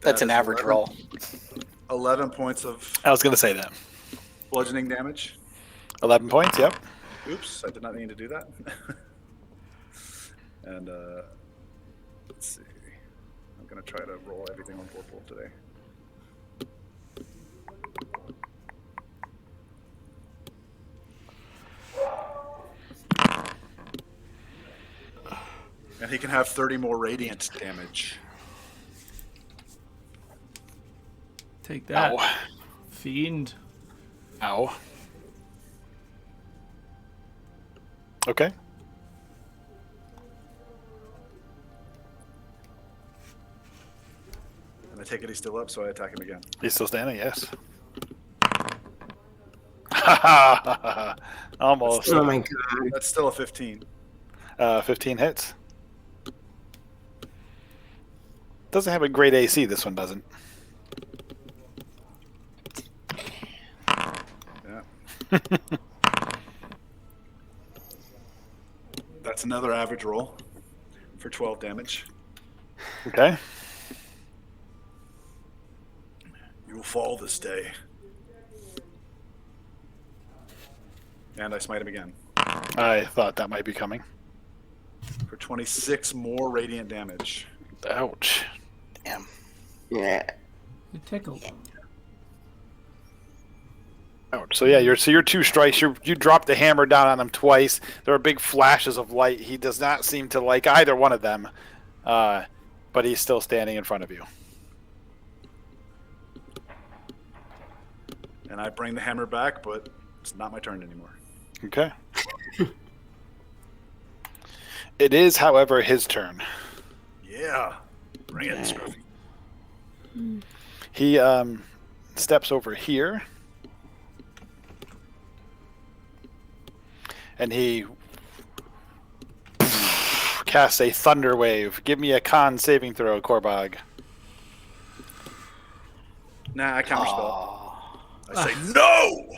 That's an is average 11 roll. 11 points of I was going to say that. bludgeoning damage. 11 points, yep. Oops, I did not mean to do that. And let's see. I'm going to try to roll everything on purple today. And he can have 30 more radiant damage. Take that. Ow. Fiend. Ow. Okay. And I take it he's still up, so I attack him again. He's still standing, yes. Almost. Oh my god. That's still a 15. 15 hits. Doesn't have a great AC, this one doesn't. Yeah. That's another average roll for 12 damage. Okay. You will fall this day. And I smite him again I thought that might be coming. for 26 more radiant damage. Ouch. Damn. Yeah. You tickled. Ouch. So yeah, your 2 strikes. You drop the hammer down on him twice. There are big flashes of light. He does not seem to like either one of them, but he's still standing in front of you. And I bring the hammer back, but it's not my turn anymore. Okay. It is, however, his turn. Yeah. Bring it, Scruffy. He steps over here. And he casts a thunder wave. Give me a con saving throw, Korbog. Nah, I counterspell. I say no!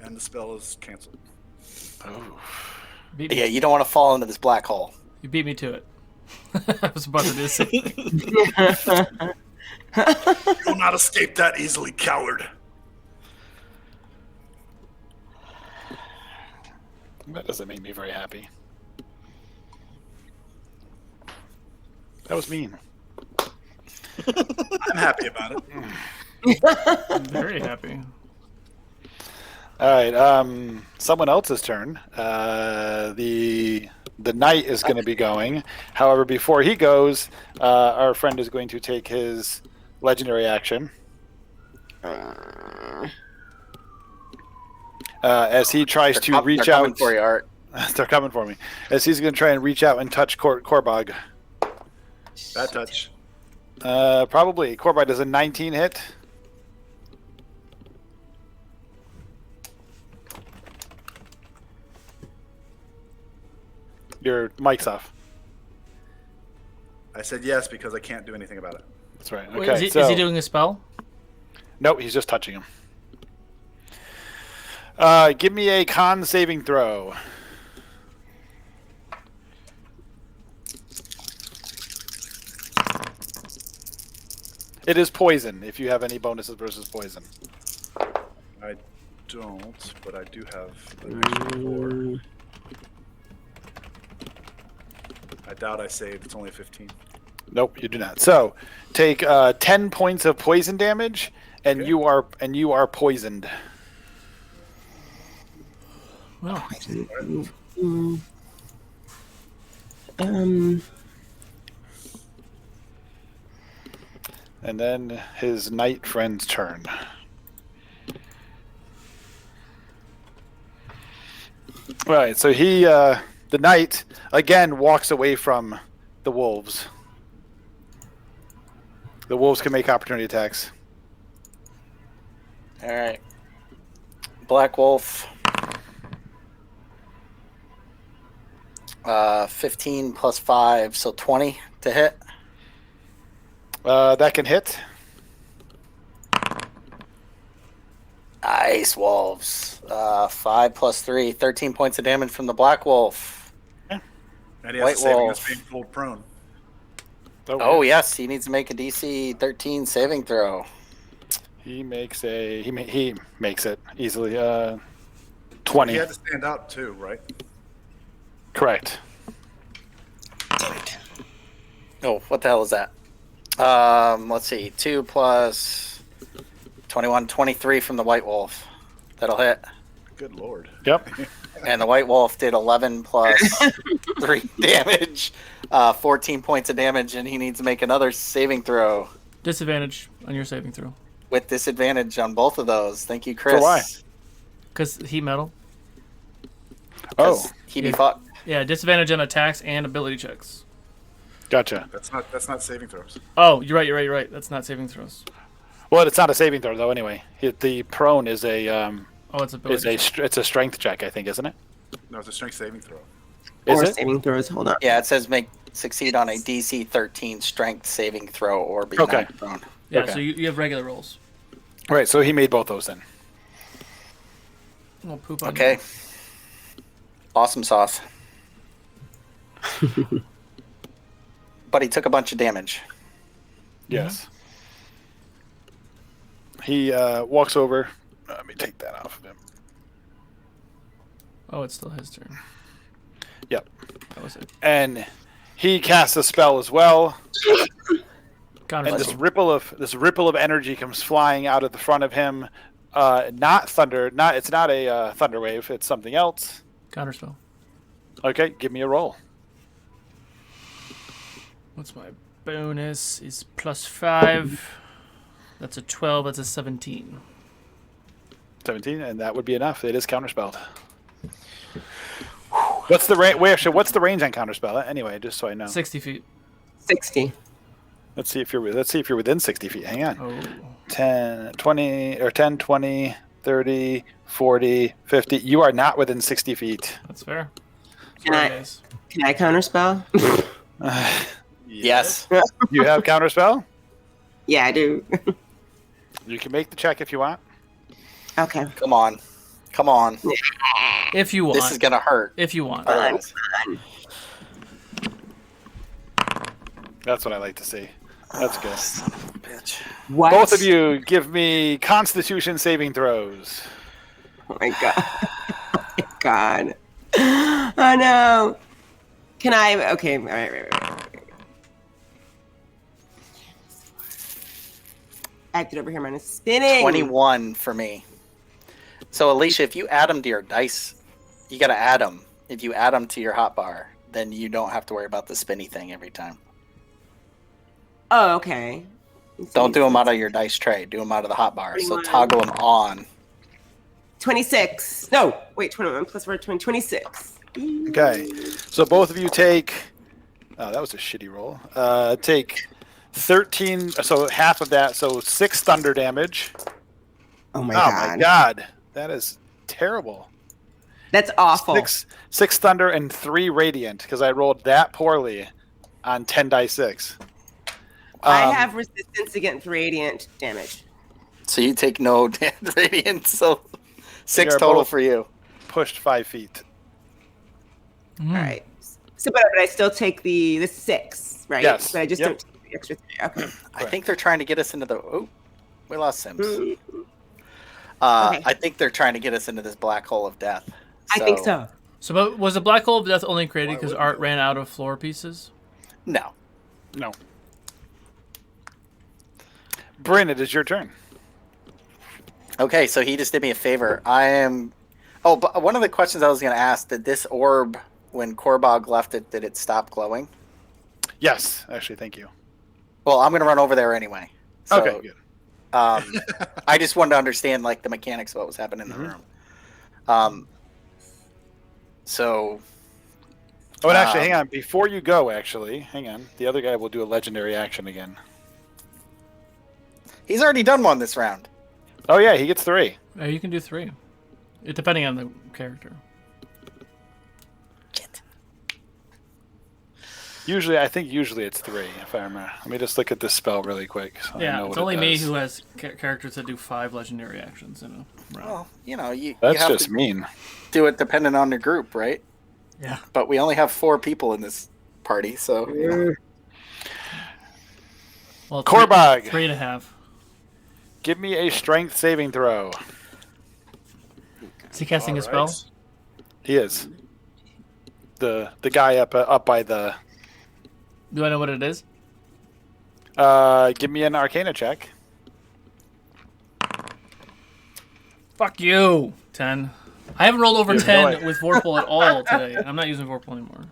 And the spell is canceled. Oh. Beat me. Yeah, you don't want to fall into this black hole. You beat me to it. I was about to do something. You will not escape that easily, coward. That doesn't make me very happy. That was mean. I'm happy about it. I'm very happy. All right. Someone else's turn. The knight is going to be going. However, before he goes, our friend is going to take his legendary action. As he tries to reach they're out. coming for you, Art. They're coming for me. As he's going to try and reach out and touch Korbog. Bad touch. Probably. Korbog does a 19 hit. Your mic's off. I said yes because I can't do anything about it. That's right. Wait, Okay. is he doing a spell? Nope, he's just touching him. Give me a con saving throw. It is poison if you have any bonuses versus poison. I don't, but I do have an extra 4. I doubt I saved. It's only 15. Nope, you do not. So, take 10 points of poison damage, and Okay. you are poisoned. Well, And then his knight friend's turn. Right, so he, the knight, again walks away from the wolves. The wolves can make opportunity attacks. All right. Black Wolf. 15 plus 5, so 20 to hit. That can hit. Ice Wolves. 5 plus 3, 13 points of damage from the Black Wolf. And he has White a saving Wolf. us being pulled prone. Oh, yes, he needs to make a DC 13 saving throw. He makes he makes it easily. 20. He had to stand up too, right? Correct. Oh, what the hell is that? Let's see. 2 plus 21, 23 from the White Wolf. That'll hit. Good lord. Yep. And the White Wolf did 11 plus 3 damage. 14 points of damage, and he needs to make another saving throw. disadvantage on your saving throw. With disadvantage on both of those. Thank you, Chris. For why? Because heat metal. Oh, He be Yeah. fucked. Yeah, disadvantage on attacks and ability checks. gotcha. That's not saving throws. Oh, you're right. That's not saving throws. Well, it's not a saving throw though. Anyway, the prone is a Oh, it's ability. it's a strength check, I think, isn't it? No, it's a strength saving throw. Is or it? saving throws. Hold on. Yeah, it says succeed on a DC 13 strength saving throw or be Okay. knocked prone. Yeah, okay. so you have regular rolls. Right. So he made both those then. We'll poop on Okay. you. Awesome sauce. But he took a bunch of damage. Yes. He walks over. Let me take that off of him. Oh, it's still his turn. Yep. That was it. And he casts a spell as well. Counterspell. And this ripple of energy comes flying out of the front of him. Not thunder. It's not a thunder wave. It's something else. Counterspell. Okay, give me a roll. What's my bonus? Is +5. That's a 12. That's a 17. 17, and that would be enough. It is counterspelled. What's the range? What's the range on counterspell? Anyway, just so I know. 60 feet. 60. Let's see if you're within 60 feet. Hang on. Oh. 10, 20, or 10, 20, 30, 40, 50. You are not within 60 feet. That's fair. Can I counterspell? Yes. You have counterspell? Yeah, I do. You can make the check if you want. Okay. Come on. If you want. This is going to hurt. If you want. Otherwise. That's what I like to see. That's good. Son of a bitch. What? Both of you give me Constitution saving throws. Oh my god. Oh my god. Oh no. Can I? Okay. All right. Acted over here, mine is spinning. 21 for me. So, Alicia, if you add them to your dice, you got to add them. If you add them to your hotbar, then you don't have to worry about the spinny thing every time. Oh, okay. Don't do them out of your dice tray. Do them out of the hotbar. So 21. toggle them on. 26. No, wait, 21 plus 4, 26. Okay. So both of you take... Oh, that was a shitty roll. Take 13... So half of that. So 6 thunder damage. Oh my god. My god. That is terrible. That's awful. 6 thunder and 3 radiant, because I rolled that poorly on 10 die 6. I have resistance against radiant damage. So you take no radiant. So 6 You're total both for you. Pushed 5 feet. All right. So, but I still take the 6, right? Yes. But I just Yep. don't take the extra 3. Okay. I think they're trying to get us into the... Oh, we lost Sims. Okay. I think they're trying to get us into this black hole of death. I think so. So, but was the Black Hole of Death only created because Art ran out of floor pieces? No. No. Bryn, it is your turn. Okay, so he just did me a favor. Oh, but one of the questions I was going to ask, did this orb, when Korbog left it, did it stop glowing? Yes, actually, thank you. Well, I'm going to run over there anyway. So, Okay, good. I just wanted to understand like the mechanics of what was happening in the room. So... Oh, and actually, hang on. Before you go, hang on. The other guy will do a legendary action again. He's already done one this round. Oh, yeah, he gets 3. Yeah, you can do 3. It depending on the character. Shit. Usually it's 3, if I remember. Let me just look at this spell really quick. So I Yeah, know it's what only it me does. who has characters that do 5 legendary actions in a round. Well, you That's have just to mean. do it depending on the group, right? Yeah. But we only have 4 people in this party, so... Well, Korbog. 3.5. Give me a strength saving throw. Is he casting a spell? He is. The guy up by the... Do I know what it is? Give me an Arcana check. Fuck you. 10. I haven't rolled over You have 10 no with Vorpal at all today. I'm not using Vorpal anymore.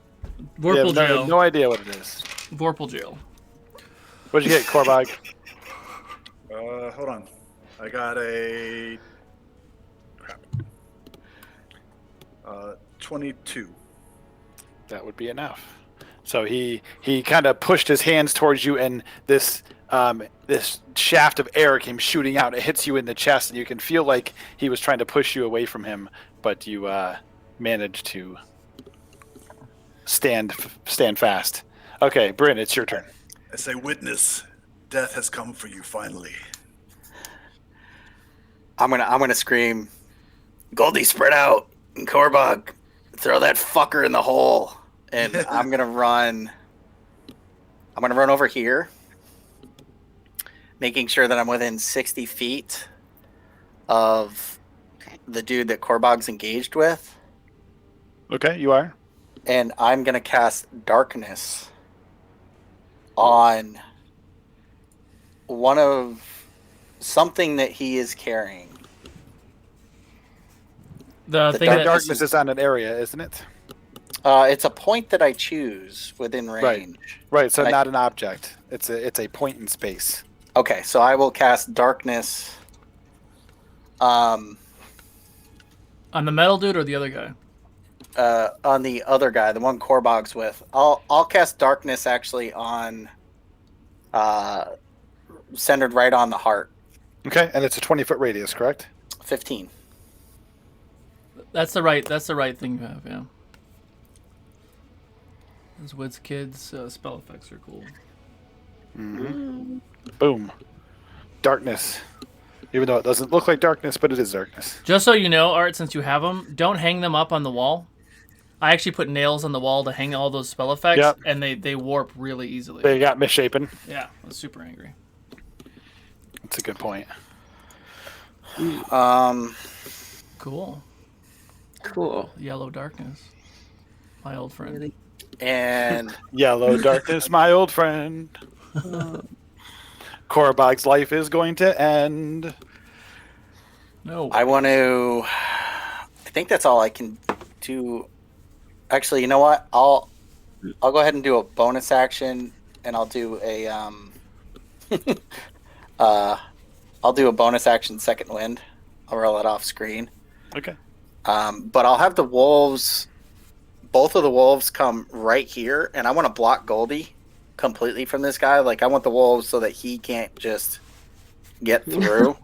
Vorpal You jail. have no idea what it is. Vorpal jail. What'd you get, Korbog? Hold on. I got a... Crap. 22. That would be enough. So he kind of pushed his hands towards you, and this shaft of air came shooting out. It hits you in the chest, and you can feel like he was trying to push you away from him, but you managed to stand fast. Okay, Bryn, it's your turn. I say, witness, death has come for you finally. I'm gonna scream, Goldie, spread out, and Korbog, throw that fucker in the hole, and I'm gonna run I'm going to run over here, making sure that I'm within 60 feet of the dude that Korbog's engaged with. Okay, you are. And I'm going to cast Darkness on one of something that he is carrying. The thing The that darkness is on an area, isn't it? It's a point that I choose within range. Right. So And not an object. It's a point in space. Okay, so I will cast Darkness. on the metal dude or the other guy? On the other guy, the one Korbog's with. I'll cast Darkness actually on centered right on the heart. Okay, and it's a 20-foot radius, correct? 15. That's the right thing you have, yeah. Those Woods Kids spell effects are cool. Boom. Darkness. Even though it doesn't look like darkness, but it is darkness. Just so you know, Art, since you have them, don't hang them up on the wall. I actually put nails on the wall to hang all those spell effects, Yep. and they warp really easily. They got misshapen. Yeah, I was super angry. That's a good point. Cool. Cool. Yellow darkness. My old friend. Really? And Yellow darkness, my old friend. Korbog's life is going to end. No. I want to. I think that's all I can do. Actually, you know what? I'll go ahead and do a bonus action, and I'll do a I'll do a bonus action second wind. I'll roll it off screen. Okay. But I'll have the wolves. Both of the wolves come right here, and I want to block Goldie completely from this guy. Like I want the wolves so that he can't just get through.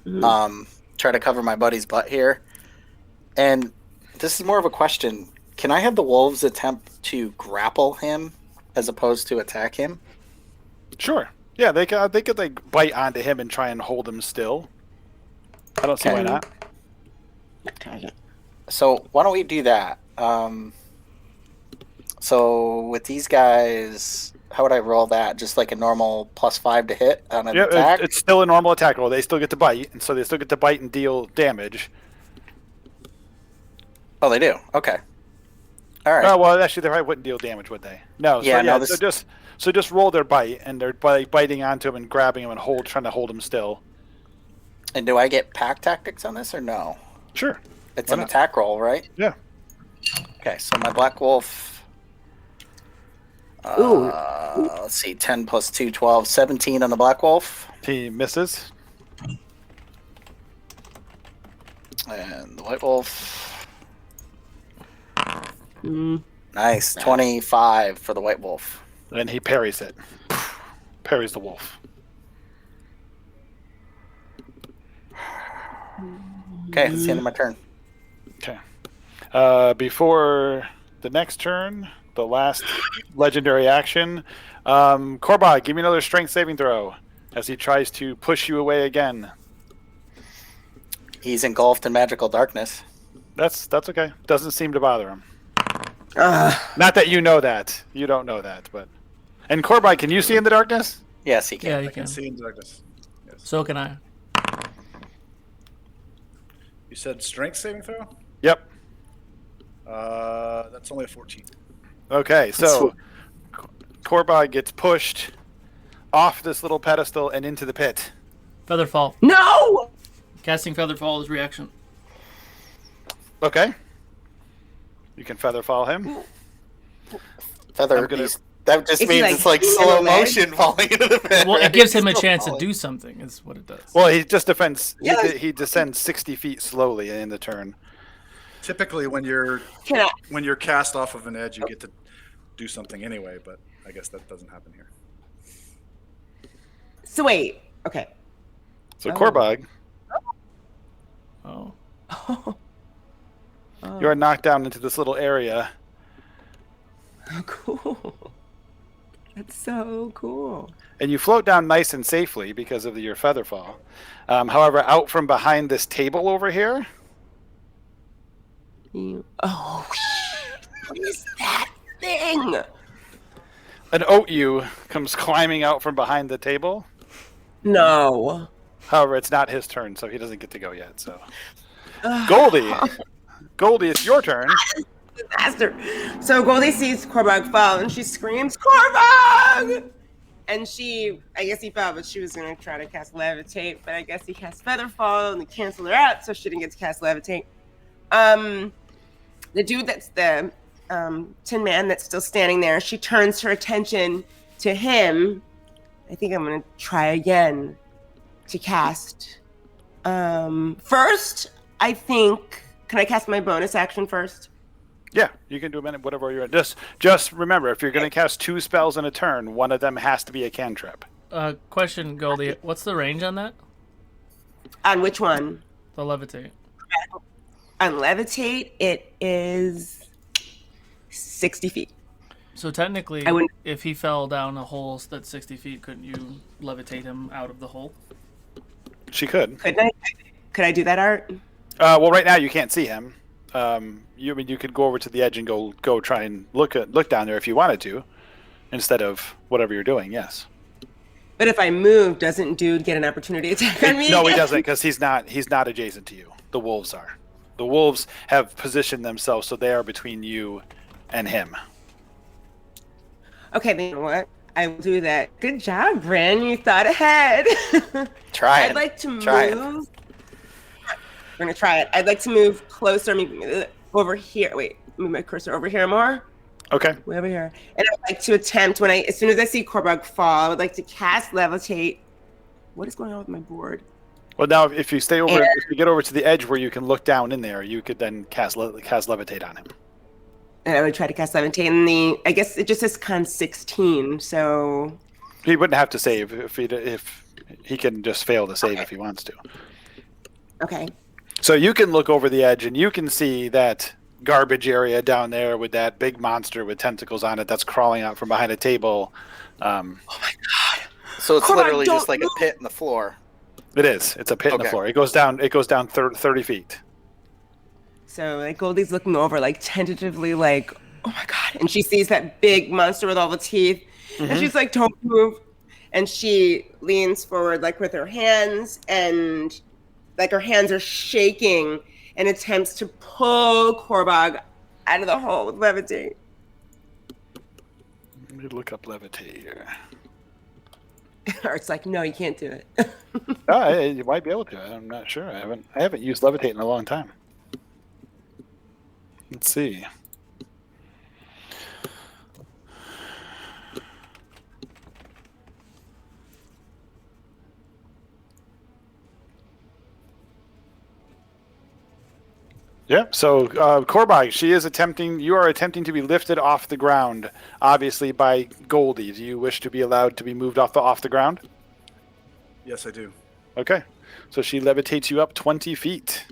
Try to cover my buddy's butt here. And this is more of a question. Can I have the wolves attempt to grapple him as opposed to attack him? Sure. Yeah, they could like bite onto him and try and hold him still. I don't see why not. So why don't we do that? So with these guys, how would I roll that? Just like a normal +5 to hit on an attack? It's still a normal attack roll. They still get to bite, and so they still get to bite and deal damage. Oh, they do. Okay. All right. Oh well, actually, they probably wouldn't deal damage, would they? No. Yeah, So, no, so just roll their bite, and they're biting onto him and grabbing him and trying to hold him still. And do I get pack tactics on this or no? Sure. It's Why an not? attack roll, right? Yeah. Okay, so my Black Wolf. Let's see, 10 plus 2, 12, 17 on the Black Wolf. He misses. And the White Wolf. Nice, 25 for the White Wolf. And he parries it. Parries the wolf. Okay, that's the end of my turn. Okay. Before the next turn, the last legendary action, Korbog, give me another strength saving throw as he tries to push you away again. He's engulfed in magical darkness. That's okay. Doesn't seem to bother him. Not that you know that. You don't know that, but... And Korbog, can you see in the darkness? Yes, he can. Yeah, you I can can. see in darkness. Yes. So can I. You said strength saving throw? Yep. That's only a 14. Okay, so Korbog gets pushed off this little pedestal and into the pit. Featherfall. No! Casting Featherfall is reaction. Okay. You can feather fall him. Feather. I'm gonna- That just Is he, means like, it's like in the slow leg? motion falling into the pit. Well, it right? gives him a Still chance to falling. do something, is what it does. Well, he just defends. Yeah. He descends 60 feet slowly in the turn. Typically, when you're Can I? cast off of an edge, you get to do something anyway. But I guess that doesn't happen here. So wait. Okay. So Oh. Korbog, Oh. you are knocked down into this little area. Oh, cool. That's so cool. And you float down nice and safely because of your feather fall. However, out from behind this table over here, Oh, what is that thing? An Oat-U comes climbing out from behind the table. No. However, it's not his turn, so he doesn't get to go yet. So, Goldie, it's your turn. Disaster. So Goldie sees Korbog fall and she screams, Korbog! And I guess he fell, but she was going to try to cast Levitate, but I guess he cast Featherfall and he canceled her out, so she didn't get to cast Levitate. The dude that's the Tin Man that's still standing there, she turns her attention to him. I think I'm going to try again to cast. First, I think, can I cast my bonus action first? Yeah, you can do a minute, whatever you're at. Just remember, if you're going to cast 2 spells in a turn, one of them has to be a cantrip. Question, Goldie. What's the range on that? On which one? The levitate. On Levitate, it is 60 feet. So technically, if he fell down a hole that's 60 feet, couldn't you levitate him out of the hole? She could. Couldn't I? Could I do that, Art? Well, right now you can't see him. You could go over to the edge and go try and look down there if you wanted to, instead of whatever you're doing. Yes. But if I move, doesn't dude get an opportunity to attack on me? No, he doesn't, because he's not adjacent to you. The wolves are. The wolves have positioned themselves so they are between you and him. Okay, then you know what? I will do that. Good job, Bryn. You thought ahead. Try it. I'd like to move. We're gonna try it. I'd like to move closer, maybe over here. Wait, move my cursor over here more. Okay. Way over here. And I'd like to attempt as soon as I see Korbog fall, I would like to cast Levitate. What is going on with my board? Well, now if you stay over, if you get over to the edge where you can look down in there, you could then cast Levitate on him. And I would try to cast Levitate. And I guess it just says con 16, so He wouldn't have to save if he can just fail to save if he wants to. Okay. So you can look over the edge and you can see that garbage area down there with that big monster with tentacles on it that's crawling out from behind a table. Oh my god! So it's literally just like a pit in the floor. It is. It's a pit in the floor. It goes down 30 feet. So Goldie's looking over tentatively oh my god, and she sees that big monster with all the teeth, and she's like, don't move, and she leans forward with her hands, and her hands are shaking, and attempts to pull Korbog out of the hole with Levitate. Let me look up Levitate here. Art's like, no, you can't do it. You might be able to. I'm not sure. I haven't used Levitate in a long time. Let's see. Yeah, so Korbog, you are attempting to be lifted off the ground, obviously by Goldie. Do you wish to be allowed to be moved off the ground? Yes, I do. Okay, so she levitates you up 20 feet,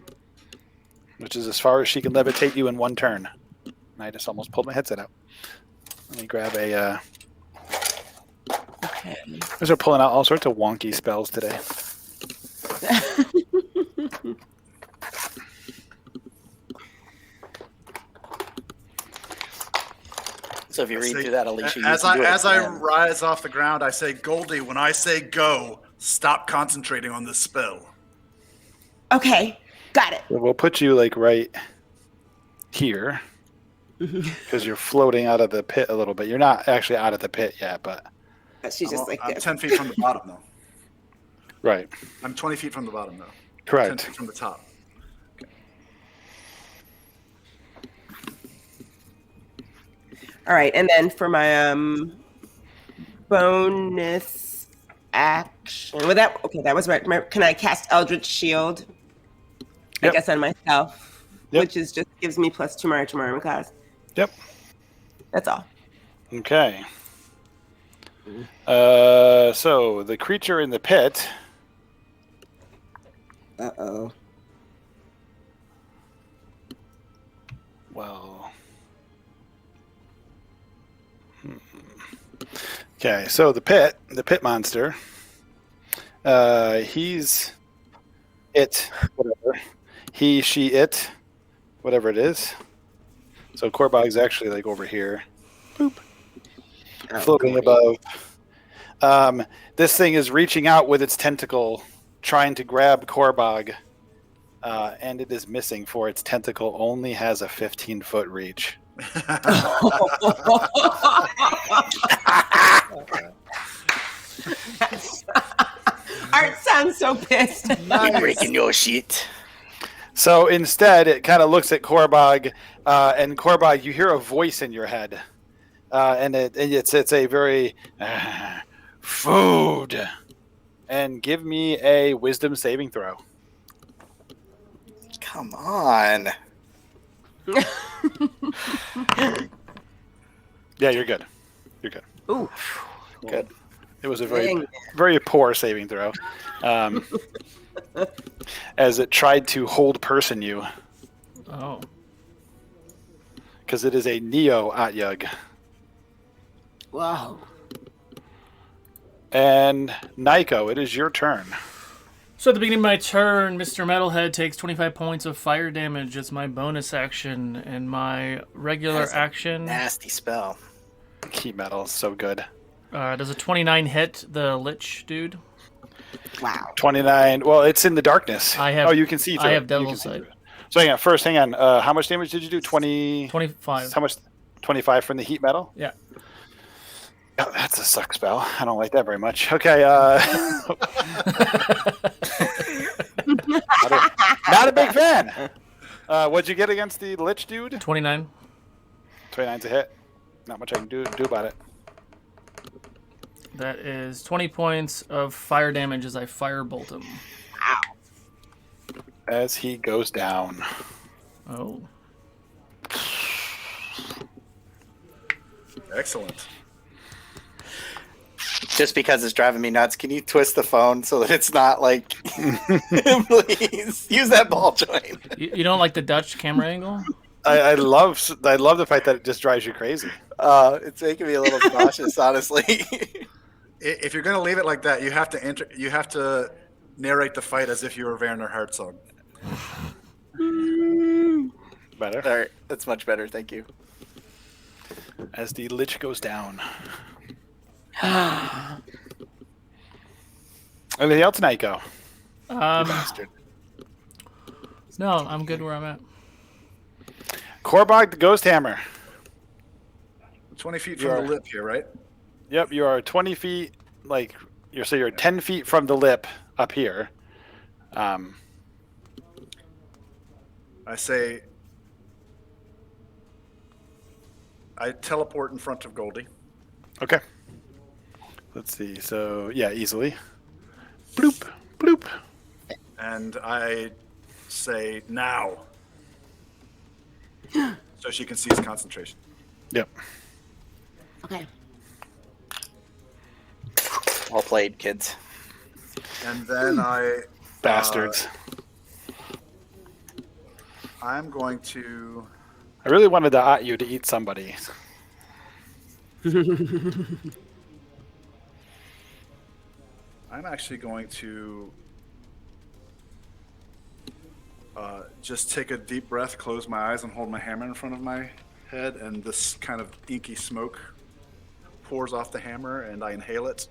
which is as far as she can levitate you in one turn. I just almost pulled my headset out. Let me grab a... Okay. They're pulling out all sorts of wonky spells today. So if you read through that, Alicia, as I rise off the ground, I say, Goldie, when I say go, stop concentrating on this spell. Okay, got it. We'll put you right here because you're floating out of the pit a little bit. You're not actually out of the pit yet, but she's just I'm 10 feet from the bottom, though. Right. I'm 20 feet from the bottom, though. Correct. 10 feet from the top. All right, and then for my bonus action, that was right. Can I cast Eldritch Shield? Yep. I guess on myself, Yep. which is just gives me +2 more to my armor class. Yep. That's all. Okay. So the creature in the pit. Uh-oh. Well. Okay, so the pit monster. He's it, whatever. He, she, it, whatever it is. So Korbog's actually over here. Boop. floating above. This thing is reaching out with its tentacle, trying to grab Korbog, and it is missing, for its tentacle only has a 15-foot reach. Art sounds so pissed. You're breaking your shit. So instead, it kind of looks at Korbog, and Korbog, you hear a voice in your head, and it's a very food. And give me a wisdom saving throw. Come on. Yeah, you're good. You're good. Ooh, Good. It was a dang. very poor saving throw, as it tried to hold person you, Oh. because it is a Neo Atyug. Whoa. And Nico, it is your turn. So at the beginning of my turn, Mr. Metalhead takes 25 points of fire damage as my bonus action, and my regular That's a action Nasty spell. Key metal, so good. does a 29 hit the Lich dude? Wow. 29. Well, it's in the darkness. I have- Oh, you can see through I it. have You Devil's can see Sight. through it. So hang on. How much damage did you do? 25. How much? 25 from the heat metal? Yeah. Oh, that's a suck spell. I don't like that very much. Okay. Not a big fan. What'd you get against the Lich dude? 29. 29's a hit. Not much I can do about it. That is 20 points of fire damage as I firebolt him. As he goes down. Oh. Excellent. Just because it's driving me nuts, can you twist the phone so that it's not like... Please, use that ball joint. You don't like the Dutch camera angle? I love the fact that it just drives you crazy. It's making me a little cautious, honestly. If you're gonna leave it like that, you have to narrate the fight as if you were Werner Herzog. Better. All right, that's much better, thank you. As the Lich goes down. Anything else, Nico? Bastard. No, I'm good where I'm at. Korbog the Ghost Hammer. 20 feet from the lip here, right? Yep, you are 20 feet, you're 10 feet from the lip up here. I say, I teleport in front of Goldie. Okay. Let's see. So, yeah, easily. Bloop, bloop. And I say, now. So she can cease concentration. Yep. Okay. Well played, kids. And then Bastards. I'm going to... I really wanted to at you to eat somebody. I'm actually going to just take a deep breath, close my eyes, and hold my hammer in front of my head, and this kind of inky smoke pours off the hammer, and I inhale it,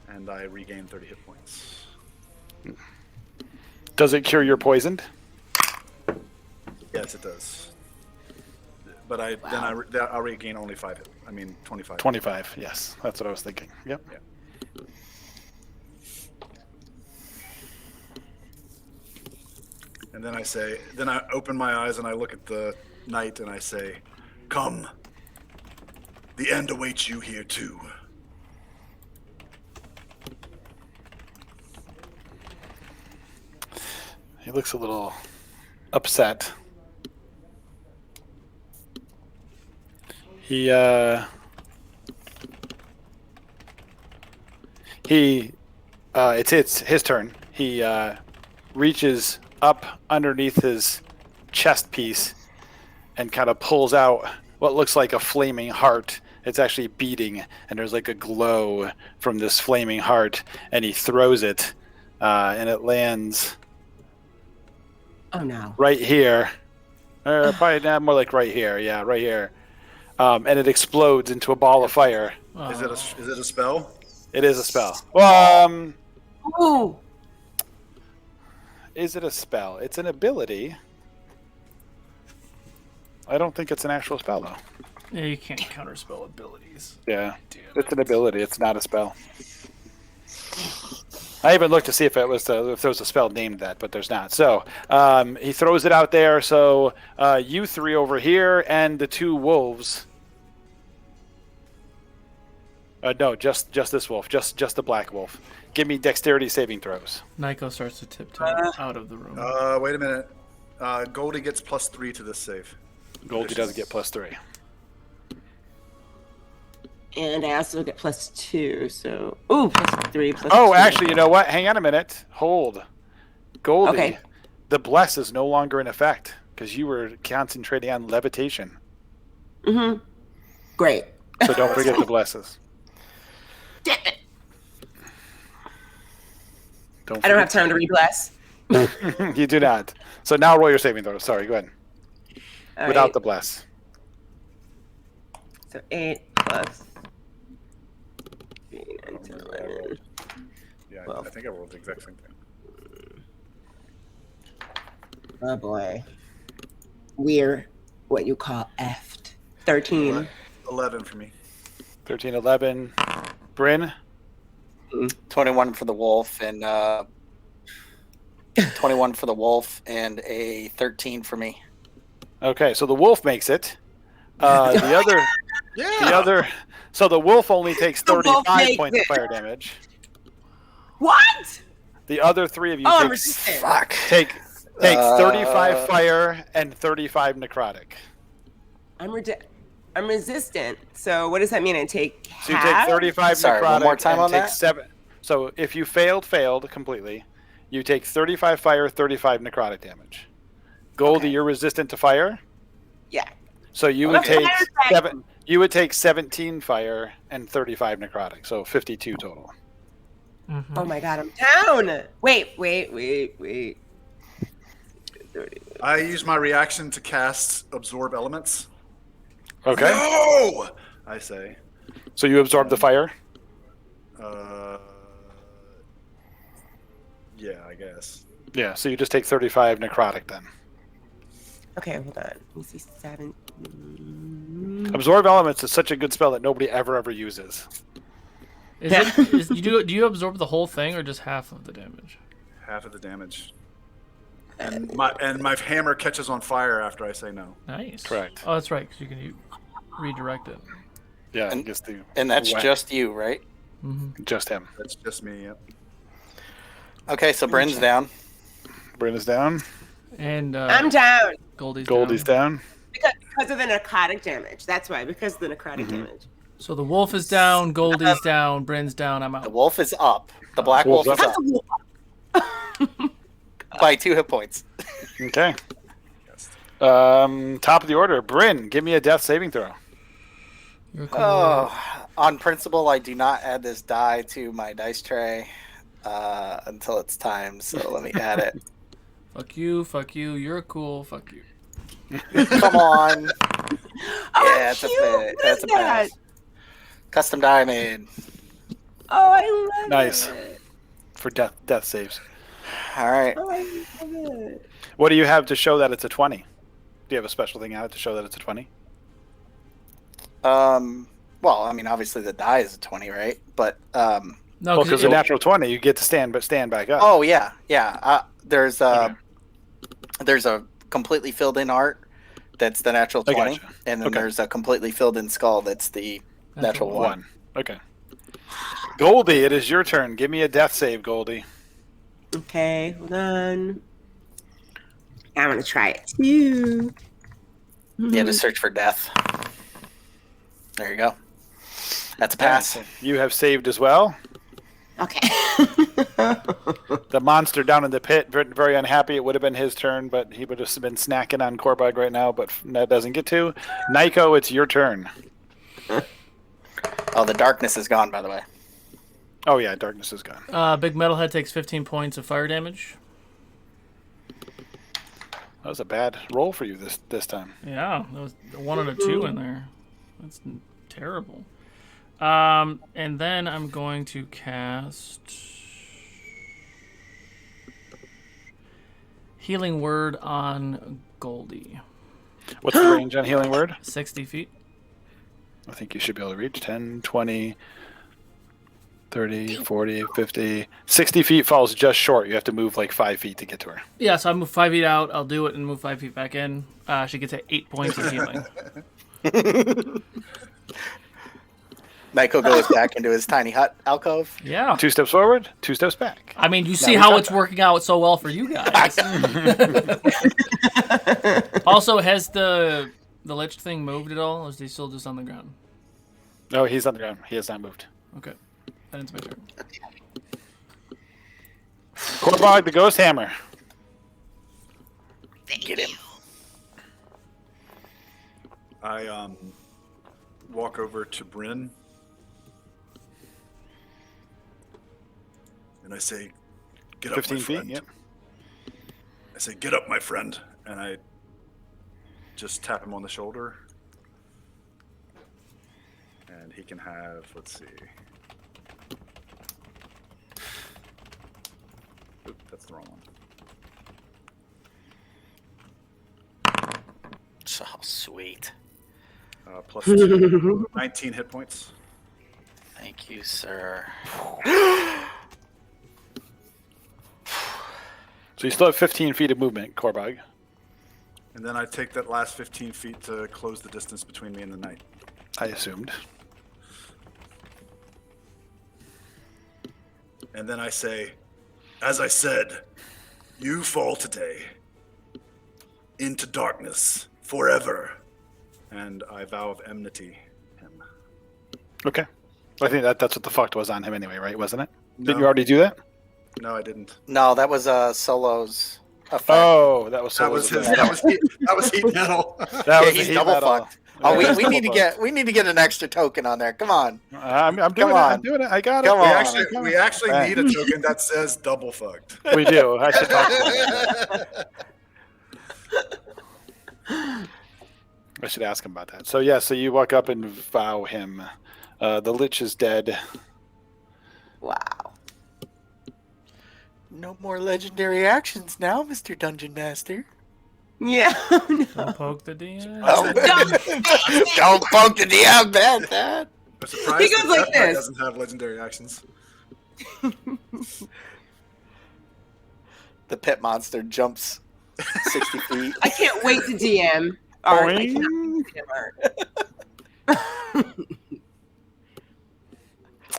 and I regain 30 hit points. Does it cure your poisoned? Yes, it does. But I'll regain only 25. 25, yes. That's what I was thinking. Yep. Yeah. And then I open my eyes and I look at the knight and I say, come. The end awaits you here too. He looks a little upset. It's his turn. He reaches up underneath his chest piece and kind of pulls out what looks like a flaming heart. It's actually beating, and there's like a glow from this flaming heart, and he throws it, and it lands Oh no. right here. Probably not more like right here. Yeah, right here. and it explodes into a ball of fire. Is it a spell? It is a spell. Well, Ooh. is it a spell? It's an ability. I don't think it's an actual spell, though. Yeah, you can't counterspell abilities. Yeah, it's an ability. It's not a spell. I even looked to see if there was a spell named that, but there's not. So he throws it out there. So you three over here and the two wolves. No, just this wolf, just the black wolf. Give me dexterity saving throws. Nico starts to tiptoe out of the room. Wait a minute. Goldie gets +3 to this save. Goldie doesn't get +3. And I also get +2, so +3 +2. Oh, actually, you know what? Hang on a minute. Hold. Goldie, Okay. the bless is no longer in effect because you were concentrating on levitation. Mm-hmm. Great. So don't forget the blesses. Damn it. Don't I don't have time to re-bless. You do not. So now roll your saving throw. Sorry, go ahead. All Without right. the bless. So 8 plus 3, 9, 10, 11. Yeah, Well. I think I rolled the exact same thing. Oh boy. We're what you call effed. 13. 11 for me. 13, 11. Bryn? 21 for the wolf and 21 for the wolf and a 13 for me. Okay, so the wolf makes it. The other. So the wolf only takes The wolf 35 makes points of it. fire damage. What? The other three of you I'm take resistant. take 35 fire and 35 necrotic. I'm resistant. So what does that mean? I take So you half? take 35 Sorry, necrotic one more time and on take that? 7. So if you failed completely, you take 35 fire, 35 necrotic damage. Goldie, Okay. you're resistant to fire, Yeah. so you Well, would that's take a matter of fact. You would take 17 fire and 35 necrotic, so 52 total. Mm-hmm. Oh my god, I'm down. Wait. 30. I use my reaction to cast Absorb Elements. Okay. No! I say. So you absorb the fire. Yeah, I guess. Yeah. So you just take 35 necrotic then. Okay, hold on. Let me see 7. Absorb elements is such a good spell that nobody ever uses. Do you absorb the whole thing or just half of the damage? Half of the damage. And my hammer catches on fire after I say no. Nice. Correct. Oh, that's right, because you can redirect it. Yeah. And- Just the And that's whack. just you, right? Mm-hmm. just him. That's just me. Yep. Okay, so Bryn's down. Bryn is down. And I'm down. Goldie's down. Because of the necrotic damage. That's why. Because of the necrotic damage. So the wolf is down, Goldie's down, Bryn's down, I'm The out. wolf is up. The black wolf Wolf's is up. up by 2 hit points. Okay. Top of the order. Bryn, give me a death saving throw. You're cool. Oh, on principle, I do not add this die to my dice tray until it's time. So let me add it. Fuck you, you're cool, fuck you. Come on. Oh, Yeah, cute. that's a pass. Custom die made. Oh, I love Nice. it. For death saves. All right. Oh, I love it. What do you have to show that it's a 20? Do you have a special thing on it to show that it's a 20? Well, I mean, obviously the die is a 20, right? But No, Well, because a it- natural 20, you get to stand back up. oh yeah. There's a completely filled in art that's the natural I 20, gotcha. and then Okay. there's a completely filled in skull that's the natural one. One. Okay. Goldie, it is your turn. Give me a death save, Goldie. Okay, hold on. I'm going to try it too. Yeah, to search for death. There you go. That's a pass. You have saved as well. Okay. The monster down in the pit, very unhappy. It would have been his turn, but he would have been snacking on Korbug right now, but that doesn't get to. Nico, it's your turn. Oh, the darkness is gone, by the way. Oh, yeah, darkness is gone. Big Metalhead takes 15 points of fire damage. That was a bad roll for you this time. Yeah, there was a 1 and a 2 in there. That's terrible. And then I'm going to cast Healing Word on Goldie. What's the range on Healing Word? 60 feet. I think you should be able to reach 10, 20, 30, 40, 50. 60 feet falls just short. You have to move like 5 feet to get to her. Yeah, so I move 5 feet out. I'll do it and move 5 feet back in. She gets 8 points of healing. Michael goes back into his tiny hut alcove. Yeah. 2 steps forward, 2 steps back. I mean, you see how it's working out so well for you guys. Also, has the lich thing moved at all, or is he still just on the ground? No, he's on the ground. He has not moved. Okay. Then it's my turn. Korbog, the Ghost Hammer. Get him. I walk over to Bryn and I say, "Get up, 15 my feet, friend." yep. I say, "Get up, my friend," and I just tap him on the shoulder, and he can have. Let's see. Oop, that's the wrong one. So sweet. Plus 2, 19 hit points. Thank you, sir. So you still have 15 feet of movement, Korbog. And then I take that last 15 feet to close the distance between me and the knight. I assumed. And then I say, "As I said, you fall today into darkness forever." And I vow of enmity him. Okay. I think that's what the fucked was on him anyway, right? Wasn't it? No. Didn't you already do that? No, I didn't. No, that was Solo's effect. Oh, that was That was Solo's his. effect. That was heat metal. That Yeah, was he's the heat double metal. fucked. Oh, Yeah, we need to get an extra token on there. Come on. I'm doing Come it. on. I'm doing it. I got it. Come We on. actually Right. need a token that says double fucked. We do. I should talk to him. I should ask him about that. So yeah, so you walk up and vow him. The Lich is dead. Wow. No more legendary actions now, Mr. Dungeon Master. Yeah. Don't poke the DM. Oh. Don't poke the DM, man. That. I'm surprised He goes that like Death Knight this. doesn't have legendary actions. The pit monster jumps 60 feet. I can't wait to DM. Art. I Boing. cannot wait to DM art.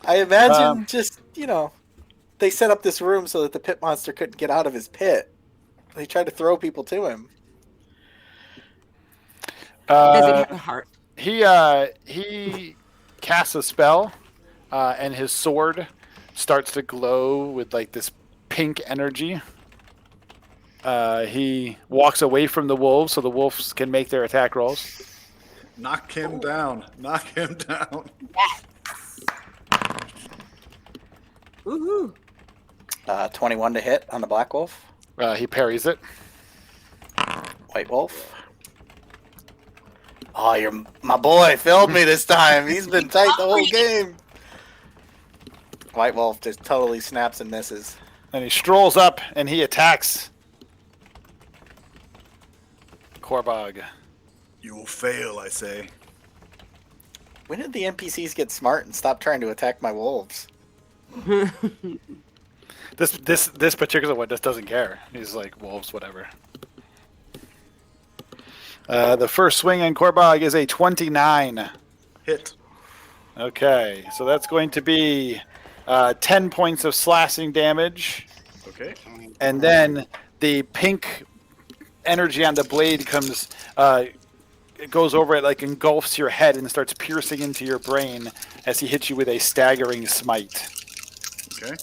I imagine they set up this room so that the pit monster couldn't get out of his pit. They tried to throw people to him. Does it have a heart? He casts a spell, and his sword starts to glow with like this pink energy. He walks away from the wolves so the wolves can make their attack rolls. Knock him down. Knock him down. Woohoo. 21 to hit on the black wolf. He parries it. White wolf. Oh, my boy failed me this time. He's been tight the whole game. White wolf just totally snaps and misses. And he strolls up and he attacks Korbog. You will fail, I say. When did the NPCs get smart and stop trying to attack my wolves? This particular one just doesn't care. He's like, wolves, whatever. The first swing on Korbog is a 29. Hit. Okay, so that's going to be 10 points of slashing damage. Okay. And then the pink energy on the blade comes, it goes over it, like engulfs your head and starts piercing into your brain as he hits you with a staggering smite. Okay.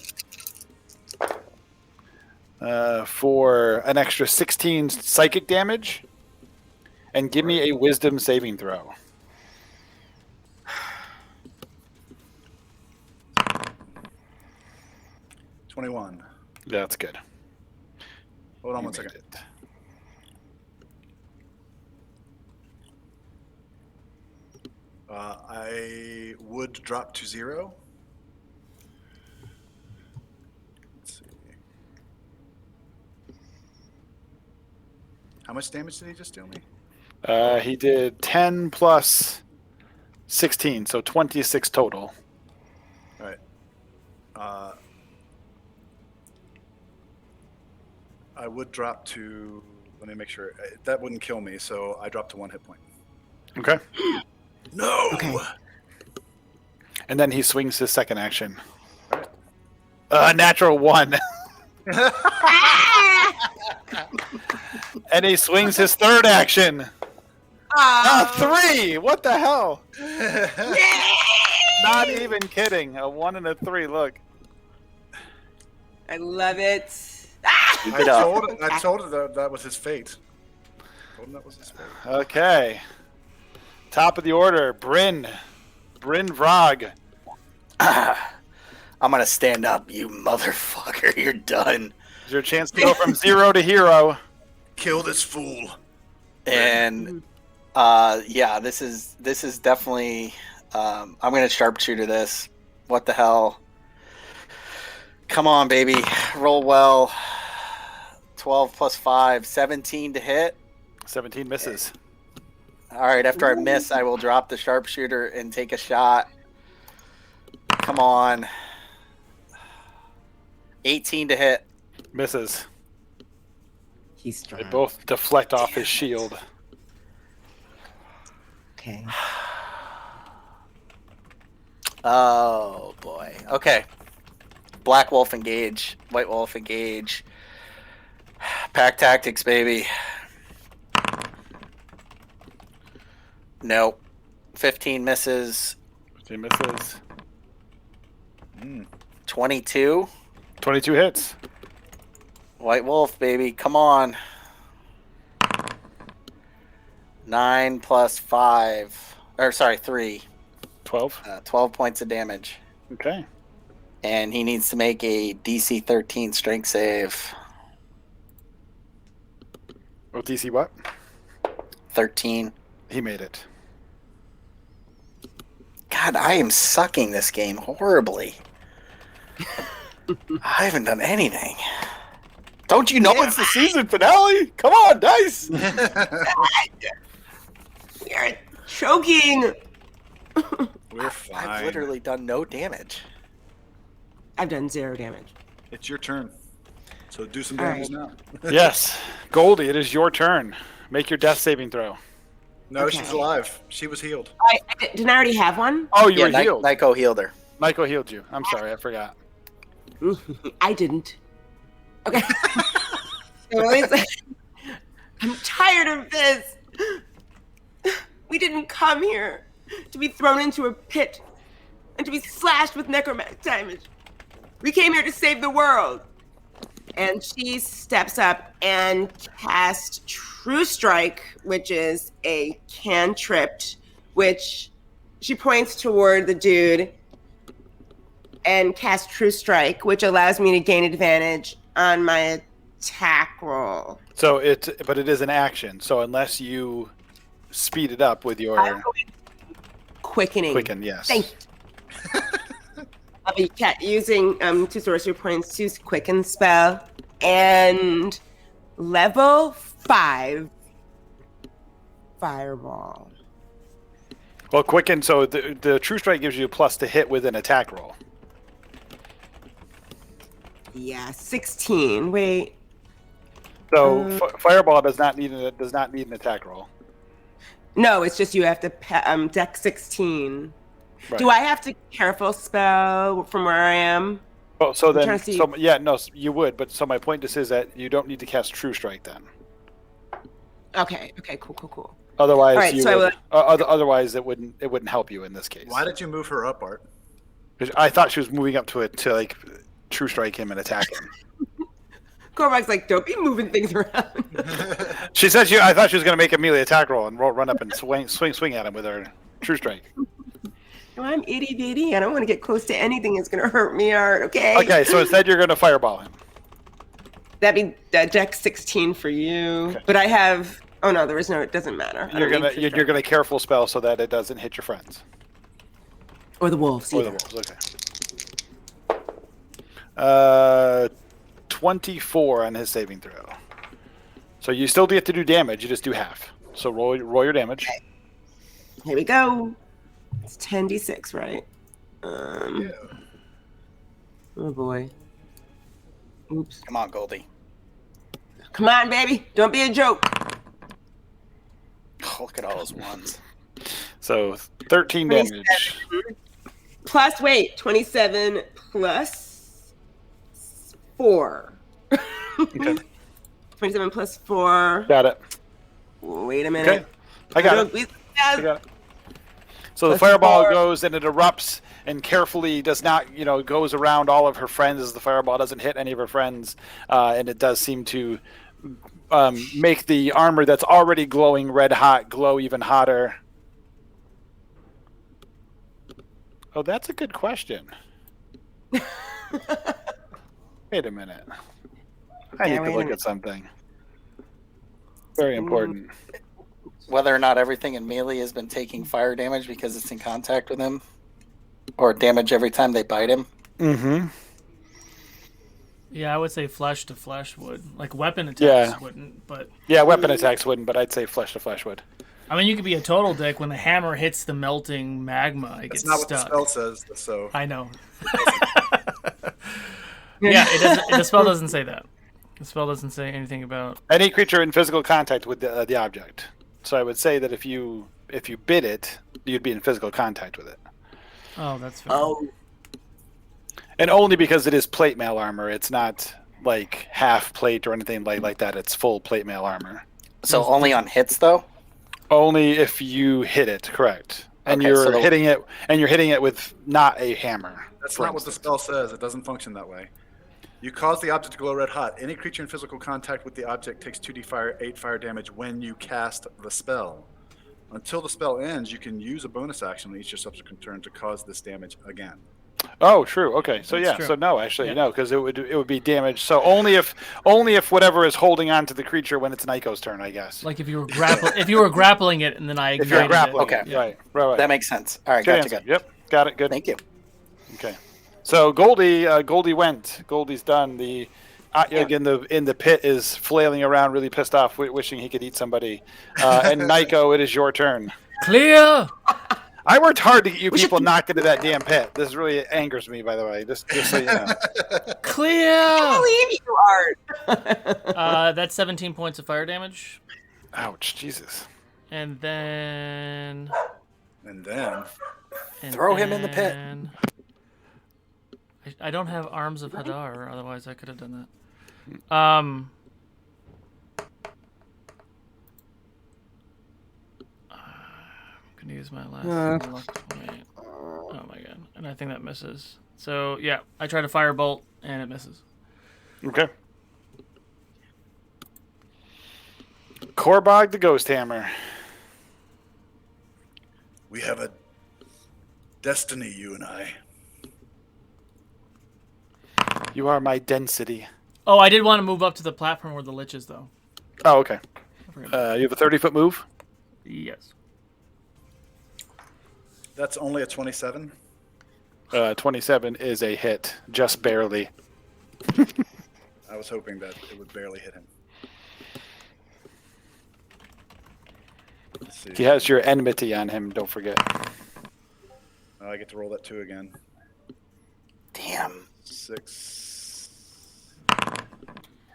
For an extra 16 psychic damage. And give me a wisdom saving throw. $21. Yeah, that's good. Hold on You one made second. it. I would drop to 0. Let's see. How much damage did he just deal me? He did 10 plus 16, so 26 total. All right. I would drop to. Let me make sure that wouldn't kill me, so I dropped to 1 hit point. Okay. No. Okay. And then he swings his second action. Natural 1. And he swings his third action. 3. What the hell? Not even kidding. A 1 and a 3. Look. I love it. I told her that was his fate. Told him that was his fate. Okay. Top of the order, Bryn Vrog. I'm gonna stand up, you motherfucker. You're done. It's your chance to go from 0 to hero. Kill this fool. And yeah, this is definitely. I'm gonna sharpshooter this. What the hell? Come on, baby. Roll well. 12 plus 5, 17 to hit. 17 misses. All right, after I miss, I will drop the sharpshooter and take a shot. Come on. 18 to hit. Misses. He's They strong. both deflect off his shield. Okay. Oh, boy. Okay. Black Wolf engage. White Wolf engage. Pack tactics, baby. Nope. 15 misses. 15 misses. 22. 22 hits. White Wolf, baby. Come on. 9 plus 5. Or, sorry, 3. 12. 12 points of damage. Okay. And he needs to make a DC 13 strength save. Oh, DC what? 13. He made it. God, I am sucking this game horribly. I haven't done anything. Don't you know it's the season finale? Come on, dice. You're choking. We're fine. I've literally done no damage. I've done 0 damage. It's your turn. So do some All damage right. now. Yes. Goldie, it is your turn. Make your death saving throw. No, Okay. she's alive. She was healed. Didn't I already have one? Oh, you Yeah, were healed. Nyko healed her. Michael healed you. I'm sorry, I forgot. I didn't. Okay. So at least I'm tired of this. We didn't come here to be thrown into a pit and to be slashed with necromantic damage. We came here to save the world. And she steps up and casts True Strike, which is a cantrip, which she points toward the dude and casts True Strike, which allows me to gain advantage on my attack roll. So but it is an action. So unless you speed it up with your I'm going quickening. quicken, yes. Thank you. I'll be using 2 sorcery points to quicken spell and level 5 fireball. Well, quicken. So the True Strike gives you a plus to hit with an attack roll. Yeah, 16. Wait. So Fireball does not need an attack roll. No, it's just you have to deck 16. Right. Do I have to careful spell from where I am? Oh, so then, trying to see. so yeah, no, you would. But so my point just is that you don't need to cast True Strike then. Okay, cool. Otherwise, All right, you so would, otherwise it wouldn't help you in this case. Why did you move her up, Art? 'Cause I thought she was moving up to like True Strike him and attack him. Cormac's like, don't be moving things around. She said I thought she was going to make a melee attack roll and run up and swing at him with her True Strike. No, I'm itty bitty. I don't want to get close to anything that's going to hurt me, Art, okay? Okay, so instead you're going to Fireball him. That'd be deck 16 for you. Okay. But I have Oh no, there is no. It doesn't matter. You're gonna careful spell so that it doesn't hit your friends. Or the wolves. Or the wolves. Okay. 24 on his saving throw. So you still get to do damage. You just do half. So roll your damage. Okay. Here we go. It's 10d6, right? Yeah. Oh boy. Oops. Come on, Goldie. Come on, baby. Don't be a joke. Oh, look at all those ones. So 13 damage. Plus, wait, 27 plus 4. Okay. 27 plus 4. Got it. Wait a minute. Okay. I got it. So the Plus fireball 4. goes and it erupts and carefully does not, goes around all of her friends as the fireball doesn't hit any of her friends. And it does seem to make the armor that's already glowing red hot glow even hotter. Oh, that's a good question. Wait a minute. I need to look at something. Very important. Whether or not everything in melee has been taking fire damage because it's in contact with him, or damage every time they bite him. Mm-hmm. Yeah, I would say flesh to flesh would. Like weapon attacks wouldn't, but yeah, weapon attacks wouldn't, but I'd say flesh to flesh would. I mean, you could be a total dick when the hammer hits the melting magma. It That's gets not stuck. what the spell says. So I know. Yeah, it doesn't. The spell doesn't say that. The spell doesn't say anything about Any creature in physical contact with the object. So I would say that if you bit it, you'd be in physical contact with it. Oh, that's fair. Oh. And only because it is plate mail armor. It's not like half plate or anything like that. It's full plate mail armor. So only on hits, though? Only if you hit it, correct. And Okay, you're hitting it with not a hammer. that's not what the spell says. It doesn't function that way. You cause the object to glow red hot. Any creature in physical contact with the object takes 2d8 fire damage when you cast the spell. Until the spell ends, you can use a bonus action on each your subsequent turn to cause this damage again. Oh, true. Okay, so That's true. so no, actually no, because it would be damage. So only if whatever is holding on to the creature when it's Nyko's turn, I guess. Like if you were grappling it and then I If you're ignited grappling, Okay. it. Right. That makes sense. All right, Good gotcha. answer. Yep, got it. Good. Thank you. Okay. So Goldie went. Goldie's done. The Atyug in the pit is flailing around, really pissed off, wishing he could eat somebody. And Nyko, it is your turn. Clear. I worked hard to get you people knocked into that damn pit. This really angers me, by the way. Just so you know. Clear. I believe you, Art. That's 17 points of fire damage, Ouch, Jesus. and then Throw him in the pit. I don't have arms of Hadar, otherwise I could have done that. I'm gonna use my last luck point. Oh my god! And I think that misses. So yeah, I try to firebolt and it misses. Okay. Korbog the Ghost Hammer. We have a destiny, you and I. You are my density. Oh, I did want to move up to the platform where the lich is, though. Oh, okay. I forgot about You have a 30-foot move? that. Yes. That's only a 27. 27 is a hit, just barely. I was hoping that it would barely hit him. Let's see. He has your enmity on him, don't forget. I get to roll that 2 again. Damn. 6,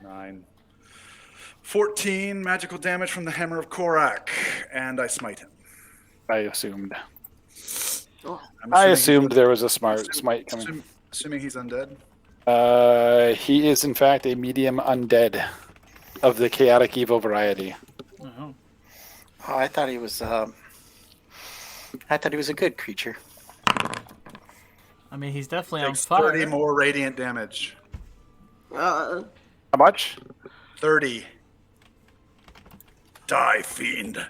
9, 14 magical damage from the Hammer of Korak, and I smite him. I assumed. I'm I assuming assumed he's there was a smite coming. Assuming he's undead. He is, in fact, a medium undead of the chaotic evil variety. Oh. Oh, I thought he was a good creature. I mean, he's definitely on Takes fire. 30 more radiant damage. How much? 30. Die, fiend.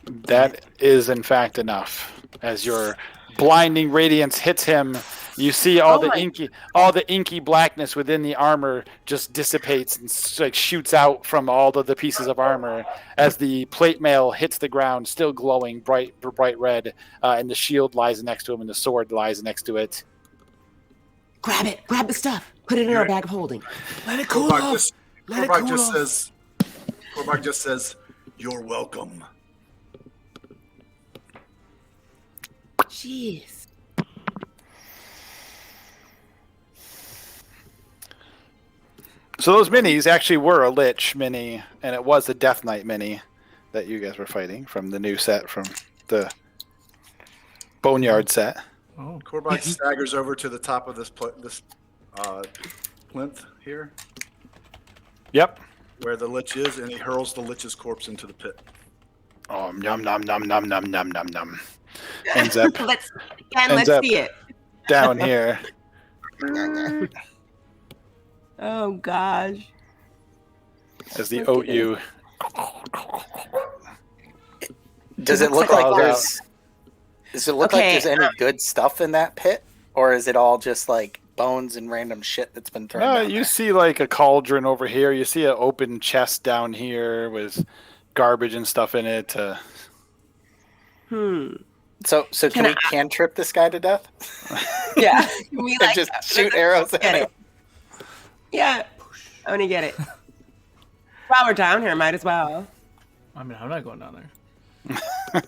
That is, in fact, enough. As your blinding radiance hits him, You see all the inky blackness within the armor just dissipates and like shoots out from all of the pieces of armor as the plate mail hits the ground, still glowing bright red, and the shield lies next to him and the sword lies next to it. Grab it. Grab the stuff. Put it in our bag of holding. Let it cool off. Korbach just says, "You're welcome." Jeez. So those minis actually were a Lich mini, and it was a Death Knight mini that you guys were fighting from the new set from the Boneyard set. Oh. Korbach staggers over to the top of this plinth here, Yep. where the Lich is, and he hurls the Lich's corpse into the pit. Oh, nom nom nom nom nom nom nom nom. Ends up Let's Ends up- see it. down here. Oh gosh. As the Look at OU. Does it look like there's? Does it look like there's any good stuff in that pit, or is it all just like bones and random shit that's been thrown? No, down you there? see like a cauldron over here. You see an open chest down here with garbage and stuff in it. So can we cantrip this guy to death? Yeah. Can we And just shoot arrows at get him? it? Yeah. I want to get it. While we're down here, might as well. I mean, I'm not going down there.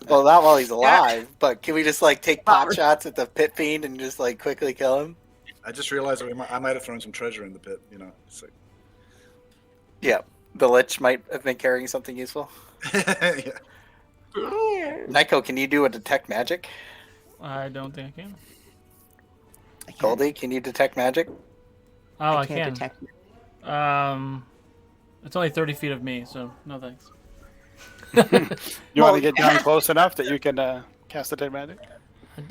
Well, not while he's alive, but can we just like take pot shots at the pit fiend and just like quickly kill him? I just realized I might have thrown some treasure in the pit. It's like, Yeah, the Lich might have been carrying something useful. yeah. Nyko, can you do a detect magic? I don't think I can. Goldie, can you detect magic? Oh, I can't can. detect it. It's only 30 feet of me, so no thanks. You want to get down close enough that you can cast detect magic?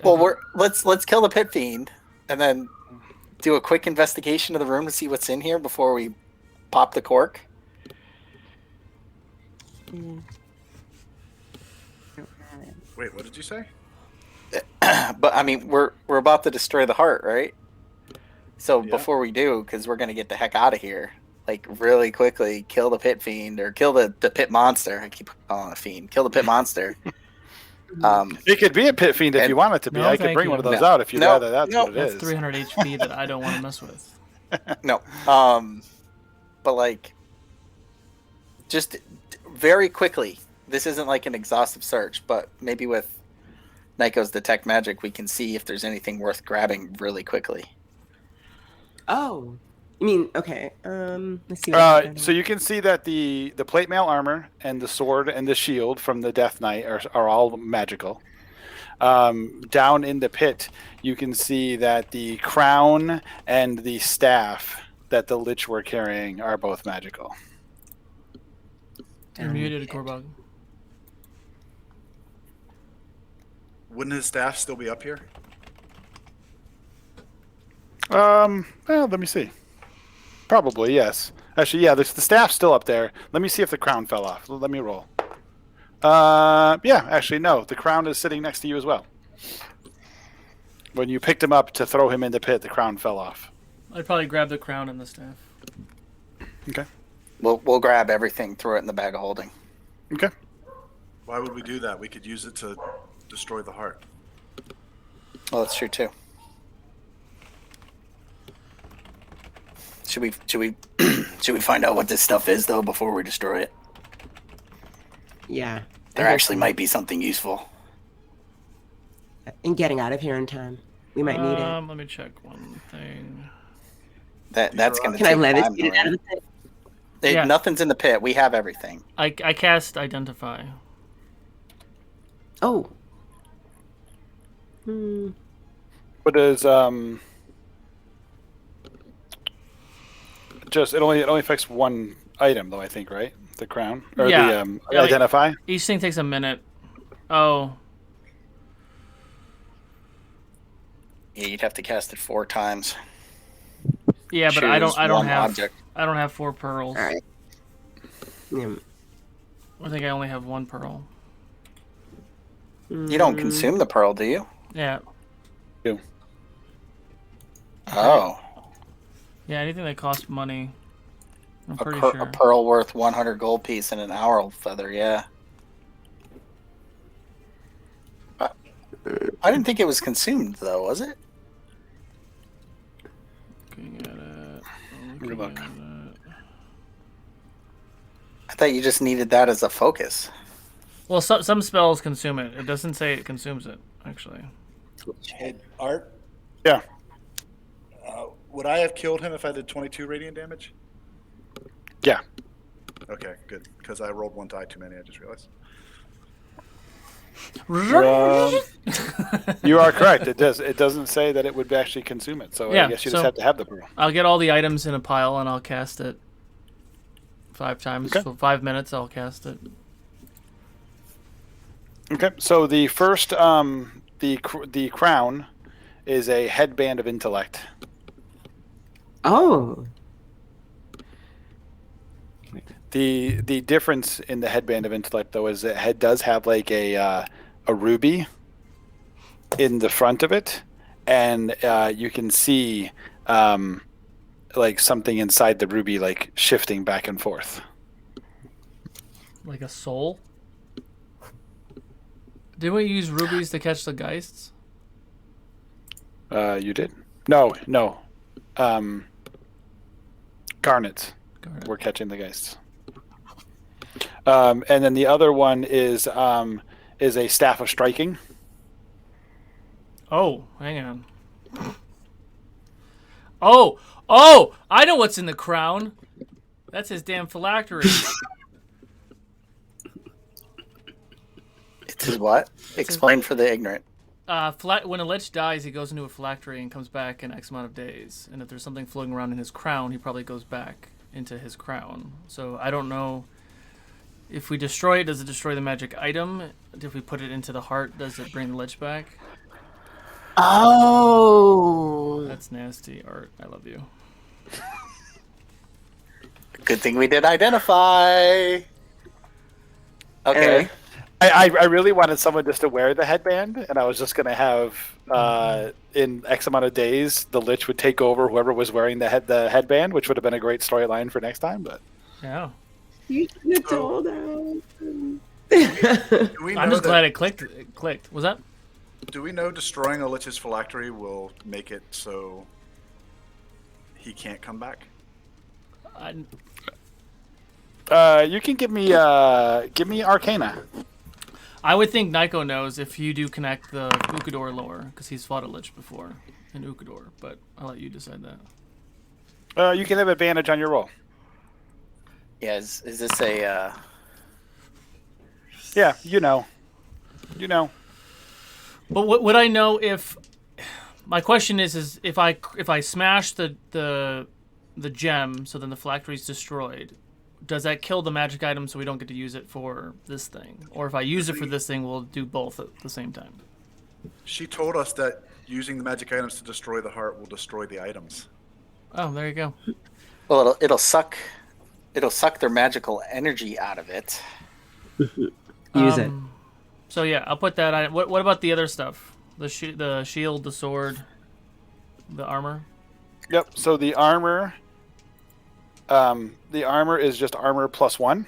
Well, let's kill the pit fiend and then do a quick investigation of the room to see what's in here before we pop the cork. Wait, what did you say? But I mean, we're about to destroy the heart, right? So Yeah. before we do, because we're gonna get the heck out of here, like really quickly, kill the pit fiend or kill the pit monster. I keep calling it a fiend. Kill the pit monster. It could be a pit fiend if you want it to be. No, I could thank bring you. one of those No. out if you'd No. rather. That's No. what it That's is. 300 HP that I don't want to mess with. No. But like, just very quickly. This isn't like an exhaustive search, but maybe with Nyko's detect magic, we can see if there's anything worth grabbing really quickly. Oh. You mean, okay. Let's see. What So you can see that the plate mail armor and the sword and the shield from the Death Knight are all magical. Down in the pit, you can see that the crown and the staff that the Lich were carrying are both magical. You're muted, Korbach. Wouldn't his staff still be up here? Well, let me see. Probably, yes. Actually, yeah, the staff's still up there. Let me see if the crown fell off. Let me roll. Yeah, actually, no. The crown is sitting next to you as well. When you picked him up to throw him in the pit, the crown fell off. I'd probably grab the crown and the staff. Okay. We'll grab everything, throw it in the bag of holding. Okay. Why would we do that? We could use it to destroy the heart. Well, that's true too. Should we should we find out what this stuff is though before we destroy it? Yeah. There actually might be something useful. In getting out of here in time. We might need it. Let me check one thing. That's gonna. Can I take levitate time, it though, out of the pit? right? Yeah. Nothing's in the pit. We have everything. I cast Identify. Oh. What is just it only affects one item though, I think, right? The crown or Yeah. the Yeah, like- identify. Each thing takes a minute. Oh, Yeah, you'd have to cast it 4 times. yeah, but I Choose don't one have object. I don't have 4 pearls. All right. Yeah. I think I only have 1 pearl. You don't consume the pearl, do you? Yeah. Oh. Yeah, anything that costs money. I'm A, pretty a sure. pearl worth 100 gold piece and an owl feather, yeah. I didn't think it was consumed, though, was it? Looking at it. Let me look. I thought you just needed that as a focus. Well, some spells consume it. It doesn't say it consumes it, actually. Hey, Art, Yeah. would I have killed him if I did 22 radiant damage? Yeah. Okay, good. Because I rolled one die too many, I just realized. You are correct. It does. It doesn't say that it would actually consume it. So Yeah, I guess you so- just have to have the pearl. I'll get all the items in a pile and I'll cast it 5 times. Okay. For 5 minutes, I'll cast it. Okay. So the first, the crown is a headband of intellect. Oh. The difference in the headband of intellect, though, is that it does have like a ruby in the front of it, and you can see like something inside the ruby like shifting back and forth. Like a soul? Did we use rubies to catch the geists? You did? No. Garnets. Garnet. We're catching the geists. And then the other one is a staff of striking. Oh, hang on. Oh! I know what's in the crown. That's his damn phylactery. It's his what? Explain for the ignorant. When a lich dies, he goes into a phylactery and comes back in X amount of days. And if there's something floating around in his crown, he probably goes back into his crown. So I don't know. If we destroy it, does it destroy the magic item? If we put it into the heart, does it bring the lich back? Oh. That's nasty, Art. I love you. Good thing we did identify. Okay. I really wanted someone just to wear the headband, and I was just going to have, in X amount of days, the Lich would take over whoever was wearing the headband, which would have been a great storyline for next time. But Yeah. You should have told us. Do we I'm know just glad it clicked. It clicked. Was that? Do we know destroying a Lich's phylactery will make it so he can't come back? you can give me Arcana. I would think Nico knows if you do connect the Ukador lore, because he's fought a lich before in Ukador, but I'll let you decide that. You can have advantage on your roll. Yeah, is this a... Yeah, you know. But would I know if... My question is if I smash the gem, so then the phylactery's destroyed, does that kill the magic item so we don't get to use it for this thing? Or if I use it for this thing, we'll do both at the same time? She told us that using the magic items to destroy the heart will destroy the items. Oh, there you go. Well, it'll suck their magical energy out of it. Use it. So yeah, I'll put that on. What about the other stuff? The shield, the sword, the armor? Yep. So the armor is just armor +1.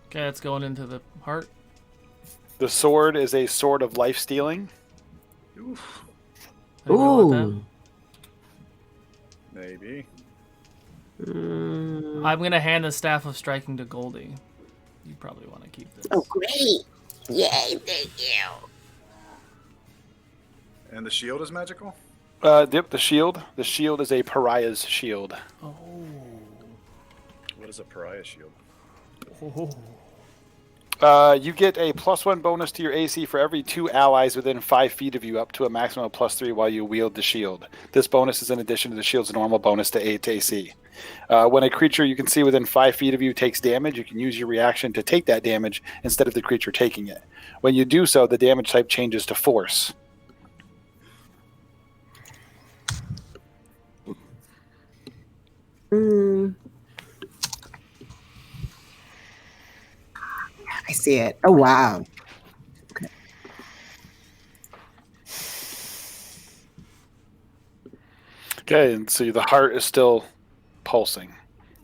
Okay, that's going into the heart. The sword is a sword of life stealing. Oof, Anybody want that? Ooh. maybe. I'm gonna hand the staff of striking to Goldie. You probably want to keep this. Oh, great. Yay, thank you. And the shield is magical? Yep. The shield. The shield is a pariah's shield. Oh. What is a pariah shield? You get a +1 bonus to your AC for every 2 allies within 5 feet of you, up to a maximum of +3 while you wield the shield. This bonus is in addition to the shield's normal bonus to AC. When a creature you can see within 5 feet of you takes damage, you can use your reaction to take that damage instead of the creature taking it. When you do so, the damage type changes to force. I see it. Oh, wow. Okay. Okay, and so the heart is still pulsing.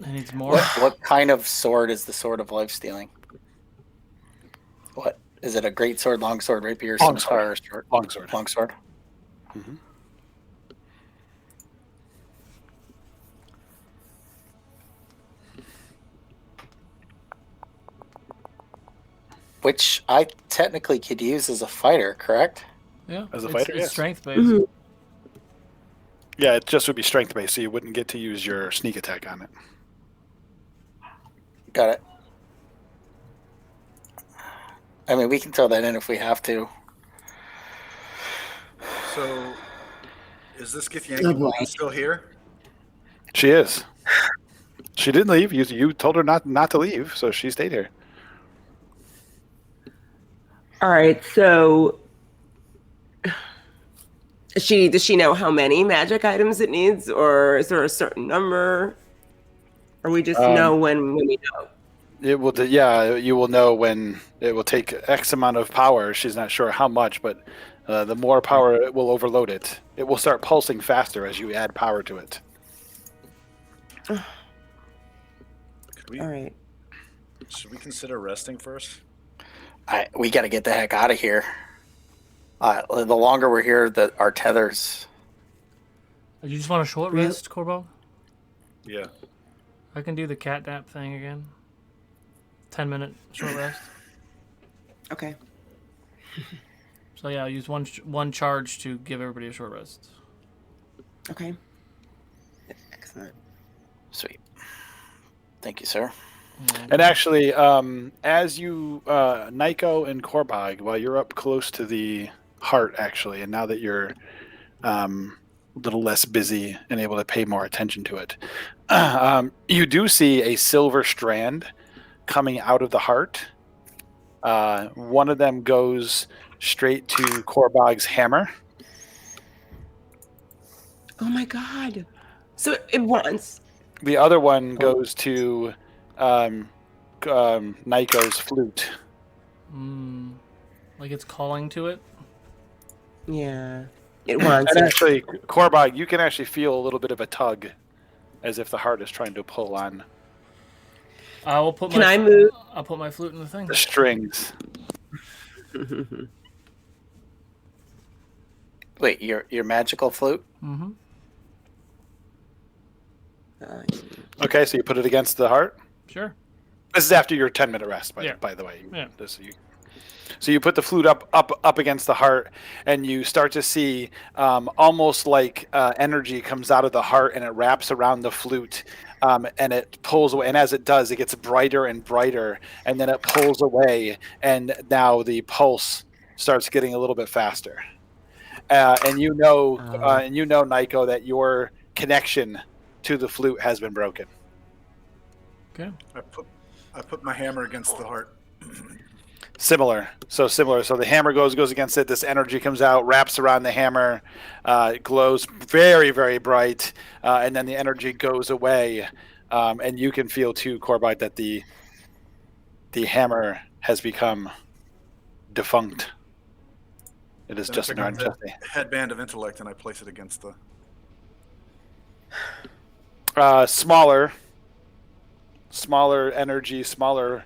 It needs more. What kind of sword is the sword of life stealing? What is it? A great sword, long sword, rapier, scimitar, or short? Long sword. Long sword. Mm-hmm. Which I technically could use as a fighter, correct? Yeah. As a it's, fighter, it's yes. strength based. Mhm. Yeah, it just would be strength based, so you wouldn't get to use your sneak attack on it. Got it. I mean, we can throw that in if we have to. So, is this Oh, Githyanki boy. woman still here? She is. She didn't leave. You told her not to leave, so she stayed here. All right, so does she know how many magic items it needs, or is there a certain number? Or we just know when we know? It will. Yeah, you will know when it will take X amount of power. She's not sure how much, but the more power it will overload it. It will start pulsing faster as you add power to it. Could we, All right. should we consider resting first? We got to get the heck out of here. The longer we're here, our tethers. You just want a short Really? rest, Corbo? Yeah. I can do the cat nap thing again. 10-minute short rest. Okay. So yeah, I'll use one charge to give everybody a short rest. Okay. Excellent. Sweet. Thank you, sir. And actually, as you, Nico and Korbag, while you're up close to the heart, actually, and now that you're a little less busy and able to pay more attention to it, you do see a silver strand coming out of the heart. One of them goes straight to Korbag's hammer. Oh my god. So it wants. The other one goes to Nico's flute. Like it's calling to it. Yeah. It wants And it. actually, Korbag, you can actually feel a little bit of a tug, as if the heart is trying to pull on I will put Can I move? I'll put my flute in the thing. the strings. Wait, your magical flute? Mm-hmm. Okay, so you put it against the heart. Sure. This is after your 10-minute rest, by the way. Yeah. So you put the flute up against the heart, and you start to see almost like energy comes out of the heart, and it wraps around the flute, and it pulls away. And as it does, it gets brighter and brighter, and then it pulls away, and now the pulse starts getting a little bit faster. And you know, Nico, that your connection to the flute has been broken. Okay. I put my hammer against the heart. Similar. So the hammer goes against it. This energy comes out, wraps around the hammer, it glows very, very bright, and then the energy goes away. And you can feel too, Corbite, that the hammer has become defunct. It is Then just I an pick orange up the headband of intellect and I place it against the. Smaller energy, smaller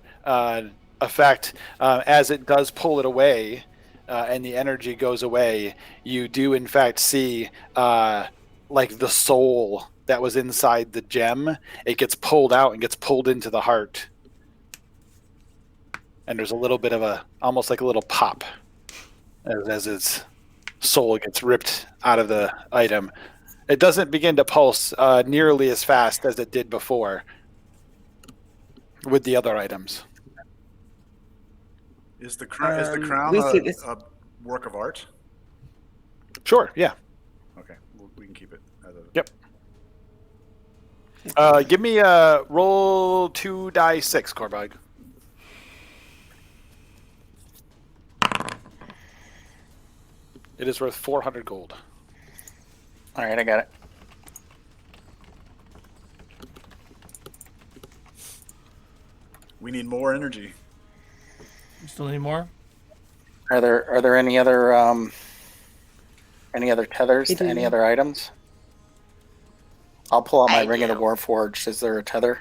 effect. As it does pull it away, and the energy goes away, you do in fact see like the soul that was inside the gem. It gets pulled out and gets pulled into the heart, and there's a little bit of almost like a little pop as its soul gets ripped out of the item. It doesn't begin to pulse nearly as fast as it did before with the other items. Is the crown a work of art? Sure, yeah. Okay, we can keep it. Yep. Give me a roll 2d6, Corbag. It is worth 400 gold. All right, I got it. We need more energy. You still need more? Are there any other tethers to any other items? I'll pull out my I Ring of the do. Warforged. Is there a tether?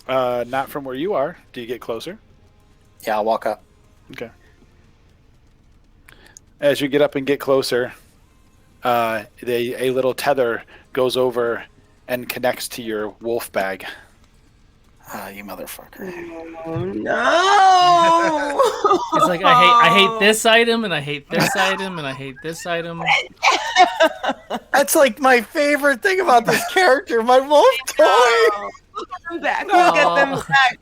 Not from where you are. Do you get closer? Yeah, I'll walk up. Okay. As you get up and get closer, a little tether goes over and connects to your wolf bag. Ah, you motherfucker. Oh no! It's like I hate this item and I hate this item and I hate this item. That's like my favorite thing about this character, my wolf toy. We'll get them back. We'll get them Aw. back.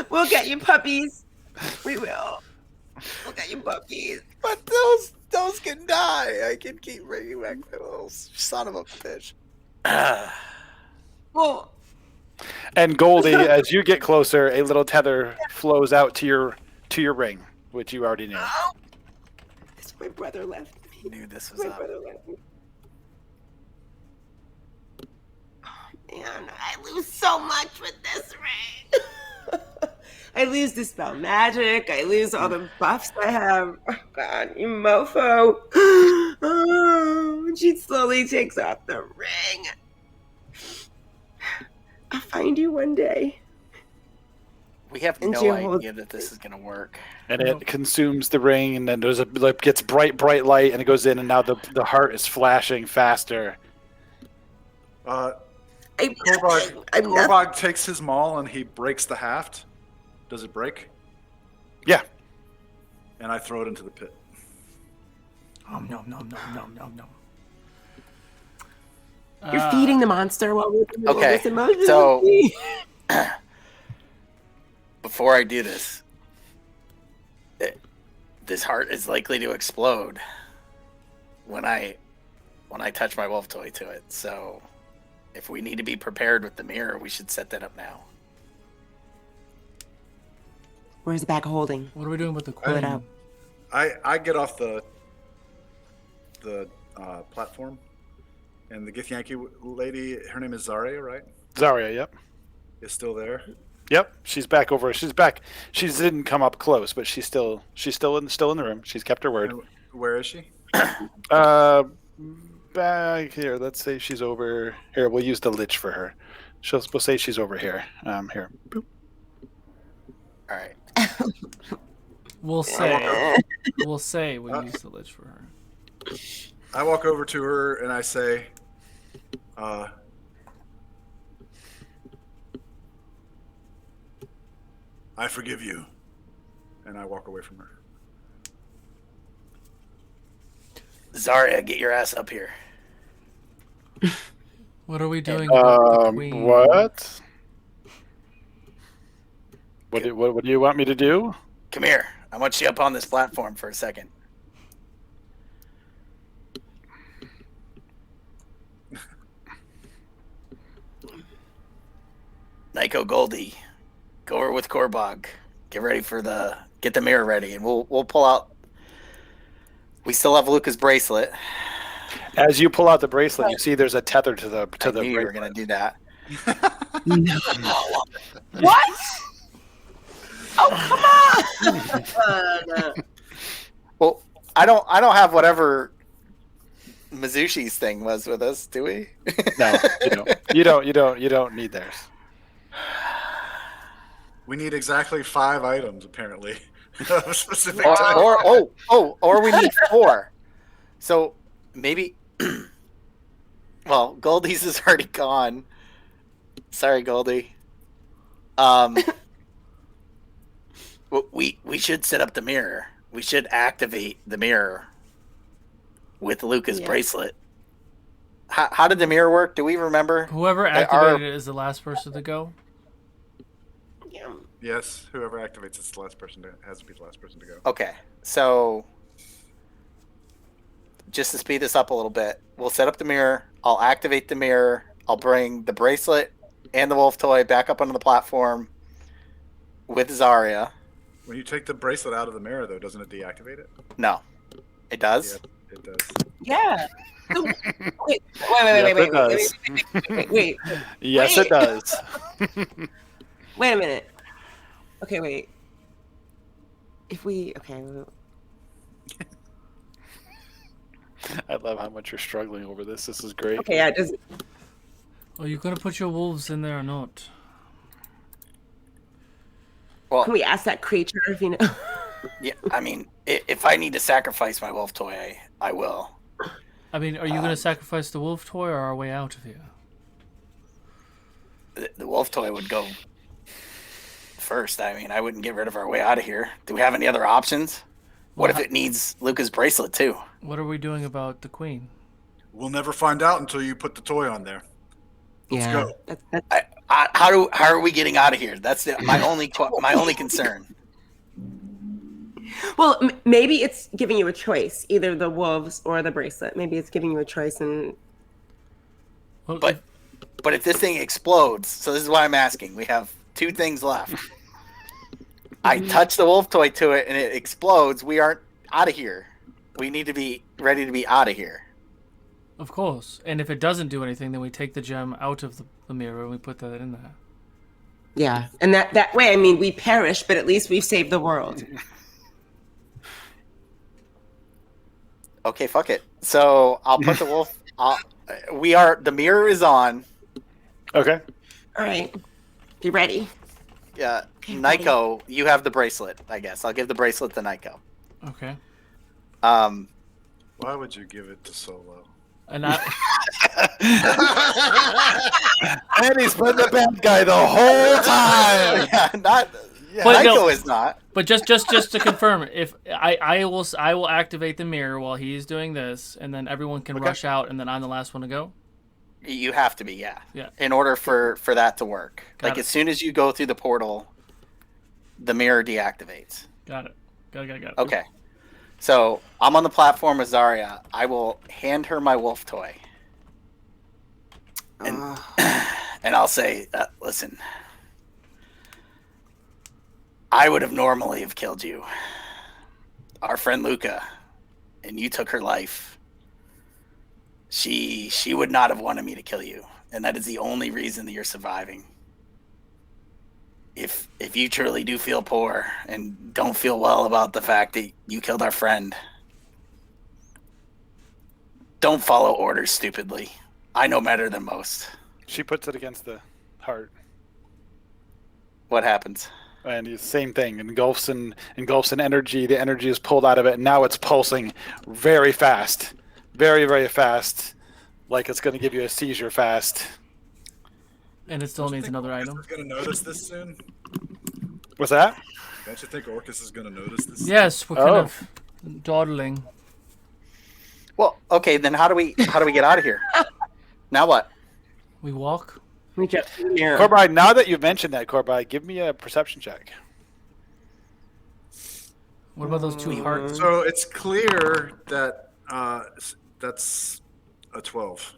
We'll get you puppies. We will. We'll get you puppies. But those can die. I can keep bringing back the little son of a bitch. Well, And Goldie, as you get closer, a little tether flows out to your ring, which you already knew. that's where my brother left me. I knew this was My up. brother left me. Oh man, I lose so much with this ring. I lose Dispel Magic. I lose all the buffs I have. Oh god, you mofo. Oh, she slowly takes off the ring. I'll find you one day. We have And no you hold- idea that this is gonna work. And it consumes the ring, and then gets bright light, and it goes in, and now the heart is flashing faster. Korbog takes his maul and he breaks the haft. Does it break? Yeah. And I throw it into the pit. Nom nom nom nom nom nom nom. You're feeding the monster while we're in the middle of Okay, this emotional so- scene. Before I do this, this heart is likely to explode when I touch my wolf toy to it. So, if we need to be prepared with the mirror, we should set that up now. Where's the bag of holding? What are we doing with the Pull it queen? out. I get off the platform, and the Githyanki lady, her name is Zarya, right? Zarya, yep. Is still there. Yep, she's back over. She's back. She didn't come up close, but she's still in the room. She's kept her word. And where is she? Back here. Let's say she's over here. We'll use the lich for her. We'll say she's over here. Here. Boop. All right. We'll say we'll use the lich for her. I walk over to her and I say, I forgive you. And I walk away from her. Zarya, get your ass up here. What are we doing about the queen? What? What do you want me to do? Come here. I want you up on this platform for a second. Nyko Goldie, go over with Korbog. Get the mirror ready, and we'll pull out. We still have Luca's bracelet. As you pull out the bracelet, you see there's a tether to the I knew you were bracelet. gonna do that. What? Oh, come on! Well, I don't have whatever Mizushi's thing was with us, do we? No, you don't. You don't need theirs. We need exactly 5 items, apparently. Of a specific or, type. or we need 4. So maybe. Well, Goldie's is already gone. Sorry, Goldie. We should set up the mirror. We should activate the mirror with Luca's bracelet. How did the mirror work? Do we remember? Whoever activated it is the last person to go. Yeah. Yes, whoever activates it's the last person has to be the last person to go. Okay, so just to speed this up a little bit, we'll set up the mirror. I'll activate the mirror. I'll bring the bracelet and the wolf toy back up onto the platform with Zarya. When you take the bracelet out of the mirror, though, doesn't it deactivate it? No, it does. Yeah, it does. Yeah. Wait. Yes, Wait. it does. Wait a minute. Okay, wait. I love how much you're struggling over this. This is great. Okay, yeah, just Are you gonna put your wolves in there or not? Well, Can we ask that creature if you know? yeah, I mean, if I need to sacrifice my wolf toy, I will. I mean, are you gonna sacrifice the wolf toy or our way out of here? The wolf toy would go first. I mean, I wouldn't get rid of our way out of here. Do we have any other options? What if it needs Luca's bracelet too? What are we doing about the queen? We'll never find out until you put the toy on there. Let's go. How are we getting out of here? That's my only concern. Well, maybe it's giving you a choice, either the wolves or the bracelet. Maybe it's giving you a choice, and Well, But if this thing explodes, so this is why I'm asking. We have 2 things left. I touch the wolf toy to it and it explodes. We aren't out of here. We need to be ready to be out of here. of course. And if it doesn't do anything, then we take the gem out of the mirror and we put that in there. yeah, and that way, I mean, we perish, but at least we've saved the world. Okay, fuck it. So I'll put the wolf. The mirror is on. Okay. All right, be ready. Yeah, Nico, you have the bracelet. I guess I'll give the bracelet to Nico. Okay. Why would you give it to Solo? And I, And he's been the bad guy the whole time. Yeah, not. Yeah, But Nico no. is not. but just to confirm, if I will activate the mirror while he's doing this, and then everyone can rush out, and then I'm the last one to go. You have to be, yeah. Yeah. In order for that to work, Got it. as soon as you go through the portal, the mirror deactivates. Got it. Got it. Okay. So I'm on the platform with Zarya. I will hand her my wolf toy, and and I'll say, listen. I would have normally have killed you, our friend Luca, and you took her life. She would not have wanted me to kill you, and that is the only reason that you're surviving. If you truly do feel poor and don't feel well about the fact that you killed our friend, don't follow orders stupidly. I know better than most. She puts it against the heart. What happens? And the same thing, engulfs in energy. The energy is pulled out of it, and now it's pulsing very fast. Very, very fast. Like it's going to give you a seizure fast. And it still needs another item. Orcus is going to notice this soon? What's that? Don't you think Orcus is going to notice this? Yes, we're kind of dawdling. Well, okay, then how do we get out of here? Now what? We walk. We jump to the mirror. Corbide, now that you've mentioned that, Corbide, give me a perception check. What about those 2 hearts? So it's clear that that's a 12.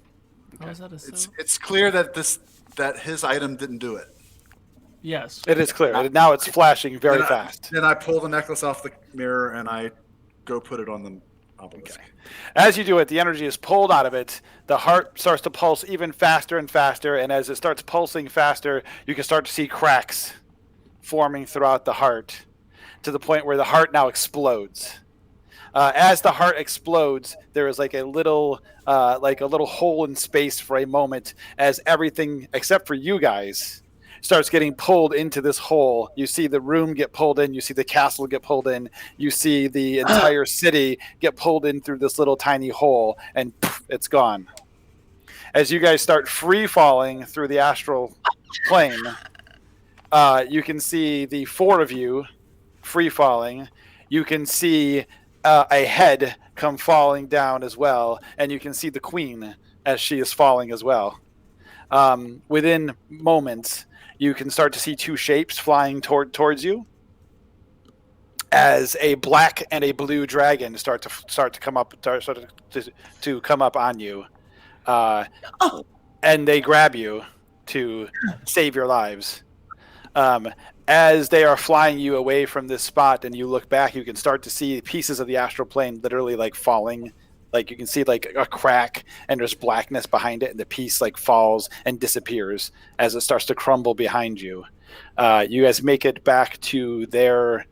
How is that a It's clear that his item didn't do it. Yes. It is clear. Now it's flashing very fast. Then I pull the necklace off the mirror and I go put it on the obelisk. As you do it, the energy is pulled out of it. The heart starts to pulse even faster and faster, and as it starts pulsing faster, you can start to see cracks forming throughout the heart to the point where the heart now explodes. As the heart explodes, there is like a little hole in space for a moment as everything except for you guys starts getting pulled into this hole. You see the room get pulled in. You see the castle get pulled in. You see the entire city get pulled in through this little tiny hole, and poof, it's gone. As you guys start free falling through the astral plane, you can see the 4 of you free falling. You can see a head come falling down as well, and you can see the queen as she is falling as well. Within moments, you can start to see 2 shapes flying towards you, as a black and a blue dragon start to come up to come up on you, and they grab you to save your lives. As they are flying you away from this spot, and you look back, you can start to see pieces of the astral plane literally like falling. Like you can see like a crack, and there's blackness behind it, and the piece like falls and disappears as it starts to crumble behind you. You guys make it back to their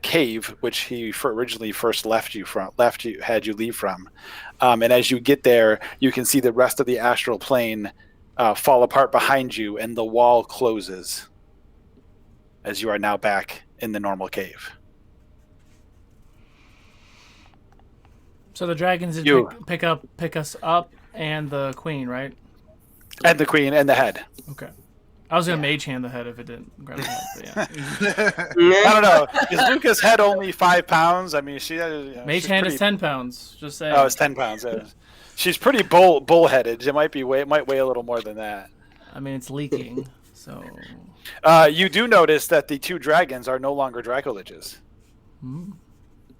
cave, which he originally first had you leave from. And as you get there, you can see the rest of the astral plane fall apart behind you, and the wall closes as you are now back in the normal cave. So the dragons did pick us up, and the queen, right? And the queen and the head. Okay. I was gonna mage hand the head if it didn't grab the head, but yeah. I don't know. Is Luca's head only 5 pounds? I mean, Mage hand is 10 pounds. Just saying. Oh, it's 10 pounds. Yeah. She's pretty bullheaded. It might weigh a little more than that. I mean, it's leaking, so. You do notice that the 2 dragons are no longer Dracoliches.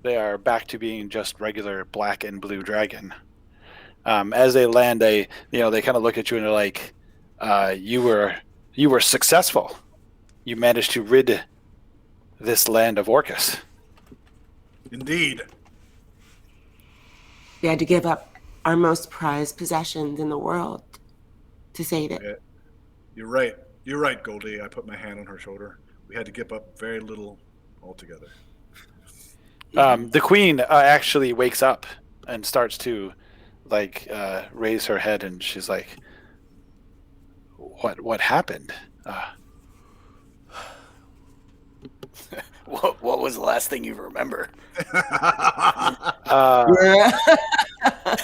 They are back to being just regular black and blue dragon. As they land, they kind of look at you and they're like, "You were successful. You managed to rid this land of Orcus." Indeed. We had to give up our most prized possessions in the world to save it. Yeah. You're right. You're right, Goldie. I put my hand on her shoulder. We had to give up very little altogether. The queen actually wakes up and starts to raise her head, and she's like, What happened? What was the last thing you remember?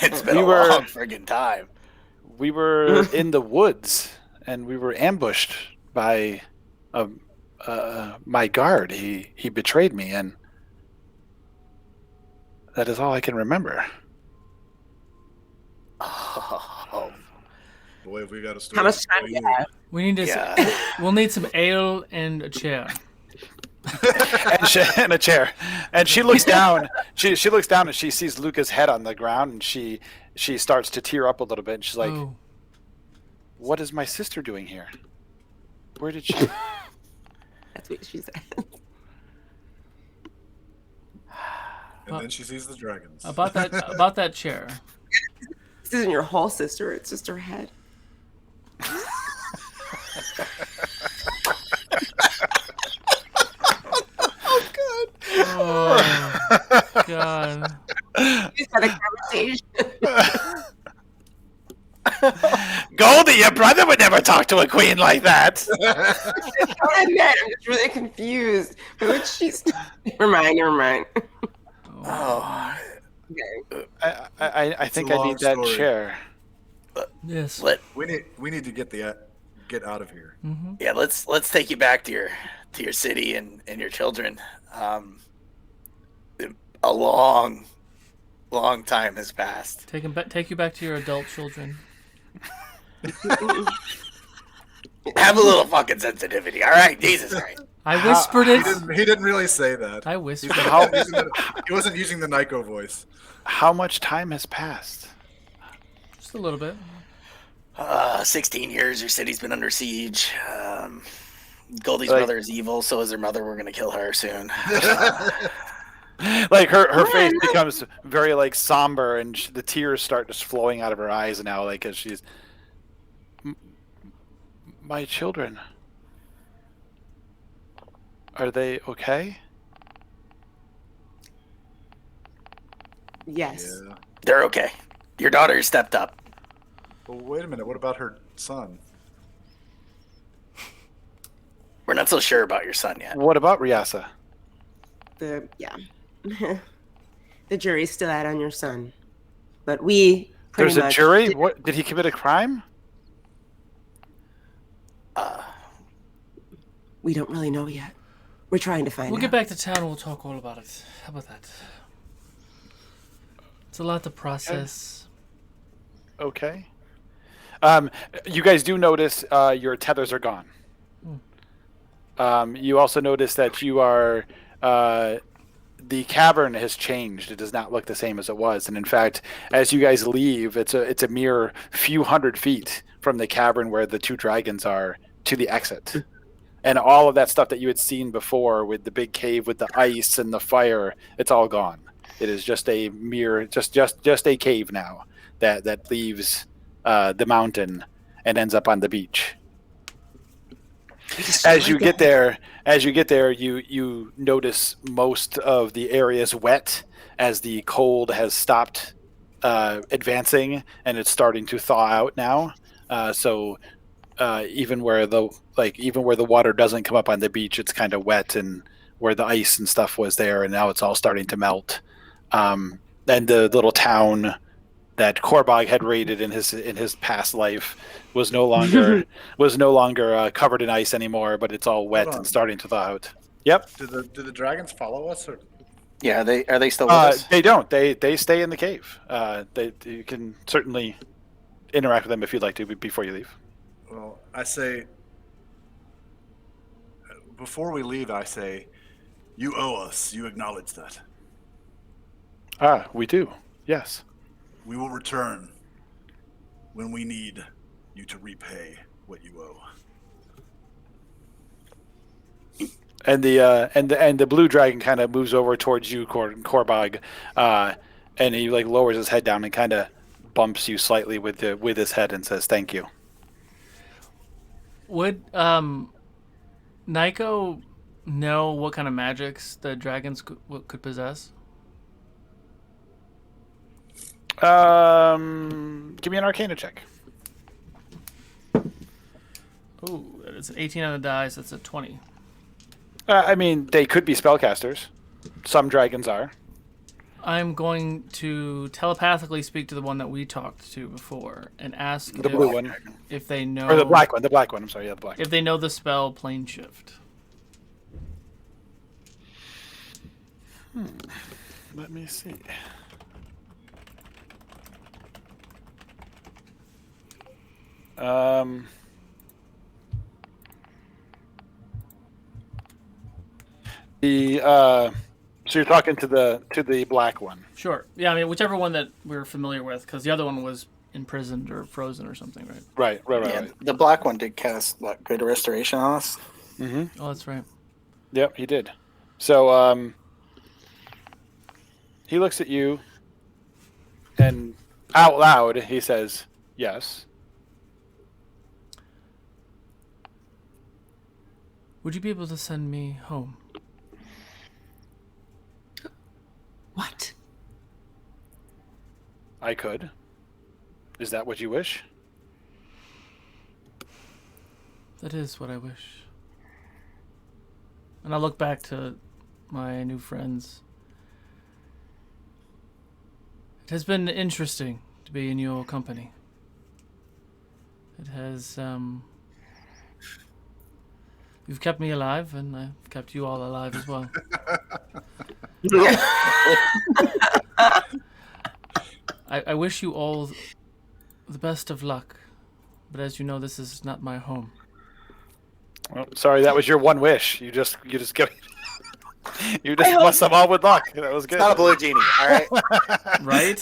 It's been a long friggin' time. We were in the woods, and we were ambushed by my guard. He betrayed me, and that is all I can remember. Oh. Boy, have we got a story. How much time do you have? We need to. Yeah. We'll need some ale and a chair. And a chair. And she looks down. She looks down and she sees Luca's head on the ground, and she starts to tear up a little bit. And she's like, Oh. "What is my sister doing here? Where did she?" That's what she said. And then she sees the dragons. About that chair. This isn't your whole sister, it's just her head. Oh God. We just had a conversation. Goldie, your brother would never talk to a queen like that. I'm just really confused. But what she's never mind. Oh. Okay. I think a I long need that story. chair. Yes. We need to get out of here. Yeah, let's take you back to your city and your children. A long time has passed. Take you back to your adult children. Have a little fucking sensitivity, all right? Jesus Christ. I whispered it. He didn't really say that. I whispered. He wasn't using the Nico voice. How much time has passed? Just a little bit. 16 years. Your city's been under siege. Goldie's brother is evil, so is her mother. We're gonna kill her soon. Like her face becomes very somber, and the tears start just flowing out of her eyes now, as she's my children. Are they okay? Yes. Yeah. They're okay. Your daughter stepped up. Well, wait a minute. What about her son? We're not so sure about your son yet. What about Riasa? The jury's still out on your son. But we pretty There's a much jury? What did he commit a crime? We don't really know yet. We're trying to find We'll out. get back to town and we'll talk all about it. How about that? It's a lot to process. Okay. You guys do notice your tethers are gone. You also notice that you are the cavern has changed. It does not look the same as it was, and in fact, as you guys leave, it's a mere few hundred feet from the cavern where the 2 dragons are to the exit, and all of that stuff that you had seen before with the big cave with the ice and the fire, it's all gone. It is just a mere just a cave now that leaves the mountain and ends up on the beach. As you get there, you notice most of the area is wet as the cold has stopped advancing and it's starting to thaw out now. So even where the water doesn't come up on the beach, it's kind of wet, and where the ice and stuff was there, and now it's all starting to melt. And the little town that Korbog had raided in his past life was no longer covered in ice anymore, but it's all wet and starting to thaw out. Yep. Do the dragons follow us? Or? Yeah, are they still with us? They don't. They stay in the cave. You can certainly interact with them if you'd like to before you leave. Well, I say, before we leave, I say, you owe us. You acknowledge that. We do. Yes. We will return when we need you to repay what you owe. And the blue dragon kind of moves over towards you, Korbog, and he like lowers his head down and kind of bumps you slightly with his head and says, "Thank you." Would Nico know what kind of magics the dragons could possess? Give me an Arcana check. Oh, it's an 18 on the dice. That's a 20. I mean, they could be spellcasters. Some dragons are. I'm going to telepathically speak to the one that we talked to before and ask The blue one. if they know... Or the black one. The black one. I'm sorry. Yeah, the black one. If they know the spell Plane Shift. Let me see. So you're talking to the black one. Sure. Yeah, I mean, whichever one that we're familiar with, because the other one was imprisoned or frozen or something, right? Right. The black one did cast good restoration on us. Mm-hmm. Oh, that's right. Yep, he did. So he looks at you, and out loud he says, "Yes." Would you be able to send me home? What? I could. Is that what you wish? That is what I wish. And I'll look back to my new friends. It has been interesting to be in your company. It has, you've kept me alive, and I've kept you all alive as well. I wish you all the best of luck, but as you know, this is not my home. Well, sorry, that was your one wish. You just give. You just bless them all with luck. That was good. It's not a blue genie, all right? Right?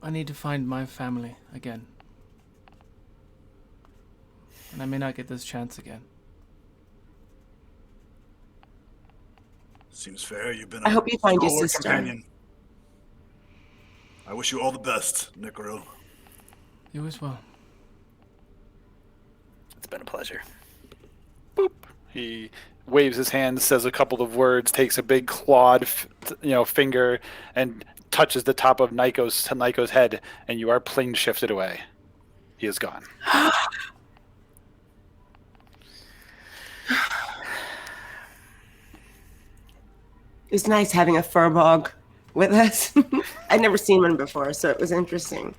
I need to find my family again. And I may not get this chance again. Seems fair. You've been. I hope you find your stalwart sister. companion. I wish you all the best, Nicaro. You as well. It's been a pleasure. Boop. He waves his hand, says a couple of words, takes a big clawed, finger, and touches the top of Nico's head, and you are plane shifted away. He is gone. It was nice having a furbog with us. I'd never seen one before, so it was interesting.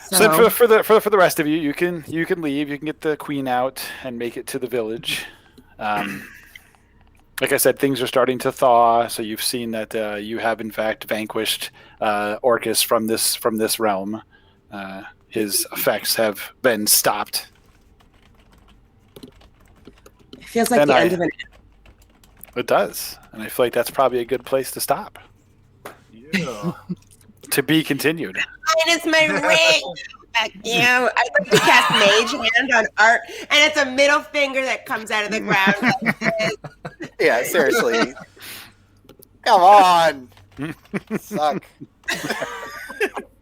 So for the rest of you, you can leave. You can get the queen out and make it to the village. Like I said, things are starting to thaw. So you've seen that you have in fact vanquished Orcus from this realm. His effects have been stopped. It feels like the end of an. It does, and I feel like that's probably a good place to stop. Yeah. To be continued. Mine is my ring. Fuck you. I'd like to cast Mage Hand on Art, and it's a middle finger that comes out of the ground. Like this. Yeah, seriously. Come on. Suck.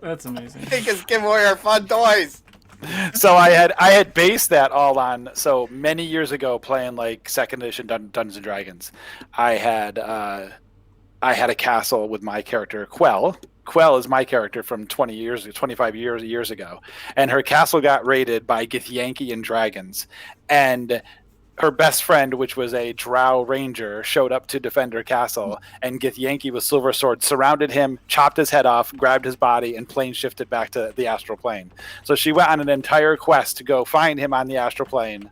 That's amazing. Make us give away our fun toys. So I had based that all on, so many years ago playing like second edition Dungeons and Dragons, I had I had a castle with my character Quell. Quell is my character from 25 years ago, and her castle got raided by Githyankian dragons, and her best friend, which was a Drow ranger, showed up to defend her castle, and Githyanki with silver sword surrounded him, chopped his head off, grabbed his body, and plane shifted back to the astral plane. So she went on an entire quest to go find him on the astral plane,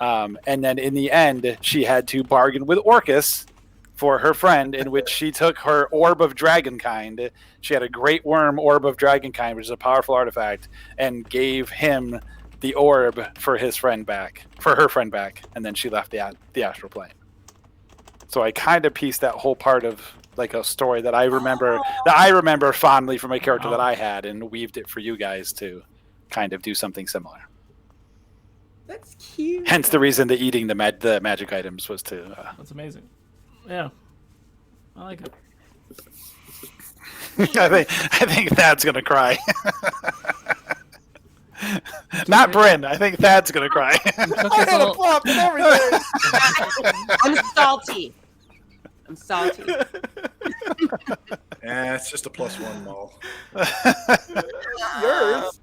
and then in the end, she had to bargain with Orcus for her friend, in which she took her orb of dragonkind. She had a great worm orb of dragonkind, which is a powerful artifact, and gave him the orb for her friend back, and then she left the astral plane. So I kind of pieced that whole part of like a story that I remember fondly from a character that I had, and weaved it for you guys to kind of do something similar. That's cute. Hence the reason the eating the magic items was to. That's amazing. Yeah, I like it. I think Thad's gonna cry. Not Bryn. I think Thad's gonna cry. I had a flop and everything. I'm salty. It's just a +1, Maul. Yours.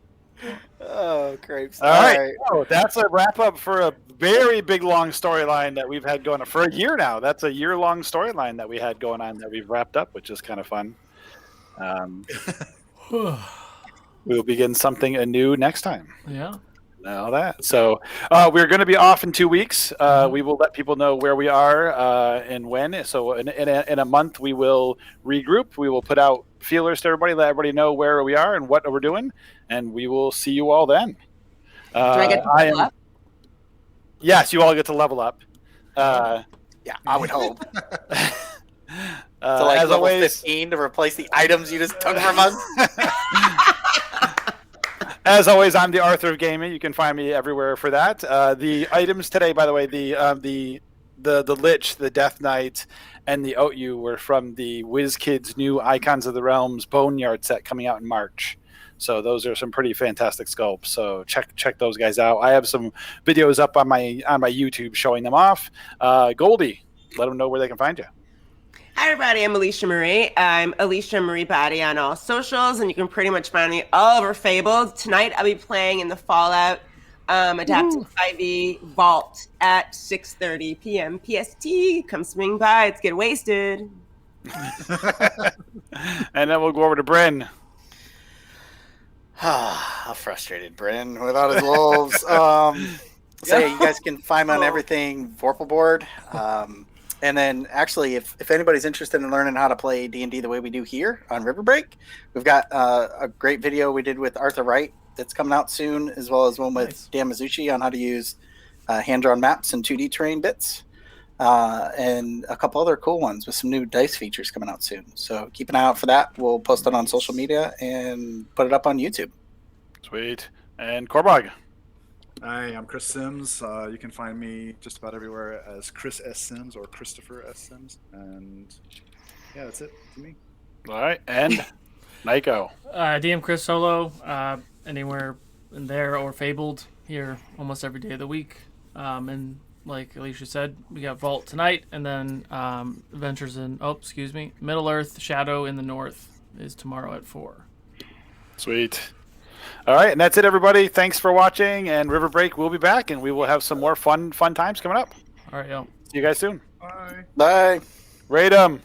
Oh, grapes. All right. Oh, that's a wrap up for a very big, long storyline that we've had going on for a year now. That's a year-long storyline that we had going on that we've wrapped up, which is kind of fun. We'll begin something anew next time. Yeah. All that. So we're going to be off in 2 weeks. We will let people know where we are and when. So in a month, we will regroup. We will put out feelers to everybody, let everybody know where we are and what we're doing, and we will see you all then. Do I get to level up? Yes, you all get to level up. Yeah, I would hope. So like as level always, 15 to replace the items you just took from us. As always, I'm the Arthur of Gaming. You can find me everywhere for that. The items today, by the way, the Lich, the Death Knight, and the Oatyu were from the WizKids' new Icons of the Realms Boneyard set coming out in March. So those are some pretty fantastic sculpts. So check those guys out. I have some videos up on my YouTube showing them off. Goldie, let them know where they can find you. Hi, everybody. I'm Alicia Marie. I'm Alicia Marie Body on all socials, and you can pretty much find me all over Fable. Tonight, I'll be playing in the Fallout Adaptive 5e Vault at 6:30 p.m. PST. Come swing by. Let's get wasted. And then we'll go over to Bryn. How frustrated Bryn without his wolves. So yeah, you guys can find me on everything Vorpal board. And then actually, if anybody's interested in learning how to play D&D the way we do here on Riverbreak, we've got a great video we did with Arthur Wright that's coming out soon, as well as one with Dan Mizuchi on how to use hand-drawn maps and 2D terrain bits, and a couple other cool ones with some new dice features coming out soon. So keep an eye out for that. We'll post it on social media and put it up on YouTube. Sweet. And Corbog. Hi, I'm Chris Sims. You can find me just about everywhere as Chris S. Sims or Christopher S. Sims. And yeah, that's it for me. All right. And Nico. DM Chris Solo, anywhere in there or Fabled, here almost every day of the week. And like Alicia said, we got Vault tonight, and then Adventures in, Middle Earth, Shadow in the North is tomorrow at 4. Sweet. All right, and that's it, everybody. Thanks for watching, and Riverbreak will be back, and we will have some more fun times coming up. All right, yo. See you guys soon. Bye. Bye. Rate 'em.